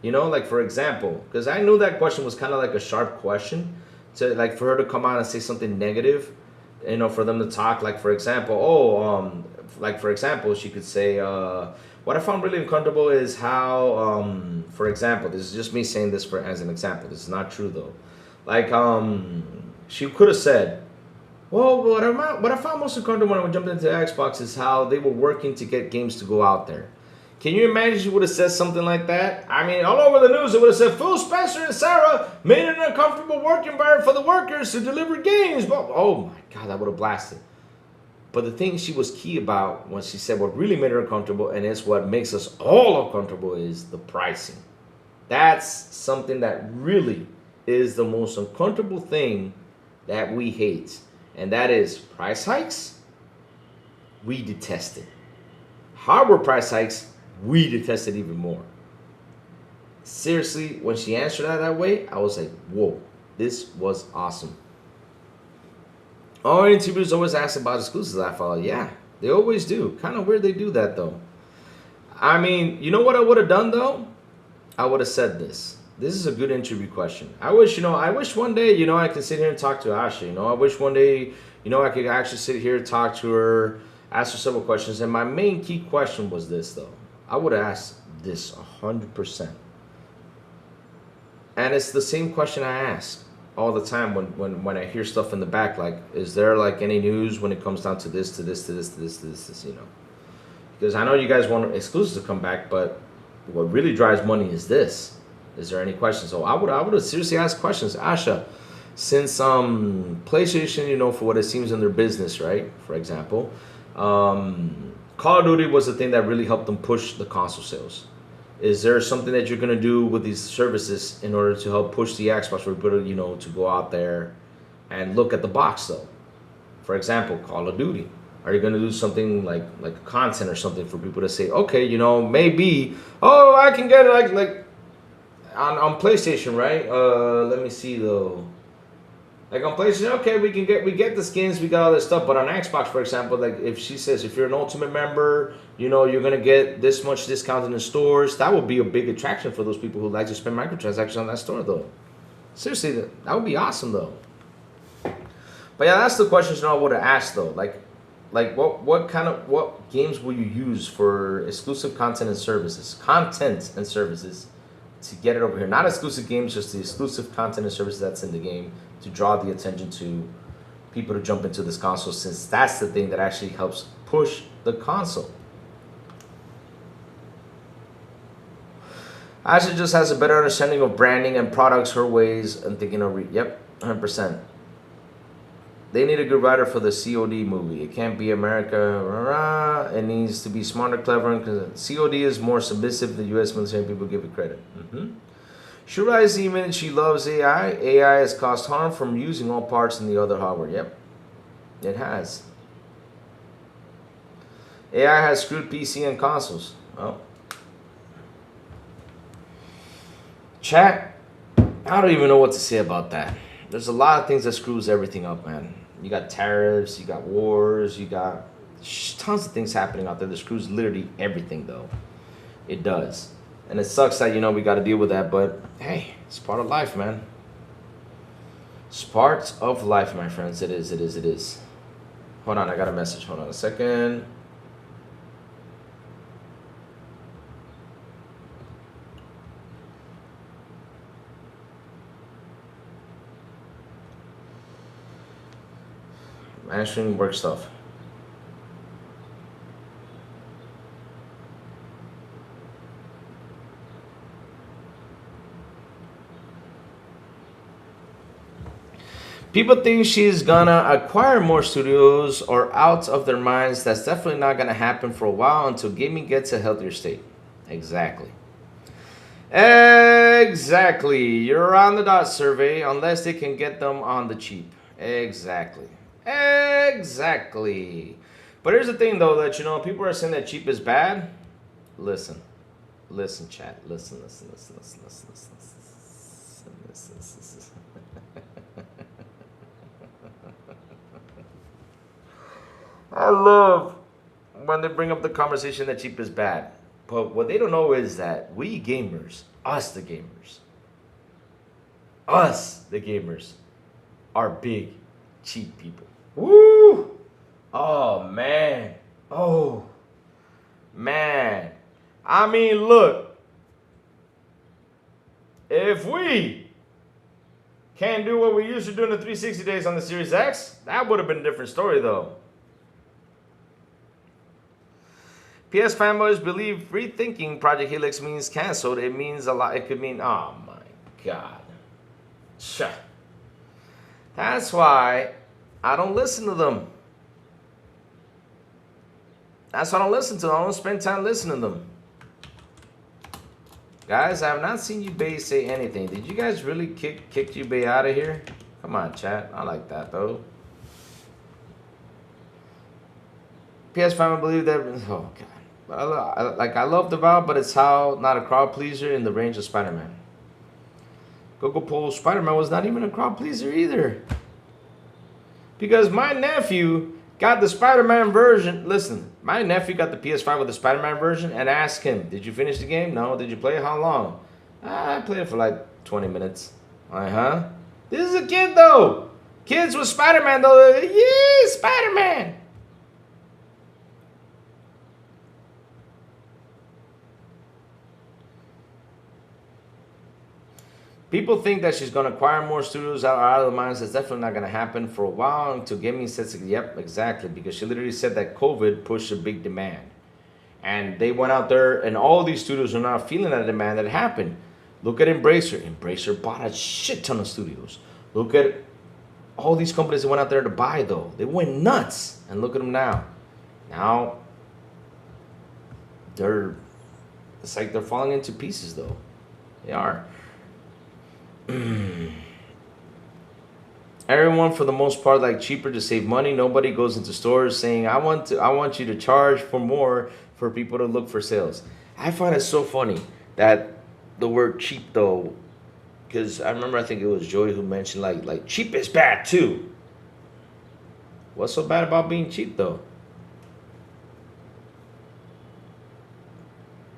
You know, like for example, because I knew that question was kind of like a sharp question to like for her to come out and say something negative. You know, for them to talk like for example, like for example, she could say. What I found really uncomfortable is how, for example, this is just me saying this as an example. This is not true though. Like, she could have said, "Well, what I found most uncomfortable when I jumped into Xbox is how they were working to get games to go out there." Can you imagine she would have said something like that? I mean, all over the news, it would have said, "Phil Spencer and Sarah made an uncomfortable work environment for the workers to deliver games." But oh my God, that would have blasted. But the thing she was key about when she said what really made her uncomfortable, and it's what makes us all uncomfortable, is the pricing. That's something that really is the most uncomfortable thing that we hate. And that is price hikes. We detest it. Hardware price hikes, we detest it even more. Seriously, when she answered that way, I was like, whoa, this was awesome. All interviews always ask about exclusives. I follow. Yeah, they always do. Kind of weird they do that though. I mean, you know what I would have done though? I would have said this. This is a good interview question. I wish one day, I could sit here and talk to Asha. I wish one day, I could actually sit here, talk to her, ask her several questions. And my main key question was this though. I would have asked this 100%. And it's the same question I ask all the time when I hear stuff in the back, like, is there like any news when it comes down to this, because I know you guys want exclusives to come back, but what really drives money is this. Is there any questions? So I would have seriously asked questions. Asha, since PlayStation, for what it seems in their business, right? For example, Call of Duty was the thing that really helped them push the console sales. Is there something that you're gonna do with these services in order to help push the Xbox for people, to go out there and look at the box though? For example, Call of Duty. Are you gonna do something like content or something for people to say, okay, maybe, oh, I can get it like on PlayStation, right? Let me see though. Like on PlayStation, okay, we get the skins, we got all this stuff. But on Xbox, for example, like if she says if you're an Ultimate member, you're gonna get this much discount in the stores. That would be a big attraction for those people who like to spend microtransactions on that store, though. Seriously, that would be awesome, though. But yeah, that's the questions I would have asked though. Like what games will you use for exclusive content and services? To get it over here. Not exclusive games, just the exclusive content and services that's in the game to draw the attention to people to jump into this console, since that's the thing that actually helps push the console. Asha just has a better understanding of branding and products, her ways, and thinking of yep, 100%. They need a good writer for the COD movie. It can't be America. It needs to be smarter, clever, because COD is more submissive than U.S. military people give it credit. Shura is even, she loves AI. AI has caused harm from using all parts in the other hardware. Yep, it has. AI has screwed PC and consoles. Well, chat, I don't even know what to say about that. There's a lot of things that screws everything up, man. You got tariffs, you got wars, you got tons of things happening out there that screws literally everything, though. It does. And it sucks that, we got to deal with that, but hey, it's part of life, man. It's part of life, my friends. It is. Hold on, I got a message. Hold on a second. Answering work stuff. People think she's gonna acquire more studios or out of their minds. That's definitely not gonna happen for a while until gaming gets a healthier state. Exactly. Exactly. You're on the dot, survey, unless they can get them on the cheap. Exactly. Exactly. But here's the thing, though, that, you know, people are saying that cheap is bad. Listen. Listen, chat. Listen. I love when they bring up the conversation that cheap is bad. But what they don't know is that we gamers, us the gamers, are big, cheap people. Woo! Oh, man. Oh, man. I mean, look. If we can't do what we used to do in the 360 days on the Series X, that would have been a different story, though. PS fanboys believe rethinking Project Helix means canceled. It means a lot. It could mean, oh my God. That's why I don't listen to them. That's why I don't listen to them. I don't spend time listening to them. Guys, I have not seen Yubei say anything. Did you guys really kick Yubei out of here? Come on, chat. I like that, though. PS fanboys believe that. Oh, God. I love the Valve, but it's how not a crowd pleaser in the range of Spider-Man. Google Poll Spider-Man was not even a crowd pleaser either. Because my nephew got the Spider-Man version. Listen, my nephew got the PS5 with the Spider-Man version and asked him, did you finish the game? No. Did you play it? How long? I played it for like 20 minutes. Uh-huh. This is a kid, though. Kids with Spider-Man, though. Yeah, Spider-Man. People think that she's going to acquire more studios out of the minds. That's definitely not going to happen for a while until gaming sets. Yep, exactly. Because she literally said that COVID pushed a big demand. And they went out there, and all these studios are not feeling that demand that happened. Look at Embracer. Embracer bought a shit ton of studios. Look at all these companies that went out there to buy, though. They went nuts. And look at them now. Now, it's like they're falling into pieces, though. They are. Everyone, for the most part, like cheaper to save money. Nobody goes into stores saying, I want you to charge for more for people to look for sales. I find it so funny that the word cheap, though, because I remember, I think it was Joey who mentioned like cheap is bad too. What's so bad about being cheap, though?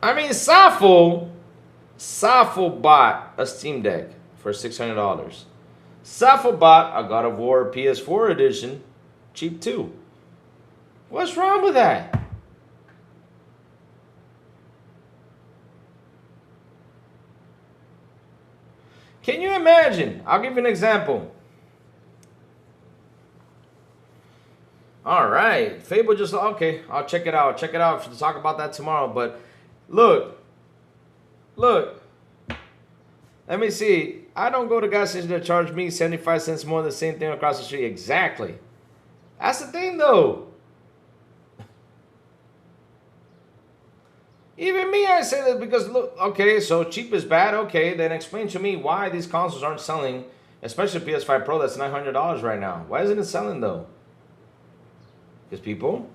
I mean, Safo bought a Steam Deck for $600. Safo bought a God of War PS4 edition, cheap too. What's wrong with that? Can you imagine? I'll give you an example. All right, Fable just, okay, I'll check it out. Check it out to talk about that tomorrow. But look, let me see. I don't go to gas station that charge me 75 cents more than the same thing across the street. Exactly. That's the thing, though. Even me, I say that because, look, okay, so cheap is bad. Okay, then explain to me why these consoles aren't selling, especially PS5 Pro that's $900 right now. Why isn't it selling, though? Because people,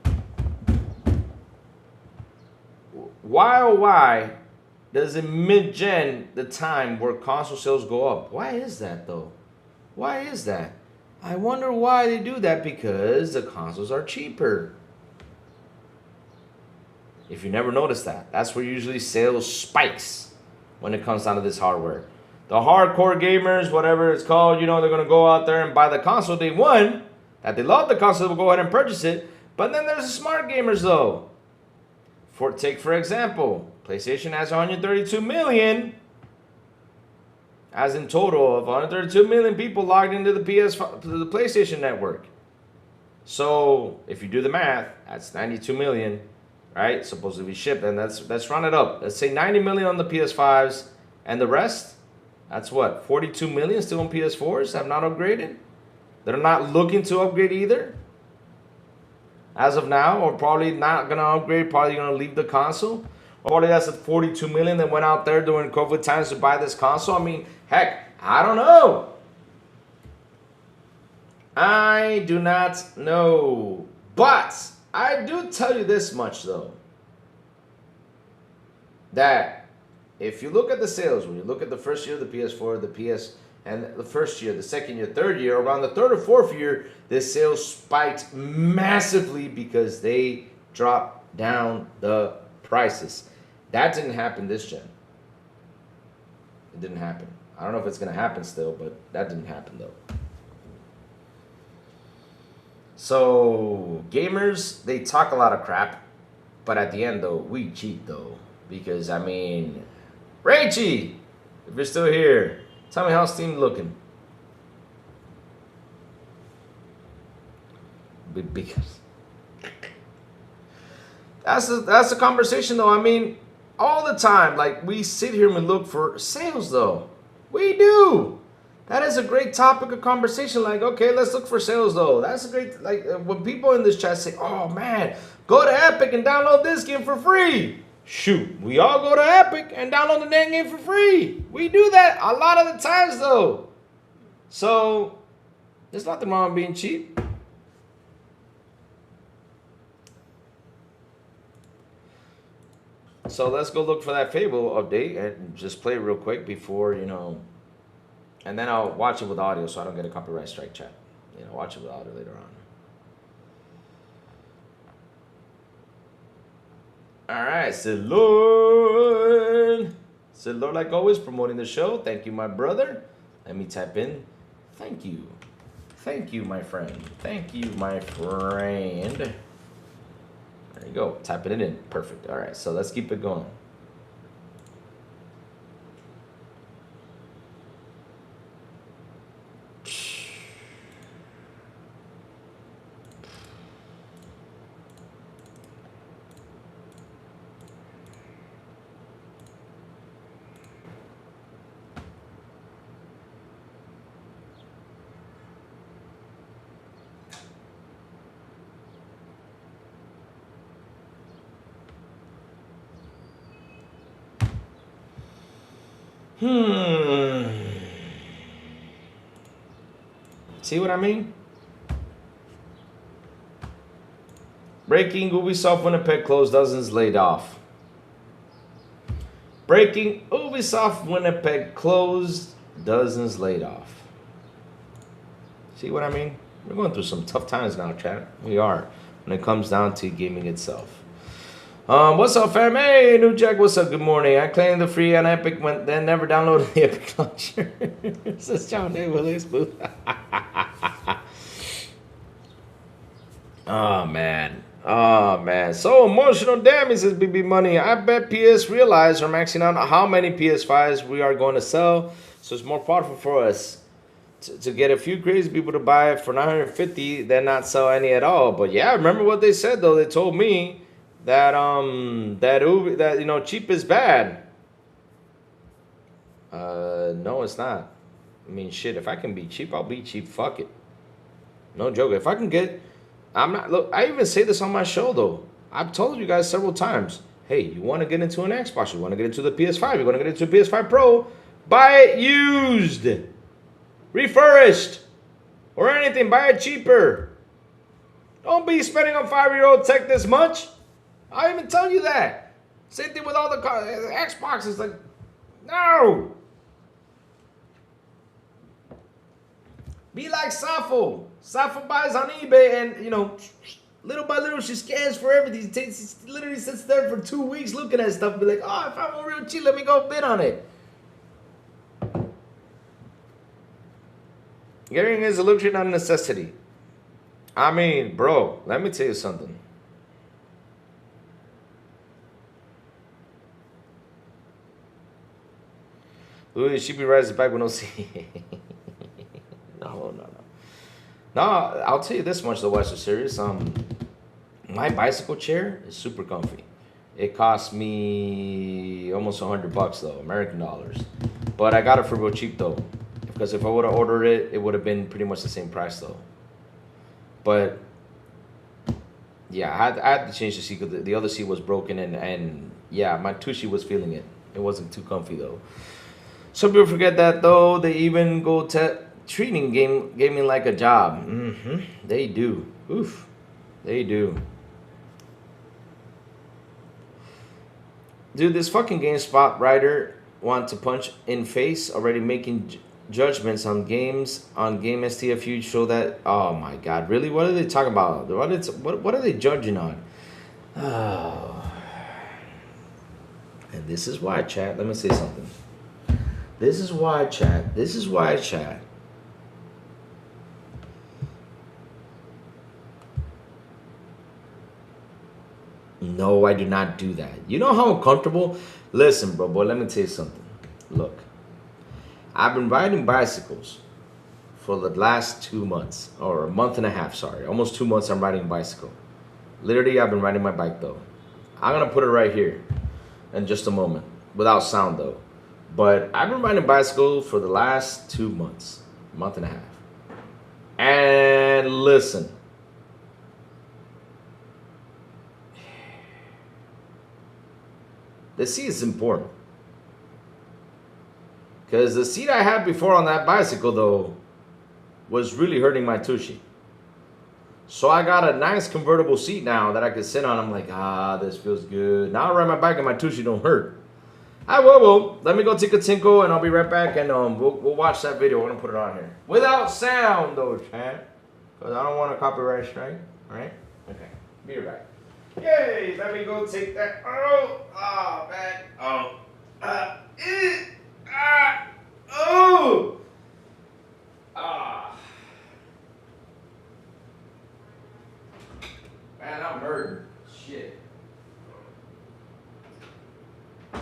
why does it mid-gen the time where console sales go up? Why is that, though? Why is that? I wonder why they do that. Because the consoles are cheaper. If you never noticed that, that's where usually sales spikes when it comes down to this hardware. The hardcore gamers, whatever it's called, you know, they're going to go out there and buy the console they want, that they love the console, they'll go ahead and purchase it. But then there's the smart gamers, though. Take, for example, PlayStation has 132 million, as in total of 132 million people logged into the PlayStation network. So if you do the math, that's 92 million, right? Supposed to be shipped, and let's run it up. Let's say 90 million on the PS5s, and the rest, that's what, 42 million still on PS4s have not upgraded. They're not looking to upgrade either. As of now, or probably not gonna upgrade, probably gonna leave the console. Or probably that's the 42 million that went out there during COVID times to buy this console. I mean, heck, I don't know. I do not know. But I do tell you this much though. That if you look at the sales, when you look at the first year of the PS4, the PS, and the first year, the second year, third year, around the third or fourth year, the sales spiked massively because they dropped down the prices. That didn't happen this gen. It didn't happen. I don't know if it's going to happen still, but that didn't happen though. So, gamers, they talk a lot of crap, but at the end though, we cheat though. Because, I mean, Rachie, if you're still here, tell me how's Steam looking. Because that's the conversation though. I mean, all the time, like we sit here and we look for sales though. We do. That is a great topic of conversation. Like, okay, let's look for sales though. That's a great, like when people in this chat say, oh man, go to Epic and download this game for free. Shoot, we all go to Epic and download the damn game for free. We do that a lot of the times though. So, there's nothing wrong with being cheap. So let's go look for that Fable update and just play it real quick before, you know, and then I'll watch it with audio so I don't get a copyright strike, chat. You know, watch it with audio later on. All right, Sid Lord, like always, promoting the show. Thank you, my brother. Let me tap in. Thank you, my friend. Thank you, my friend. There you go. Tapping it in. Perfect. All right, so let's keep it going. See what I mean? Breaking, Ubisoft Winnipeg closed, dozens laid off. Breaking, Ubisoft Winnipeg closed, dozens laid off. See what I mean? We're going through some tough times now, chat. We are, when it comes down to gaming itself. What's up, fam? Hey, New Jack, what's up? Good morning. I claimed the free on Epic, went then never downloaded the Epic launcher. Says John Day Willis. Oh man. So emotional, damn, he says BB Money. I bet PS realize we're maxing out how many PS5s we are going to sell. So it's more profitable for us to get a few crazy people to buy it for $950 than not sell any at all. But yeah, remember what they said though. They told me that you know, cheap is bad. No, it's not. I mean, shit, if I can be cheap, I'll be cheap. Fuck it. No joke. If I can get, look, I even say this on my show though. I've told you guys several times, hey, you want to get into an Xbox, you want to get into the PS5, you want to get into a PS5 Pro, buy it used, refurbished, or anything, buy it cheaper. Don't be spending on 5-year-old tech this much. I even tell you that. Same thing with all the Xboxes. Like, no. Be like Safo. Safo buys on eBay and, you know, little by little she scans for everything. She literally sits there for 2 weeks looking at stuff. Be like, oh, if I'm real cheap, let me go bid on it. Getting is a luxury, not a necessity. I mean, bro, let me tell you something. Louis, she be rises back with no C. No. No, I'll tell you this much though, Western Series. My bicycle chair is super comfy. It cost me almost $100 though, American dollars. But I got it for real cheap though. Because if I would have ordered it, it would have been pretty much the same price though. But yeah, I had to change the seat because the other seat was broken, and yeah, my tushy was feeling it. It wasn't too comfy though. Some people forget that though. They even go treating gaming like a job. They do. Oof. They do. Dude, this fucking GameSpot writer want to punch in face already making judgments on games on Game STFU show that. Oh my god, really? What are they talking about? What are they judging on? Oh. And this is why, chat. Let me say something. This is why, chat. This is why, chat. No, I do not do that. You know how uncomfortable? Listen, bro, boy, let me tell you something. Look, I've been riding bicycles for the last 2 months, or a month and a half, sorry. Almost 2 months I'm riding a bicycle. Literally, I've been riding my bike, though. I'm going to put it right here in just a moment, without sound, though. But I've been riding a bicycle for the last 2 months, a month and a half. And listen. The seat is important. Because the seat I had before on that bicycle, though, was really hurting my tushy. So I got a nice convertible seat now that I can sit on. I'm like, this feels good. Now I ride my bike and my tushy don't hurt. Well, let me go take a tinkle and I'll be right back, and we'll watch that video. We're gonna put it on here without sound, though, chat, because I don't want a copyright strike. All right? Okay. Be right back. Yay! Let me go take that. Oh, man. Man, I'm murdered. Shit. I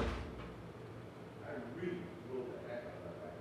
really blew the heck out of that back.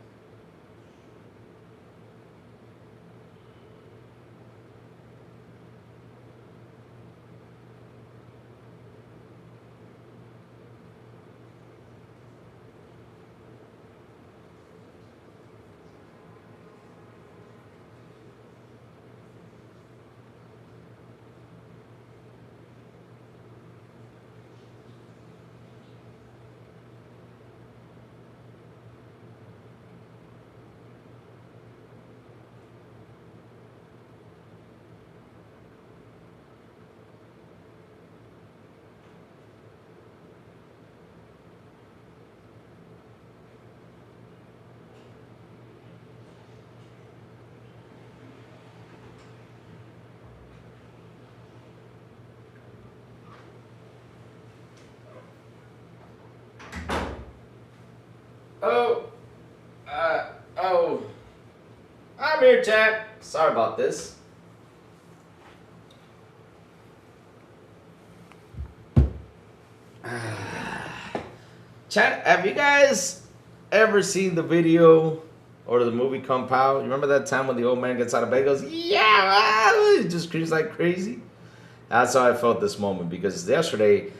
I'm here, chat. Sorry about this. Chat, have you guys ever seen the video or the movie Kung Pao? You remember that time when the old man gets out of bed and goes, yeah, he just screams like crazy? That's how I felt this moment, because yesterday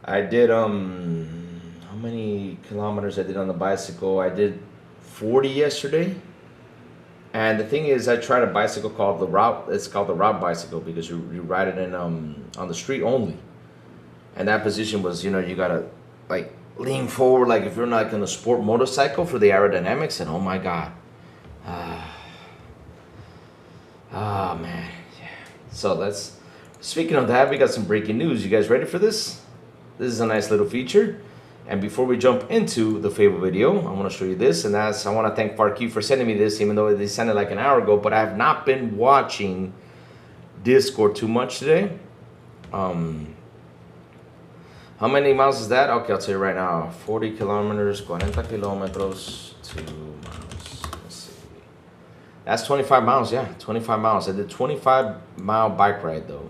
I did, how many kilometers I did on the bicycle? I did 40 yesterday. And the thing is, I tried a bicycle called the route. It's called the route bicycle because you ride it in on the street only. And that position was, you gotta like lean forward, like if you're like in a sport motorcycle, for the aerodynamics. And oh my god, man. Yeah. So speaking of that, we got some breaking news. You guys ready for this? This is a nice little feature. And before we jump into the Fable video, I want to show you this, and I want to thank Farkey for sending me this, even though they sent it like an hour ago, but I have not been watching Discord too much today. How many miles is that? Okay, I'll tell you right now. 40 kilometers, 40 kilometers, 2 miles. Let's see. That's 25 miles, yeah, 25 miles. I did 25-mile bike ride, though.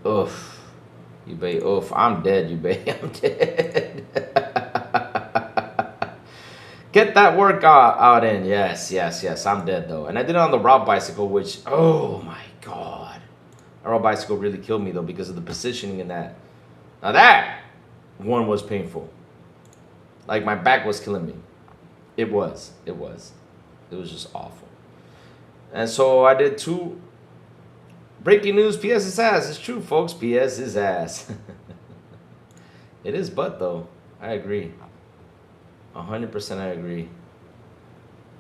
Oof. You bay, oof, I'm dead, you bay, I'm dead. Get that workout out in. Yes, I'm dead though. And I did it on the route bicycle, which, oh my god. The route bicycle really killed me though because of the positioning in that. Now that one was painful. Like my back was killing me. It was. It was just awful. And so I did 2 breaking news. PS is ass. It's true, folks. PS is ass. It is butt though. I agree. 100% I agree.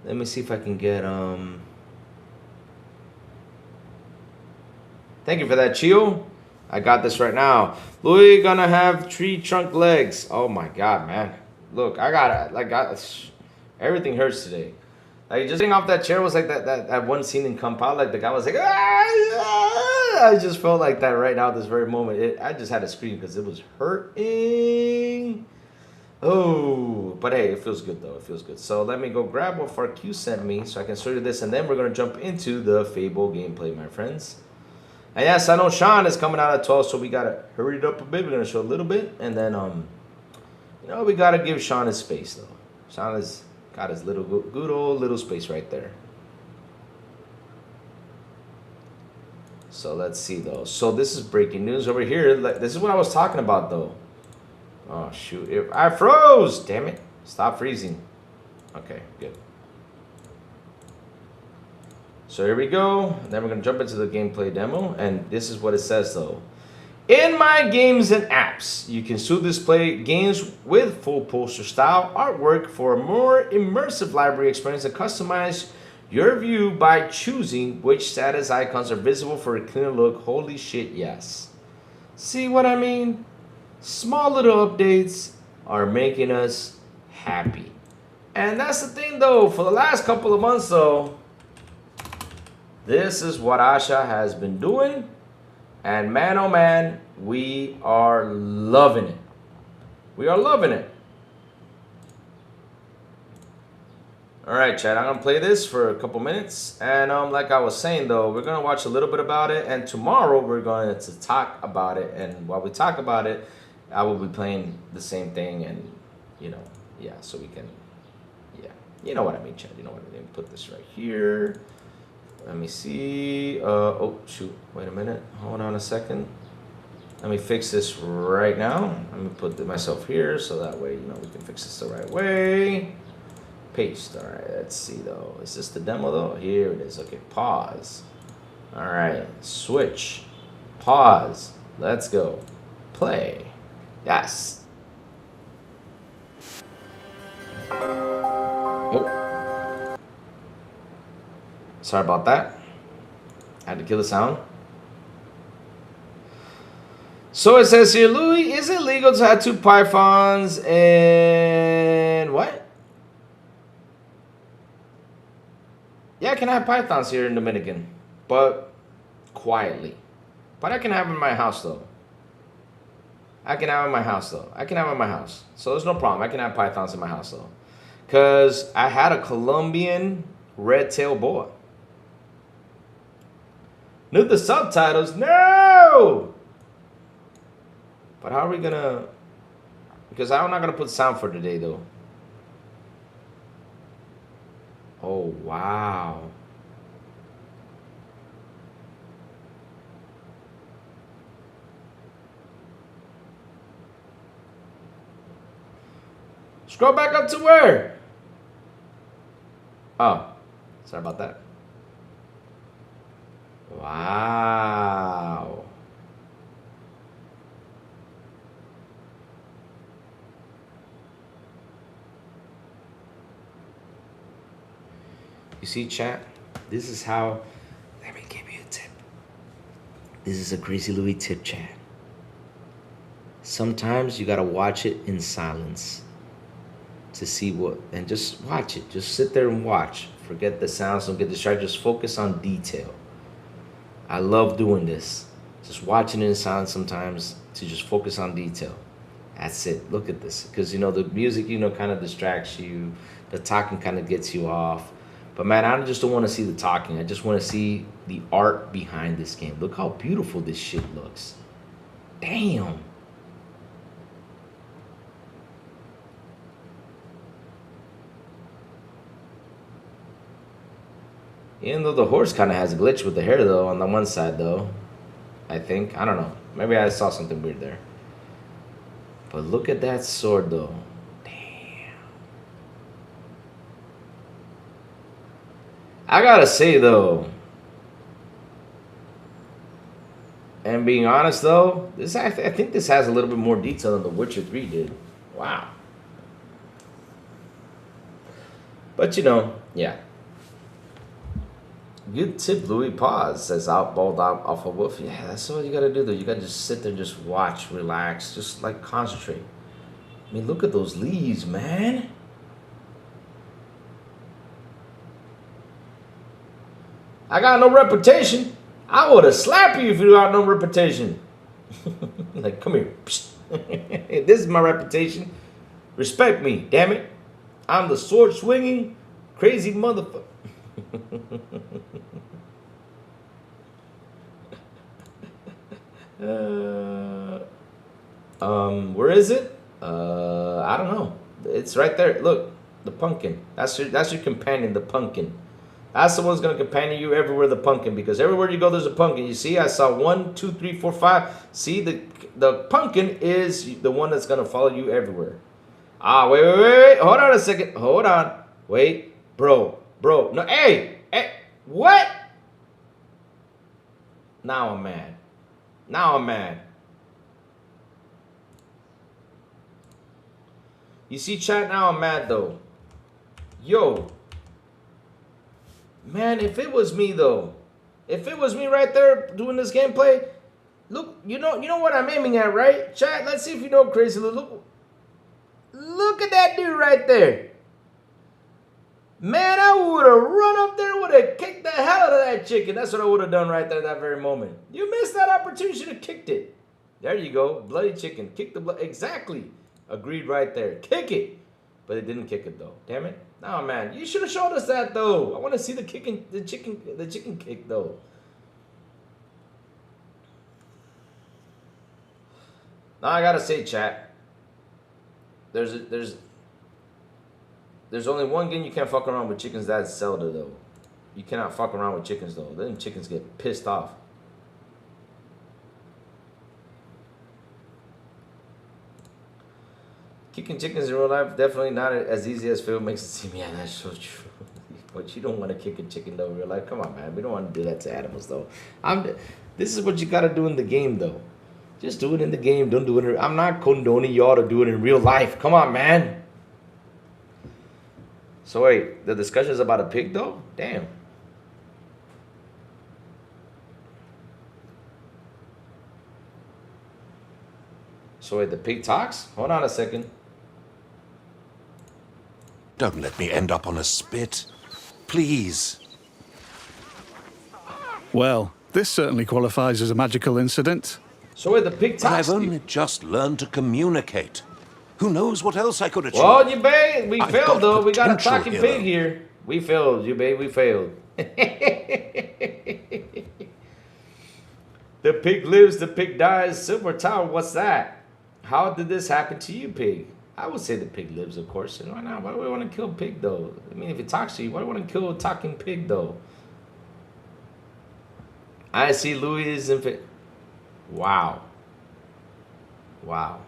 Let me see if I can get Thank you for that, Chio. I got this right now. Louis gonna have tree trunk legs. Oh my god, man. Look, I got everything hurts today. Like just getting off that chair was like that one scene in Compound. Like the guy was like, ah! I just felt like that right now, this very moment. I just had to scream because it was hurting. Oh, but hey, it feels good though. It feels good. So let me go grab what FarQ sent me so I can show you this, and then we're gonna jump into the Fable gameplay, my friends. And yes, I know Sean is coming out at 12, so we gotta hurry it up a bit. We're gonna show a little bit, and then you know, we gotta give Sean his space though. Sean has got his little good old little space right there. So let's see though. So this is breaking news over here. This is what I was talking about though. Oh shoot! I froze. Damn it! Stop freezing. Okay, good. So here we go. Then we're gonna jump into the gameplay demo, and this is what it says though. In my games and apps, you can still display games with full poster style artwork for a more immersive library experience and customize your view by choosing which status icons are visible for a cleaner look. Holy shit, yes. See what I mean? Small little updates are making us happy. And that's the thing though, for the last couple of months though, this is what Asha has been doing. And man, oh man, we are loving it. We are loving it. All right, Chad, I'm gonna play this for a couple minutes. And like I was saying though, we're gonna watch a little bit about it. And tomorrow we're going to talk about it. And while we talk about it, I will be playing the same thing. And, you know, yeah, so we can, yeah. You know what I mean, Chad, you know what I mean. Put this right here. Let me see. Oh, shoot. Wait a minute. Hold on a second. Let me fix this right now. Let me put myself here so that way, you know, we can fix this the right way. Paste. All right. Let's see, though. Is this the demo, though? Here it is. Okay. Pause. All right. Switch. Pause. Let's go. Play. Yes. Oh. Sorry about that. I had to kill the sound. So it says here, Louis, is it legal to have 2 pythons and what? Yeah, I can have pythons here in Dominican, but quietly. But I can have them in my house though. I can have them in my house though. I can have them in my house. So there's no problem. I can have pythons in my house though. Because I had a Colombian red-tailed boa. Knew the subtitles. No! But how are we gonna... Because I'm not gonna put sound for today, though. Oh, wow. Scroll back up to where? Oh, sorry about that. Wow. You see, chat? This is how... Let me give you a tip. This is a Crazy Louis tip, chat. Sometimes you gotta watch it in silence to see what... And just watch it. Just sit there and watch. Forget the sounds. Don't get distracted. Just focus on detail. I love doing this. Just watching it in silence sometimes to just focus on detail. That's it. Look at this. Because, you know, the music, you know, kind of distracts you. The talking kind of gets you off. But, man, I just don't want to see the talking. I just want to see the art behind this game. Look how beautiful this shit looks. Damn. Even though the horse kind of has a glitch with the hair, though, on the one side, though. I think. I don't know. Maybe I saw something weird there. But look at that sword, though. Damn. I gotta say though, and being honest though, this I think this has a little bit more detail than The Witcher 3 did. Wow. But you know, yeah. Good tip, Louis. Pause, says Outbald Alpha Wolf. Yeah, that's all you gotta do though. You gotta just sit there and just watch, relax, just like concentrate. I mean, look at those leaves, man. I got no reputation. I would have slapped you if you got no reputation. Like, come here. This is my reputation. Respect me, damn it. I'm the sword swinging, crazy motherfucker. Where is it? I don't know. It's right there. Look, the pumpkin. That's your companion, the pumpkin. That's the one's gonna companion you everywhere, the pumpkin, because everywhere you go there's a pumpkin. You see, I saw 1, 2, 3, 4, 5. See, the pumpkin is the one that's gonna follow you everywhere. Ah, wait. Hold on a second. Hold on. Wait, bro. No, hey, what? Now I'm mad. You see, chat, now I'm mad though. Yo. Man, if it was me though, if it was me right there doing this gameplay, look, you know what I'm aiming at, right? Chat, let's see if you know Crazy Lou. Look at that dude right there. Man, I would have run up there, would have kicked the hell out of that chicken. That's what I would have done right there at that very moment. You missed that opportunity, you should have kicked it. There you go, bloody chicken. Kick the blood. Exactly. Agreed right there. Kick it. But it didn't kick it though. Damn it. No, man, you should have showed us that though. I want to see the chicken kick though. Now I gotta say, chat. There's only one game you can't fuck around with chickens. That's Zelda though. You cannot fuck around with chickens though. Then chickens get pissed off. Kicking chickens in real life, definitely not as easy as Phil makes it seem. Yeah, that's so true. But you don't want to kick a chicken though in real life. Come on, man. We don't want to do that to animals though. This is what you got to do in the game though. Just do it in the game. Don't do it. I'm not condoning y'all to do it in real life. Come on, man. So wait, the discussion is about a pig though? Damn. So wait, the pig talks? Hold on a second. Don't let me end up on a spit. Please. Well, this certainly qualifies as a magical incident. So wait, the pig But talks? I've only just learned to communicate. Who knows what else I could achieve? Well, you babe, we I've failed got though. We got a potential talking here, pig though. here. We failed, you babe. We failed. The pig lives, the pig dies. Silver Tower, what's that? How did this happen to you, pig? I would say the pig lives, of course. And why not? Why do we want to kill a pig, though? I mean, if it talks to you, why do we want to kill a talking pig, though? I see Louis is in. Wow. Wow.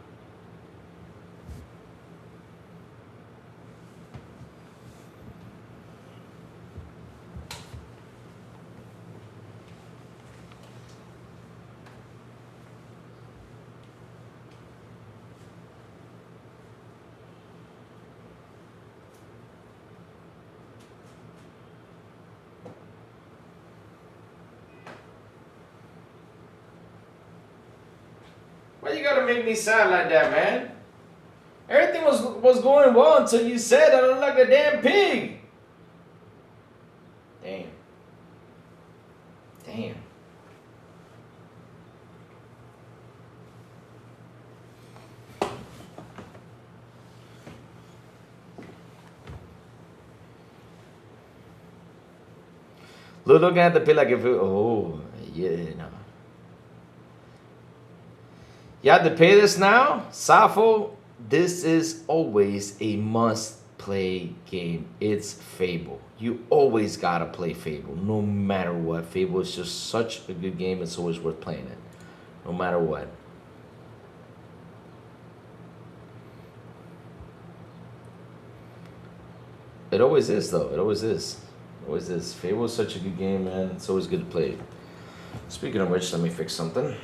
Why you gotta make me sound like that, man? Everything was going well until you said I look like a damn pig. Damn. Damn. Looking at the pig like if it, oh, yeah, no. You have to pay this now? Safo, this is always a must-play game. It's Fable. You always gotta play Fable, no matter what. Fable is just such a good game, it's always worth playing it, no matter what. It always is, though. It always is. What is this? Fable is such a good game, man. It's always good to play. Speaking of which, let me fix something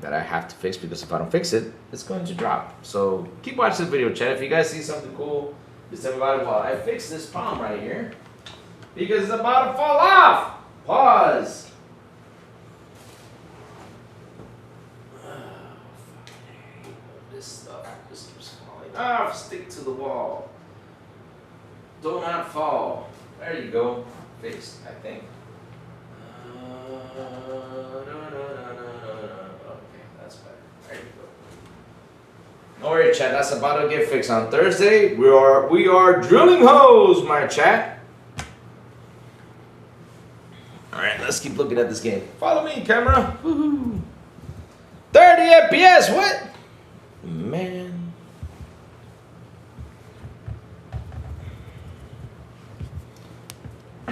that I have to fix, because if I don't fix it, it's going to drop. So keep watching the video, chat. If you guys see something cool, just tell me about it while I fix this palm right here, because it's about to fall off. Pause. This stuff just keeps falling off. Stick to the wall. Do not fall. There you go. Fixed, I think. Okay, that's better. There you go. Alright, chat. That's about to get fixed. On Thursday, we are drilling holes, my chat. Alright, let's keep looking at this game. Follow me, camera. Woohoo. 30 FPS. What? Man.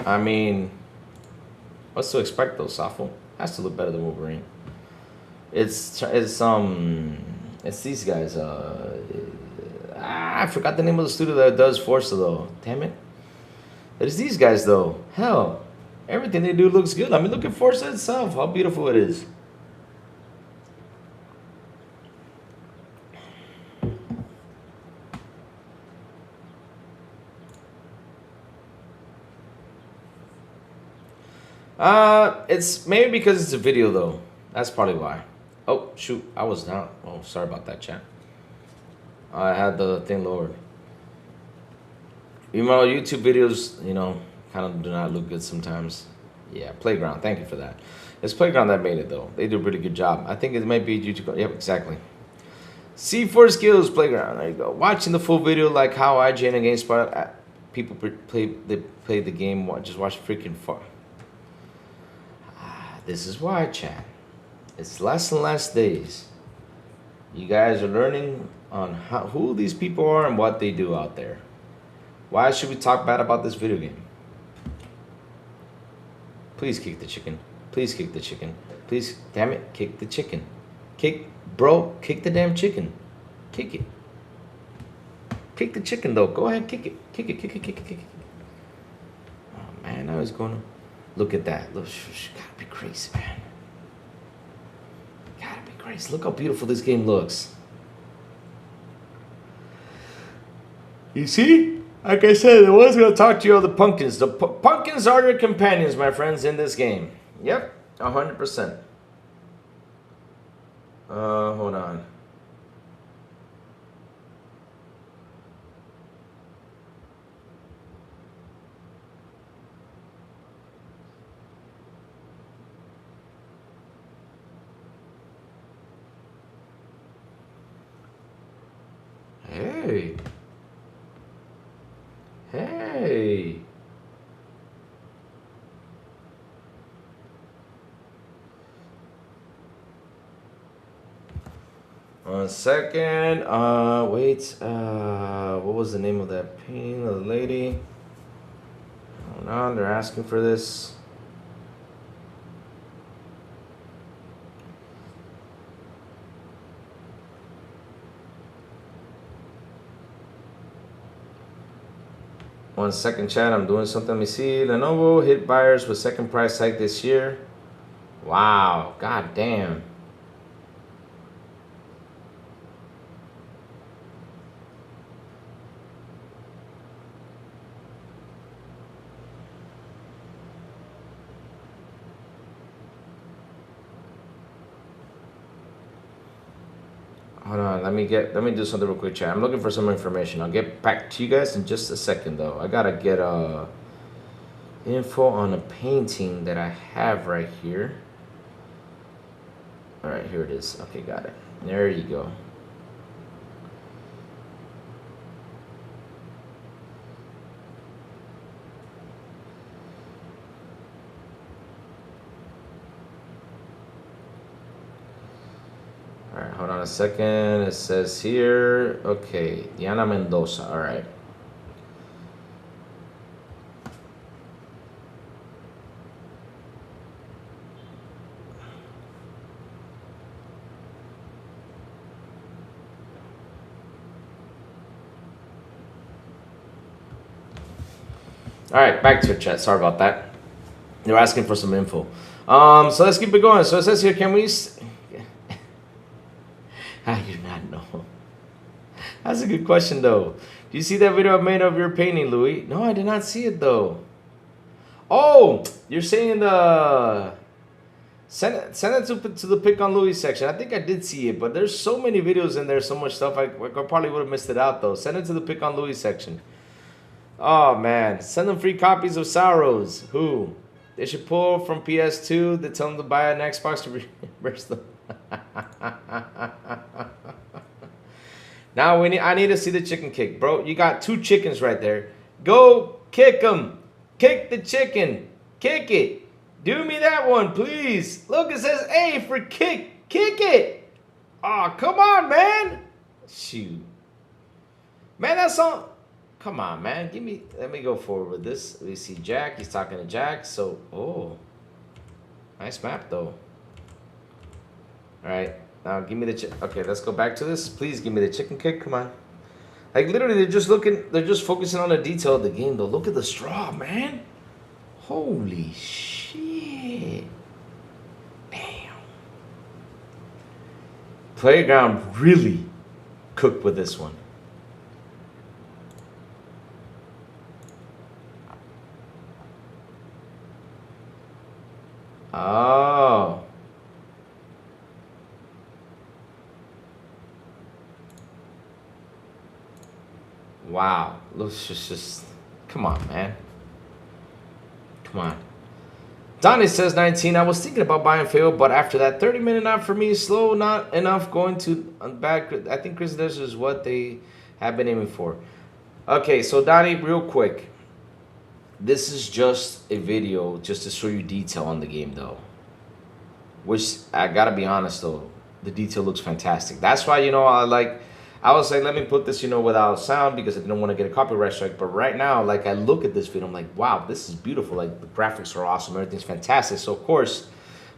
I mean, what's to expect though, Safo? Has to look better than Wolverine. It's these guys. I forgot the name of the studio that does Forza though. Damn it. It's these guys though. Hell, everything they do looks good. I mean, look at Forza itself. How beautiful it is. It's maybe because it's a video though. That's probably why. Oh shoot, I was down. Oh, sorry about that, chat. I had the thing lowered. Even though YouTube videos, you know, kind of do not look good sometimes. Yeah, Playground. Thank you for that. It's Playground that made it though. They do a pretty good job. I think it might be YouTube. Yep, exactly. C4 Skills Playground. There you go. Watching the full video, like how IGN and GameSpot people play the game. Just watch freaking far. This is why, chat. It's less and less days. You guys are learning on who these people are and what they do out there. Why should we talk bad about this video game? Please kick the chicken. Please kick the chicken. Please, damn it, kick the chicken. Kick the damn chicken. Kick it. Kick the chicken though. Go ahead, kick it. Kick it. Oh man, I was gonna. Look at that. Look, gotta be crazy, man. Gotta be crazy. Look how beautiful this game looks. You see? Like I said, I was going to talk to you all the pumpkins. The pumpkins are your companions, my friends, in this game. Yep, 100%. Hold on. Hey. Hey. One second. Wait. What was the name of that painting of the lady? Hold on, they're asking for this. One second, chat. I'm doing something. Let me see. Lenovo hit buyers with second price hike this year. Wow. God damn. Hold on, let me do something real quick, chat. I'm looking for some information. I'll get back to you guys in just a second though. I gotta get info on a painting that I have right here. Alright, here it is. Okay, got it. There you go. Alright, hold on a second. It says here, okay, Diana Mendoza. Alright. All right, back to it, chat. Sorry about that. They were asking for some info. So let's keep it going. So it says here, can we... I do not know. That's a good question, though. Do you see that video I made of your painting, Louis? No, I did not see it, though. Oh, you're saying the... Send it to the Pick on Louis section. I think I did see it, but there's so many videos in there, so much stuff. I probably would have missed it out, though. Send it to the Pick on Louis section. Oh, man. Send them free copies of Sorrows. Who? They should pull from PS2. They tell them to buy an Xbox to reimburse them. Now I need to see the chicken kick, bro. You got 2 chickens right there. Go kick them. Kick the chicken. Kick it. Do me that one, please. Look, it says A for kick. Kick it. Oh, come on, man. Shoot. Man, that's on. Come on, man. Let me go forward with this. We see Jack. He's talking to Jack. So, oh. Nice map, though. All right. Now, give me the okay, let's go back to this. Please give me the chicken kick. Come on. Like, literally, they're just focusing on the detail of the game, though. Look at the straw, man. Holy shit. Damn. Playground really cooked with this one. Oh. Wow. Let's just come on, man. Come on. Donnie says 19. I was thinking about buying Fail, but after that 30-minute not for me, slow, not enough going to back. I think Chris this is what they have been aiming for. Okay, so Donnie, real quick. This is just a video just to show you detail on the game, though. Which, I gotta be honest, though, the detail looks fantastic. That's why, you know, I was like, let me put this, you know, without sound because I didn't want to get a copyright strike. But right now, like, I look at this video, I'm like, wow, this is beautiful. Like, the graphics are awesome. Everything's fantastic. So, of course,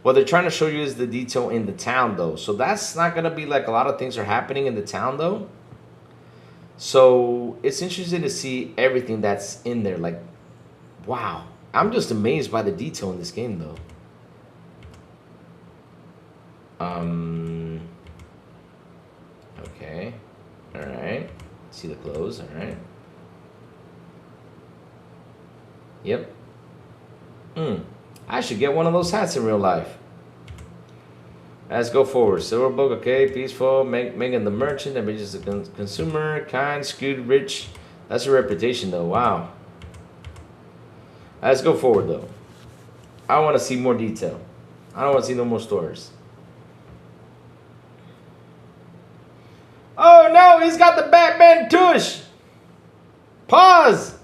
what they're trying to show you is the detail in the town, though. So that's not going to be like a lot of things are happening in the town, though. So it's interesting to see everything that's in there. Like, wow. I'm just amazed by the detail in this game, though. Okay. All right. See the clothes. All right. Yep. I should get one of those hats in real life. Let's go forward. Silverbook, okay. Peaceful. Megan the merchant. That bitch is a consumer. Kind, skewed, rich. That's a reputation, though. Wow. Let's go forward, though. I want to see more detail. I don't want to see no more stories. Oh no, he's got the Batman tush. Pause.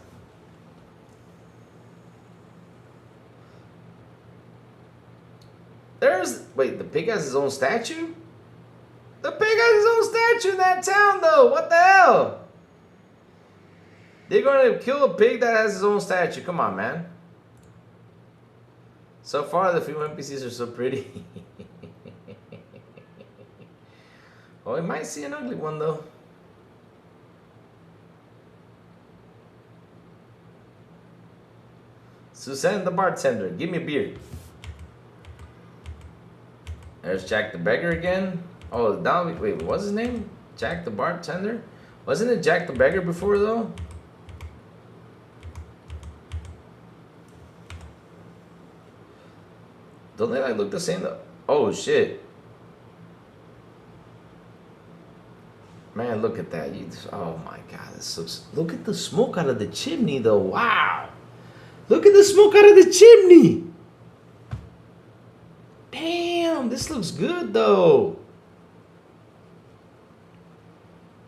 Wait, the pig has his own statue? The pig has his own statue in that town, though. What the hell? They're going to kill a pig that has his own statue. Come on, man. So far, the female NPCs are so pretty. Oh, we might see an ugly one, though. Suzanne the bartender, give me a beer. There's Jack the beggar again. Oh, down. Wait, what's his name? Jack the bartender? Wasn't it Jack the beggar before, though? Don't they like look the same, though? Oh, shit. Man, look at that. Oh my God, this looks. Look at the smoke out of the chimney, though. Wow. Look at the smoke out of the chimney. Damn, this looks good, though.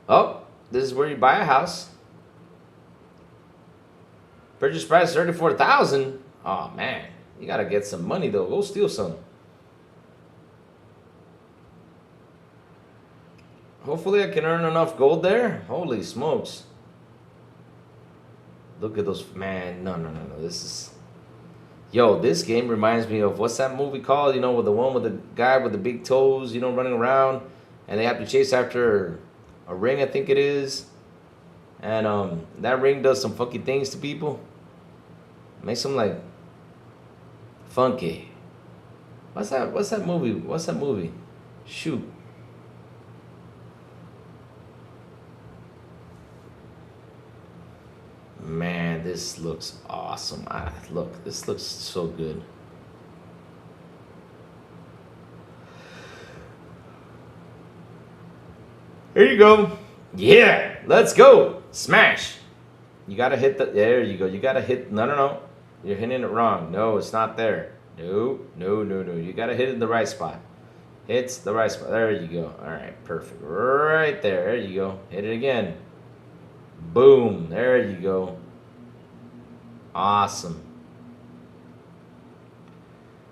Oh, this is where you buy a house. Purchase price $34,000. Oh man, you gotta get some money though. Go steal some. Hopefully I can earn enough gold there. Holy smokes. Look at those, man, no. This is, yo, this game reminds me of, what's that movie called? You know, with the one with the guy with the big toes, you know, running around. And they have to chase after a ring, I think it is. And that ring does some funky things to people. Make some like funky. What's that movie? What's that movie? Shoot. Man, this looks awesome. Look, this looks so good. Here you go. Yeah, let's go. Smash. You gotta hit the, there you go. You gotta hit, no. You're hitting it wrong. No, it's not there. No. You gotta hit it in the right spot. It's the right spot. There you go. All right, perfect. Right there. There you go. Hit it again. Boom. There you go. Awesome.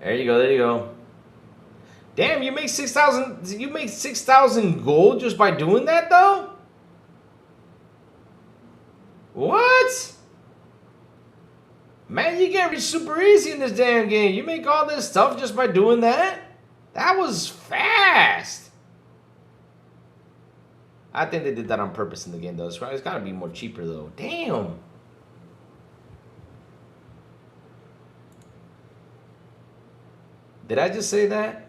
There you go. Damn, you make 6,000. You make 6,000 gold just by doing that, though. What? Man, you get rich super easy in this damn game. You make all this stuff just by doing that? That was fast. I think they did that on purpose in the game, though. It's got to be more cheaper, though. Damn. Did I just say that?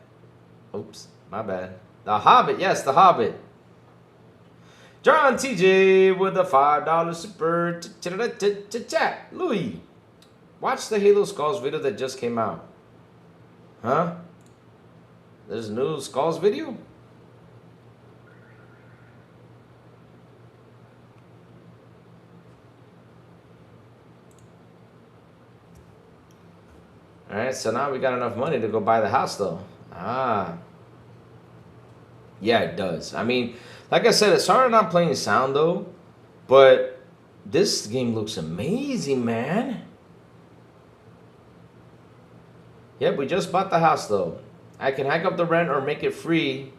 Oops, my bad. The Hobbit, yes, The Hobbit. John TJ with a $5 super chat. Louis, watch the Halo Skulls video that just came out. Huh? There's a new Skulls video? Alright, so now we got enough money to go buy the house, though. Ah. Yeah, it does. I mean, like I said, it's hard not playing sound, though. But this game looks amazing, man. Yep, we just bought the house, though. I can hike up the rent or make it free.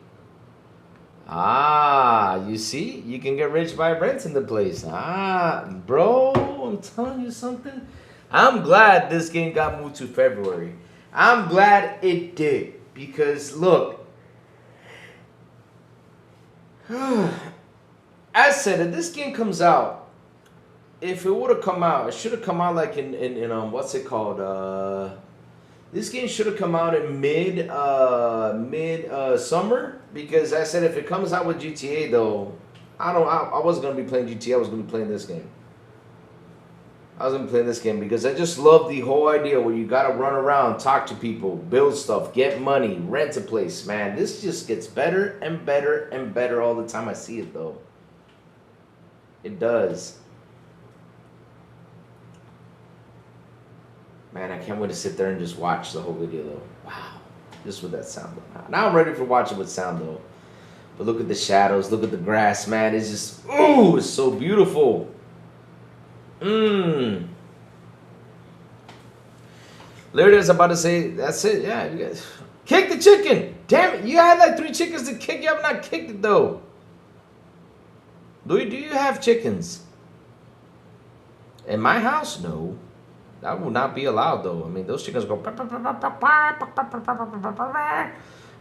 Ah, you see? You can get rich by renting the place. Ah, bro, I'm telling you something. I'm glad this game got moved to February. I'm glad it did. Because, look. I said, if this game comes out, if it would have come out, it should have come out like in what's it called? This game should have come out in mid summer, because I said if it comes out with GTA though, I wasn't gonna be playing GTA. I was gonna be playing this game. I was gonna play this game because I just love the whole idea where you gotta run around, talk to people, build stuff, get money, rent a place. Man, this just gets better and better and better all the time I see it though. It does. Man, I can't wait to sit there and just watch the whole video though. Wow. Just with that sound though. Now I'm ready for watching with sound though. But look at the shadows, look at the grass, man. It's just, ooh, it's so beautiful. Literally, I was about to say, that's it. Yeah, you guys. Kick the chicken. Damn it. You had like 3 chickens to kick. You have not kicked it though. Louis, do you have chickens? In my house? No. That will not be allowed though. I mean, those chickens go.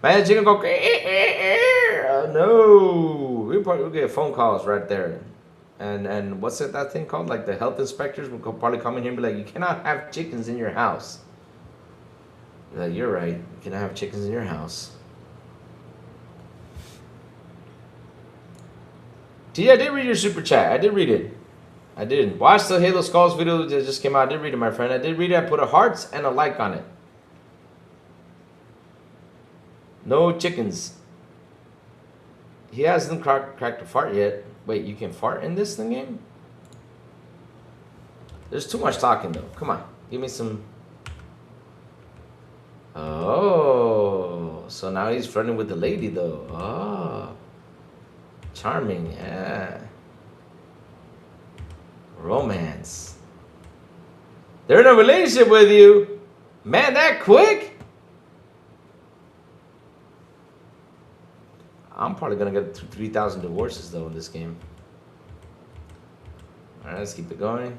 Man, chicken go. No. We'll get phone calls right there. And what's that thing called? Like the health inspectors will probably come in here and be like, you cannot have chickens in your house. You're like, you're right. You cannot have chickens in your house. T, I did read your super chat. I did read it. I did. Watch the Halo Skulls video that just came out. I did read it, my friend. I did read it. I put a heart and a like on it. No chickens. He hasn't cracked a fart yet. Wait, you can fart in this thing game? There's too much talking though. Come on, give me some. Oh, so now he's flirting with the lady though. Oh, charming, yeah. Romance. They're in a relationship with you, man. That quick? I'm probably gonna get 3,000 divorces though in this game. All right, let's keep it going.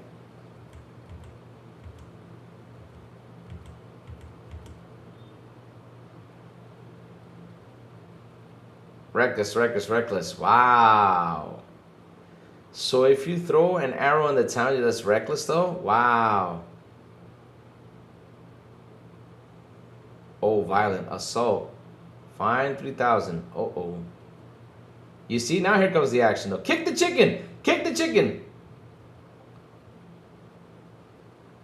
Reckless, reckless, reckless. Wow. So if you throw an arrow in the town, that's reckless though? Wow. Oh, violent assault. Fine 3,000. Uh-oh. You see, now here comes the action though. Kick the chicken! Kick the chicken!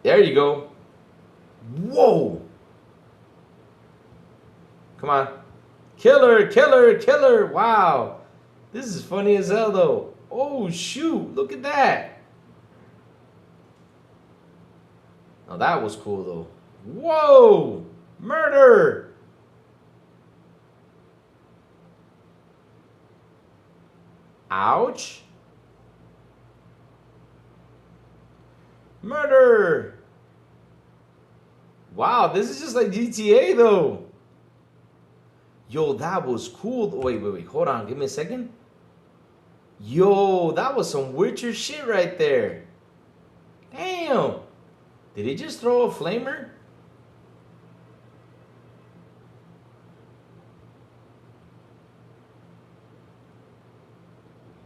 There you go. Whoa! Come on. Killer, killer, killer. Wow. This is funny as hell though. Oh shoot, look at that. Now that was cool though. Whoa! Murder! Ouch! Murder! Wow, this is just like GTA though. Yo, that was cool. Wait. Hold on, give me a second. Yo, that was some Witcher shit right there. Damn. Did he just throw a flamer?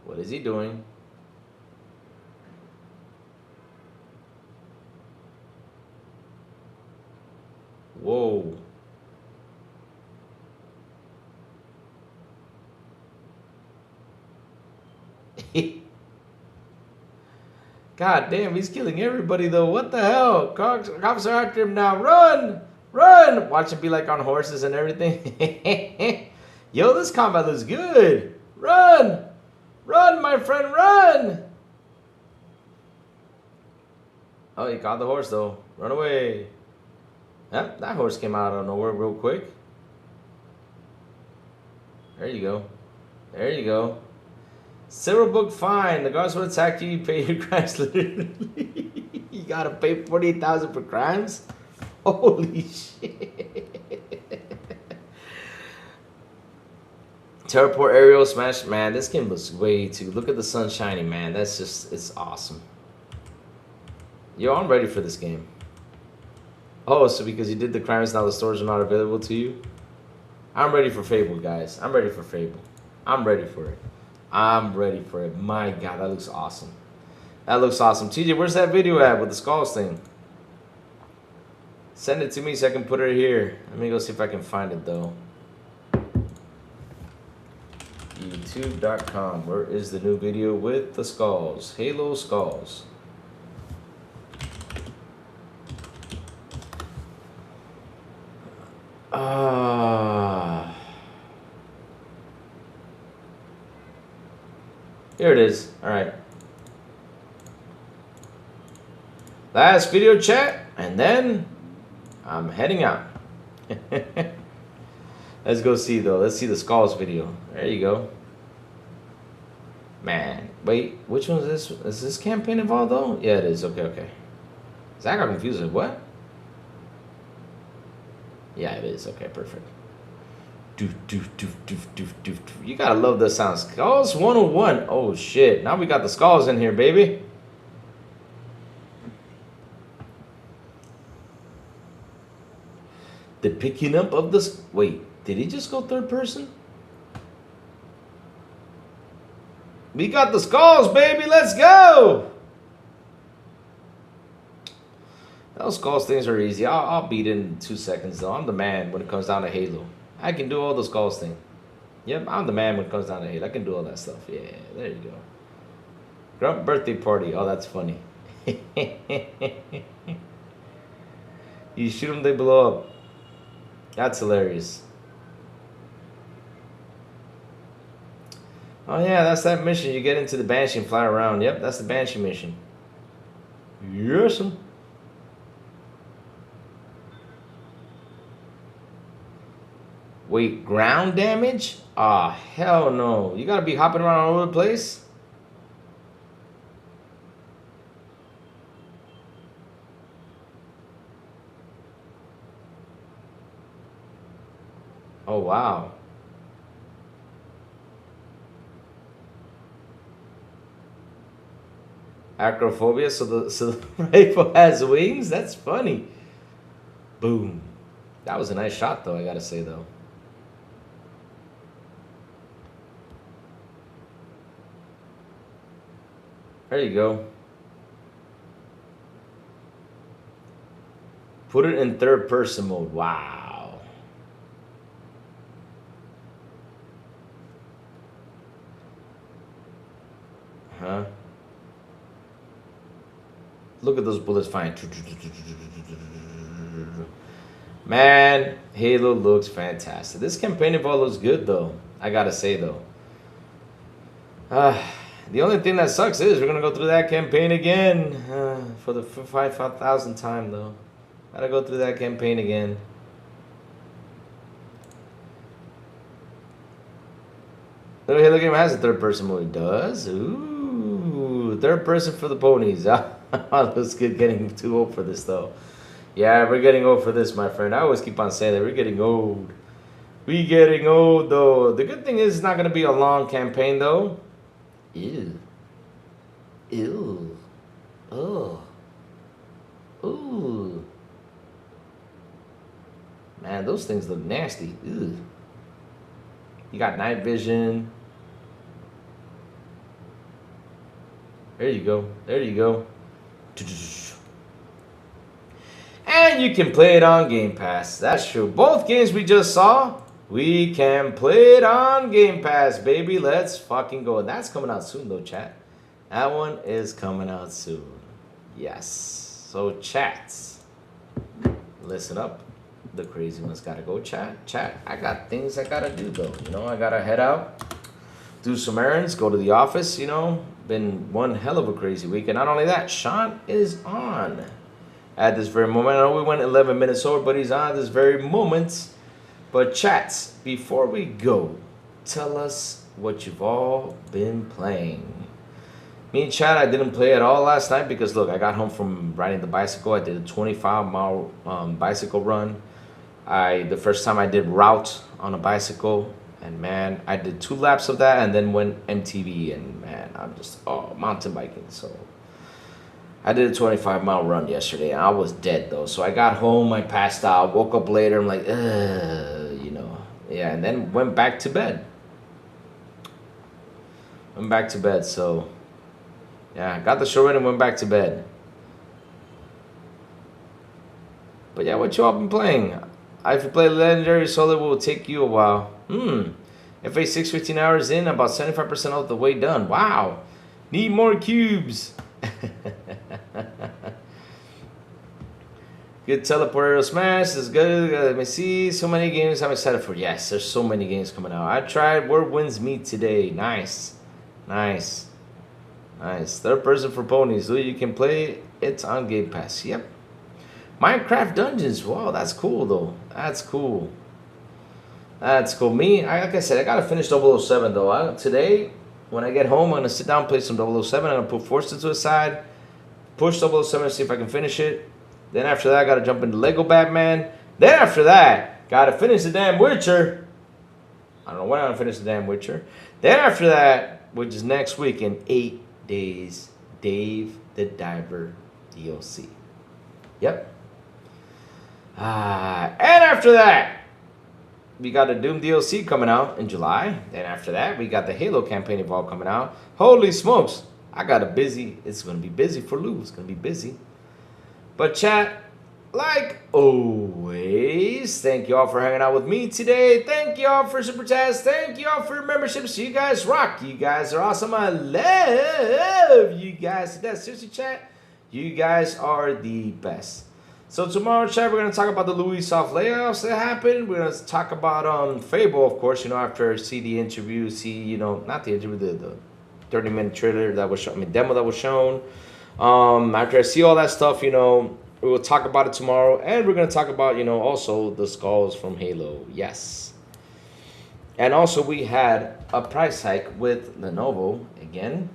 What is he doing? Whoa. God damn, he's killing everybody though. What the hell? Cops are after him now. Run! Run! Watch him be like on horses and everything. Yo, this combat looks good. Run! Run, my friend, run! Oh, he caught the horse though. Run away. Yep, that horse came out of nowhere real quick. There you go. There you go. Civil book fine. The guards will attack you. You pay your crimes literally. You gotta pay 48,000 for crimes? Holy shit. Teleport aerial smash. Man, this game looks way too. Look at the sun shining, man. That's just, it's awesome. Yo, I'm ready for this game. Oh, so because you did the crimes, now the stores are not available to you? I'm ready for Fable, guys. I'm ready for Fable. I'm ready for it. I'm ready for it. My God, that looks awesome. That looks awesome. TJ, where's that video at with the skulls thing? Send it to me so I can put it here. Let me go see if I can find it, though. YouTube.com. Where is the new video with the skulls? Halo skulls. Here it is. All right. Last video chat, and then I'm heading out. Let's go see though. Let's see the skulls video. There you go. Man, wait, which one is this? Is this campaign involved though? Yeah, it is. Okay. Zach got confused. Like, what? Yeah, it is. Okay, perfect. You gotta love the sound. Skulls 101. Oh shit. Now we got the skulls in here, baby. The picking up of the... Wait, did he just go third person? We got the skulls, baby. Let's go. Those skulls things are easy. I'll beat it in 2 seconds, though. I'm the man when it comes down to Halo. I can do all those skulls things. Yep, I'm the man when it comes down to Halo. I can do all that stuff. Yeah, there you go. Grump birthday party. Oh, that's funny. You shoot them, they blow up. That's hilarious. Oh yeah, that's that mission. You get into the Banshee and fly around. Yep, that's the Banshee mission. Yes. Wait, ground damage? Ah, hell no. You gotta be hopping around all over the place? Oh, wow. Acrophobia, so the rifle has wings? That's funny. Boom. That was a nice shot, though, I gotta say, though. There you go. Put it in third person mode. Wow. huh? Look at those bullets flying. Man, Halo looks fantastic. This campaign evolve looks good though. I gotta say though. The only thing that sucks is we're gonna go through that campaign again for the 5,000th time though. Gotta go through that campaign again. The Halo game has a third-person mode. It does. Ooh, third person for the ponies. Looks good. Getting too old for this though. Yeah, we're getting old for this, my friend. I always keep on saying that we're getting old. We getting old though. The good thing is it's not gonna be a long campaign though. Ew. Ew. Oh. Ooh. Man, those things look nasty. Ew. You got night vision. There you go. There you go. And you can play it on Game Pass. That's true. Both games we just saw, we can play it on Game Pass, baby. Let's fucking go. And that's coming out soon, though, chat. That one is coming out soon. Yes. So, chats, listen up. The crazy ones gotta go, chat. Chat, I got things I gotta do, though. You know, I gotta head out, do some errands, go to the office, you know. Been one hell of a crazy week. And not only that, Sean is on at this very moment. I know we went 11 minutes over, but he's on at this very moment. But chats, before we go, tell us what you've all been playing. Me and Chad, I didn't play at all last night because, look, I got home from riding the bicycle. I did a 25-mile bicycle run. The first time I did route on a bicycle. And, man, I did 2 laps of that and then went MTV. And, man, I'm just, mountain biking. So I did a 25-mile run yesterday. And I was dead, though. So I got home. I passed out. Woke up later. I'm like, you know. Yeah, and then went back to bed. So, yeah, got the show in and went back to bed. But, yeah, what you all been playing? If you play Legendary Solo, it will take you a while. FA 6, 15 hours in, about 75% of the way done. Wow. Need more cubes. Good teleporter smash is good. Let me see. So many games I'm excited for. Yes, there's so many games coming out. I tried Word Wins Me today. Nice. Third person for ponies. So you can play it on Game Pass. Yep. Minecraft Dungeons. Wow, that's cool though. That's cool. Me, like I said, I gotta finish 007 though. Today, when I get home, I'm gonna sit down and play some 007. I'm gonna put Forza to the side, push 007 and see if I can finish it. Then after that, I gotta jump into Lego Batman. Then after that, gotta finish the damn Witcher. I don't know when I'm gonna finish the damn Witcher. Then after that, which is next week in 8 days, Dave the Diver DLC. Yep. And after that, we got a Doom DLC coming out in July. Then after that, we got the Halo campaign evolve coming out. Holy smokes. It's going to be busy for Lou. It's going to be busy. But chat, like always, thank you all for hanging out with me today. Thank you all for Super Chats. Thank you all for your memberships. You guys rock. You guys are awesome. I love you guys to death. Seriously, chat, you guys are the best. So tomorrow, chat, we're going to talk about the Ubisoft layoffs that happened. We're going to talk about Fable, of course, after see the interview, not the interview, the 30-minute trailer that was shown, demo that was shown. After I see all that stuff, we will talk about it tomorrow. And we're going to talk about, also the skulls from Halo. Yes. And also we had a price hike with Lenovo. Again,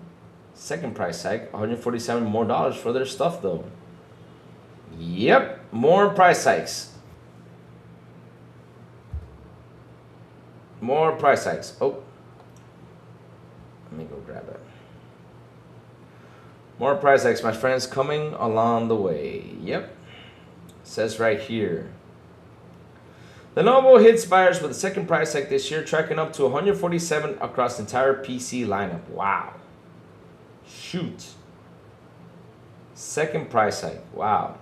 second price hike, $147 more for their stuff, though. Yep, more price hikes. Oh, let me go grab it. More price hikes, my friends, coming along the way. Yep, says right here. Lenovo hits buyers with a second price hike this year, tracking up to $147 across the entire PC lineup. Wow. Shoot. Second price hike. Wow.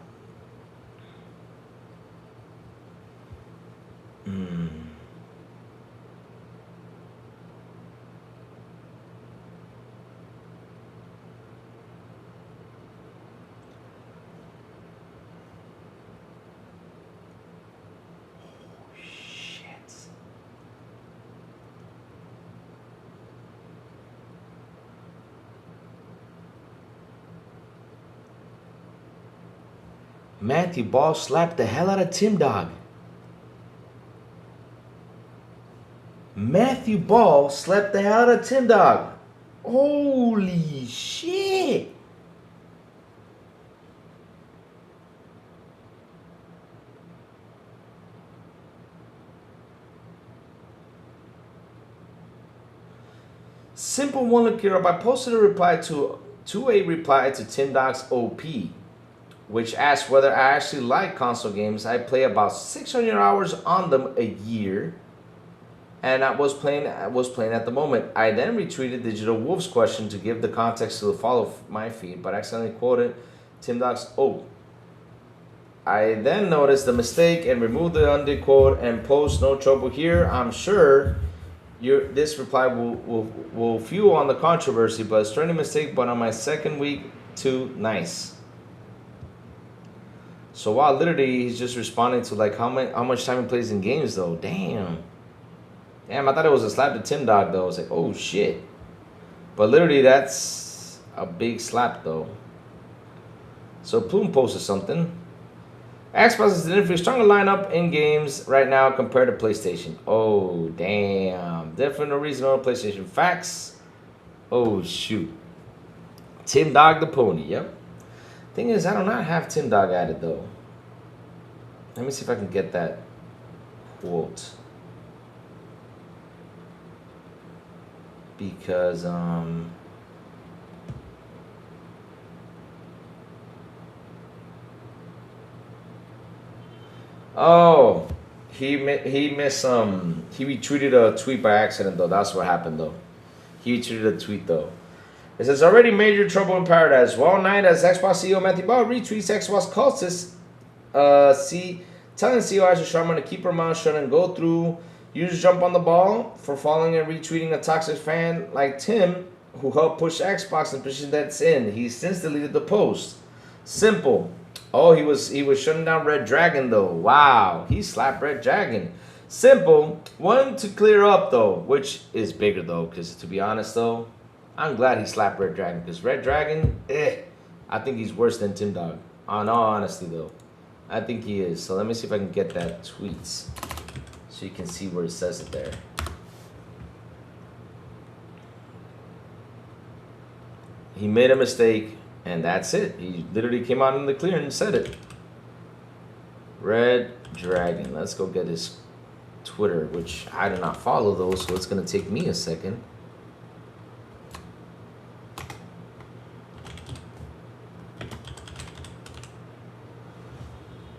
Matthew Ball slapped the hell out of Tim Dog. Matthew Ball slapped the hell out of Tim Dog. Holy shit. Simple one look here up. I posted a reply to Tim Dog's OP, which asked whether I actually like console games. I play about 600 hours on them a year, and I was playing at the moment. I then retweeted Digital Wolf's question to give the context to the follow my feed, but accidentally quoted Tim Dog's OP. I then noticed the mistake and removed the undid quote and post no trouble here. I'm sure this reply will fuel on the controversy, but it's turning mistake. But on my second week, too nice. So while literally he's just responding to like how much time he plays in games though. Damn, I thought it was a slap to Tim Dog though. I was like, oh shit. But literally that's a big slap though. So Plume posted something. Xbox is delivering stronger lineup in games right now compared to PlayStation. Oh, damn. Different reason on PlayStation. Facts. Oh, shoot. Tim Dog the Pony. Yep. Thing is, I do not have Tim Dog added, though. Let me see if I can get that quote. Because, oh, he retweeted a tweet by accident though. That's what happened though. He retweeted a tweet though. It says already major trouble in paradise. Well, night as Xbox CEO Matthew Ball retweets Xbox cultist, telling CEO Asha Sharma to keep her mouth shut and go through. Users jump on the ball for following and retweeting a toxic fan like Tim, who helped push Xbox in the position that's in. He since deleted the post. Simple. Oh, he was shutting down Red Dragon though. Wow, he slapped Red Dragon. Simple. One to clear up though, which is bigger though, because to be honest though, I'm glad he slapped Red Dragon because Red Dragon, I think he's worse than Tim Dog. On all honesty though, I think he is. So let me see if I can get that tweets, so you can see where it says it there. He made a mistake. And that's it. He literally came out in the clear and said it. Red Dragon. Let's go get his Twitter, which I do not follow those, so it's going to take me a second.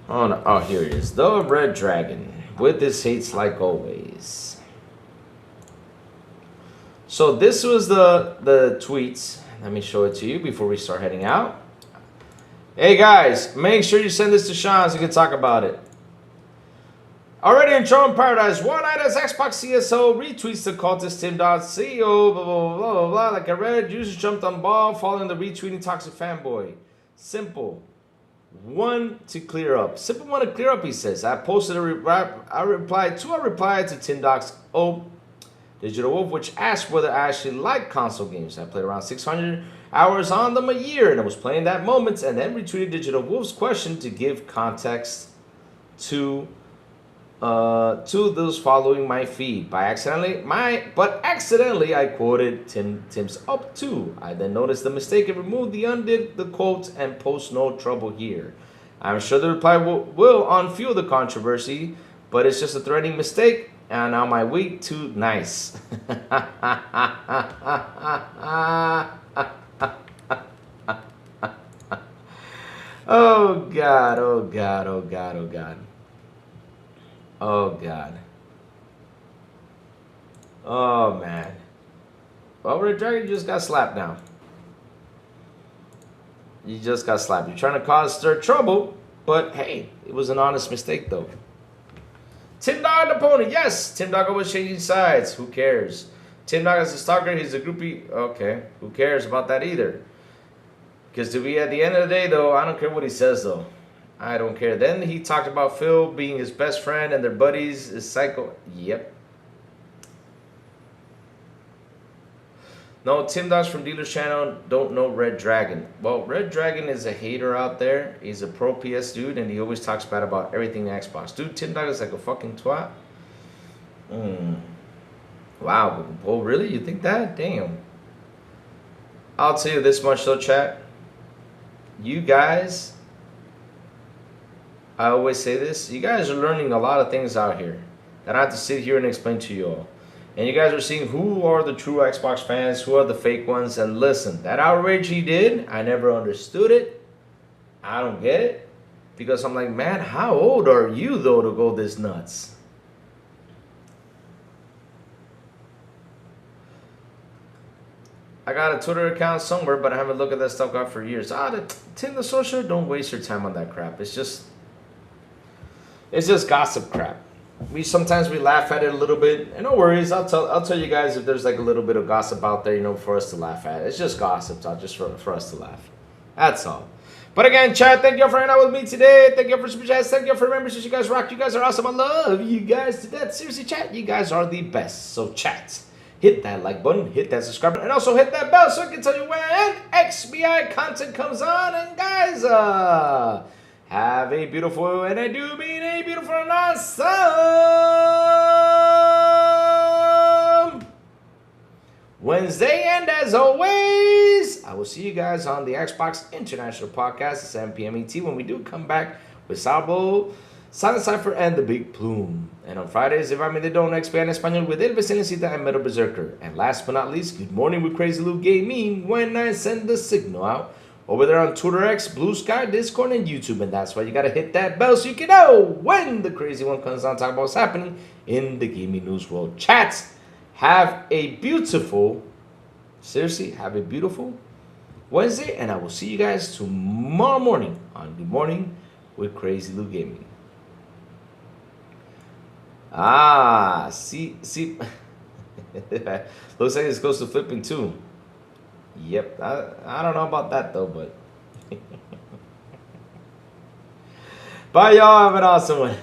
Oh, no. Oh, here he is. The Red Dragon. With his hates like always. So this was the tweets. Let me show it to you before we start heading out. Hey guys, make sure you send this to Sean so we can talk about it. Already in trouble in paradise. One night as Xbox CSO retweets the cultist Tim Dog CEO, blah, blah, blah, blah, blah. Like I read, users jumped on ball following the retweeting toxic fanboy. Simple. One to clear up. Simple one to clear up, he says. I posted I replied to Tim Dog's Digital Wolf, which asked whether I actually like console games. I played around 600 hours on them a year, and I was playing that moment, and then retweeted Digital Wolf's question to give context to those following my feed. Accidentally I quoted Tim's up too. I then noticed the mistake and removed the quotes and post no trouble here. I'm sure the reply will unfuel the controversy, but it's just a threatening mistake. And on my week, too nice. Oh God, oh God, oh God, oh God. Oh God. Oh man. Well, Red Dragon just got slapped now. You just got slapped. You're trying to stir trouble, but hey, it was an honest mistake though. Tim Dog the Pony, yes. Tim Dog always changing sides. Who cares? Tim Dog is a stalker. He's a groupie. Okay, who cares about that either? Because to be at the end of the day, though, I don't care what he says, though. I don't care. Then he talked about Phil being his best friend and their buddies is psycho. Yep. No, Tim Dogs from Dealer's Channel don't know Red Dragon. Well, Red Dragon is a hater out there. He's a pro PS dude, and he always talks bad about everything Xbox. Dude, Tim Dogs is like a fucking twat. Wow. Well, really? You think that? Damn. I'll tell you this much though, chat. You guys, I always say this, you guys are learning a lot of things out here that I have to sit here and explain to you all. And you guys are seeing who are the true Xbox fans, who are the fake ones. And listen, that outrage he did, I never understood it. I don't get it. Because I'm like, man, how old are you though to go this nuts? I got a Twitter account somewhere, but I haven't looked at that stuff out for years. The social, don't waste your time on that crap. It's just gossip crap. Sometimes we laugh at it a little bit, and no worries. I'll tell you guys if there's like a little bit of gossip out there, you know, for us to laugh at. It's just gossip, just for us to laugh. That's all. But again, chat, thank you for hanging out with me today. Thank you for super chats. Thank you for memberships. You guys rock. You guys are awesome. I love you guys to death. Seriously, chat, you guys are the best. So chat. Hit that like button, hit that subscribe button, and also hit that bell so I can tell you when XBI content comes on. And guys, have a beautiful, and I do mean a beautiful and awesome Wednesday. And as always, I will see you guys on the Xbox International Podcast at 7 p.m. ET when we do come back with Sabo, Silent Cypher, and the Big Plume. And on Fridays, if I'm in the Don XP en Español with El Vecinicita and Metal Berserker. And last but not least, good morning with Crazy Luke Gaming when I send the signal out over there on Twitter X, Blue Sky, Discord, and YouTube. And that's why you gotta hit that bell so you can know when the crazy one comes on talk about what's happening in the gaming news world. Chats, have a beautiful, seriously, have a beautiful Wednesday, and I will see you guys tomorrow morning on Good Morning with Crazy Luke Gaming. See. Looks like it's close to flipping too. Yep, I don't know about that though, but bye y'all, have an awesome one.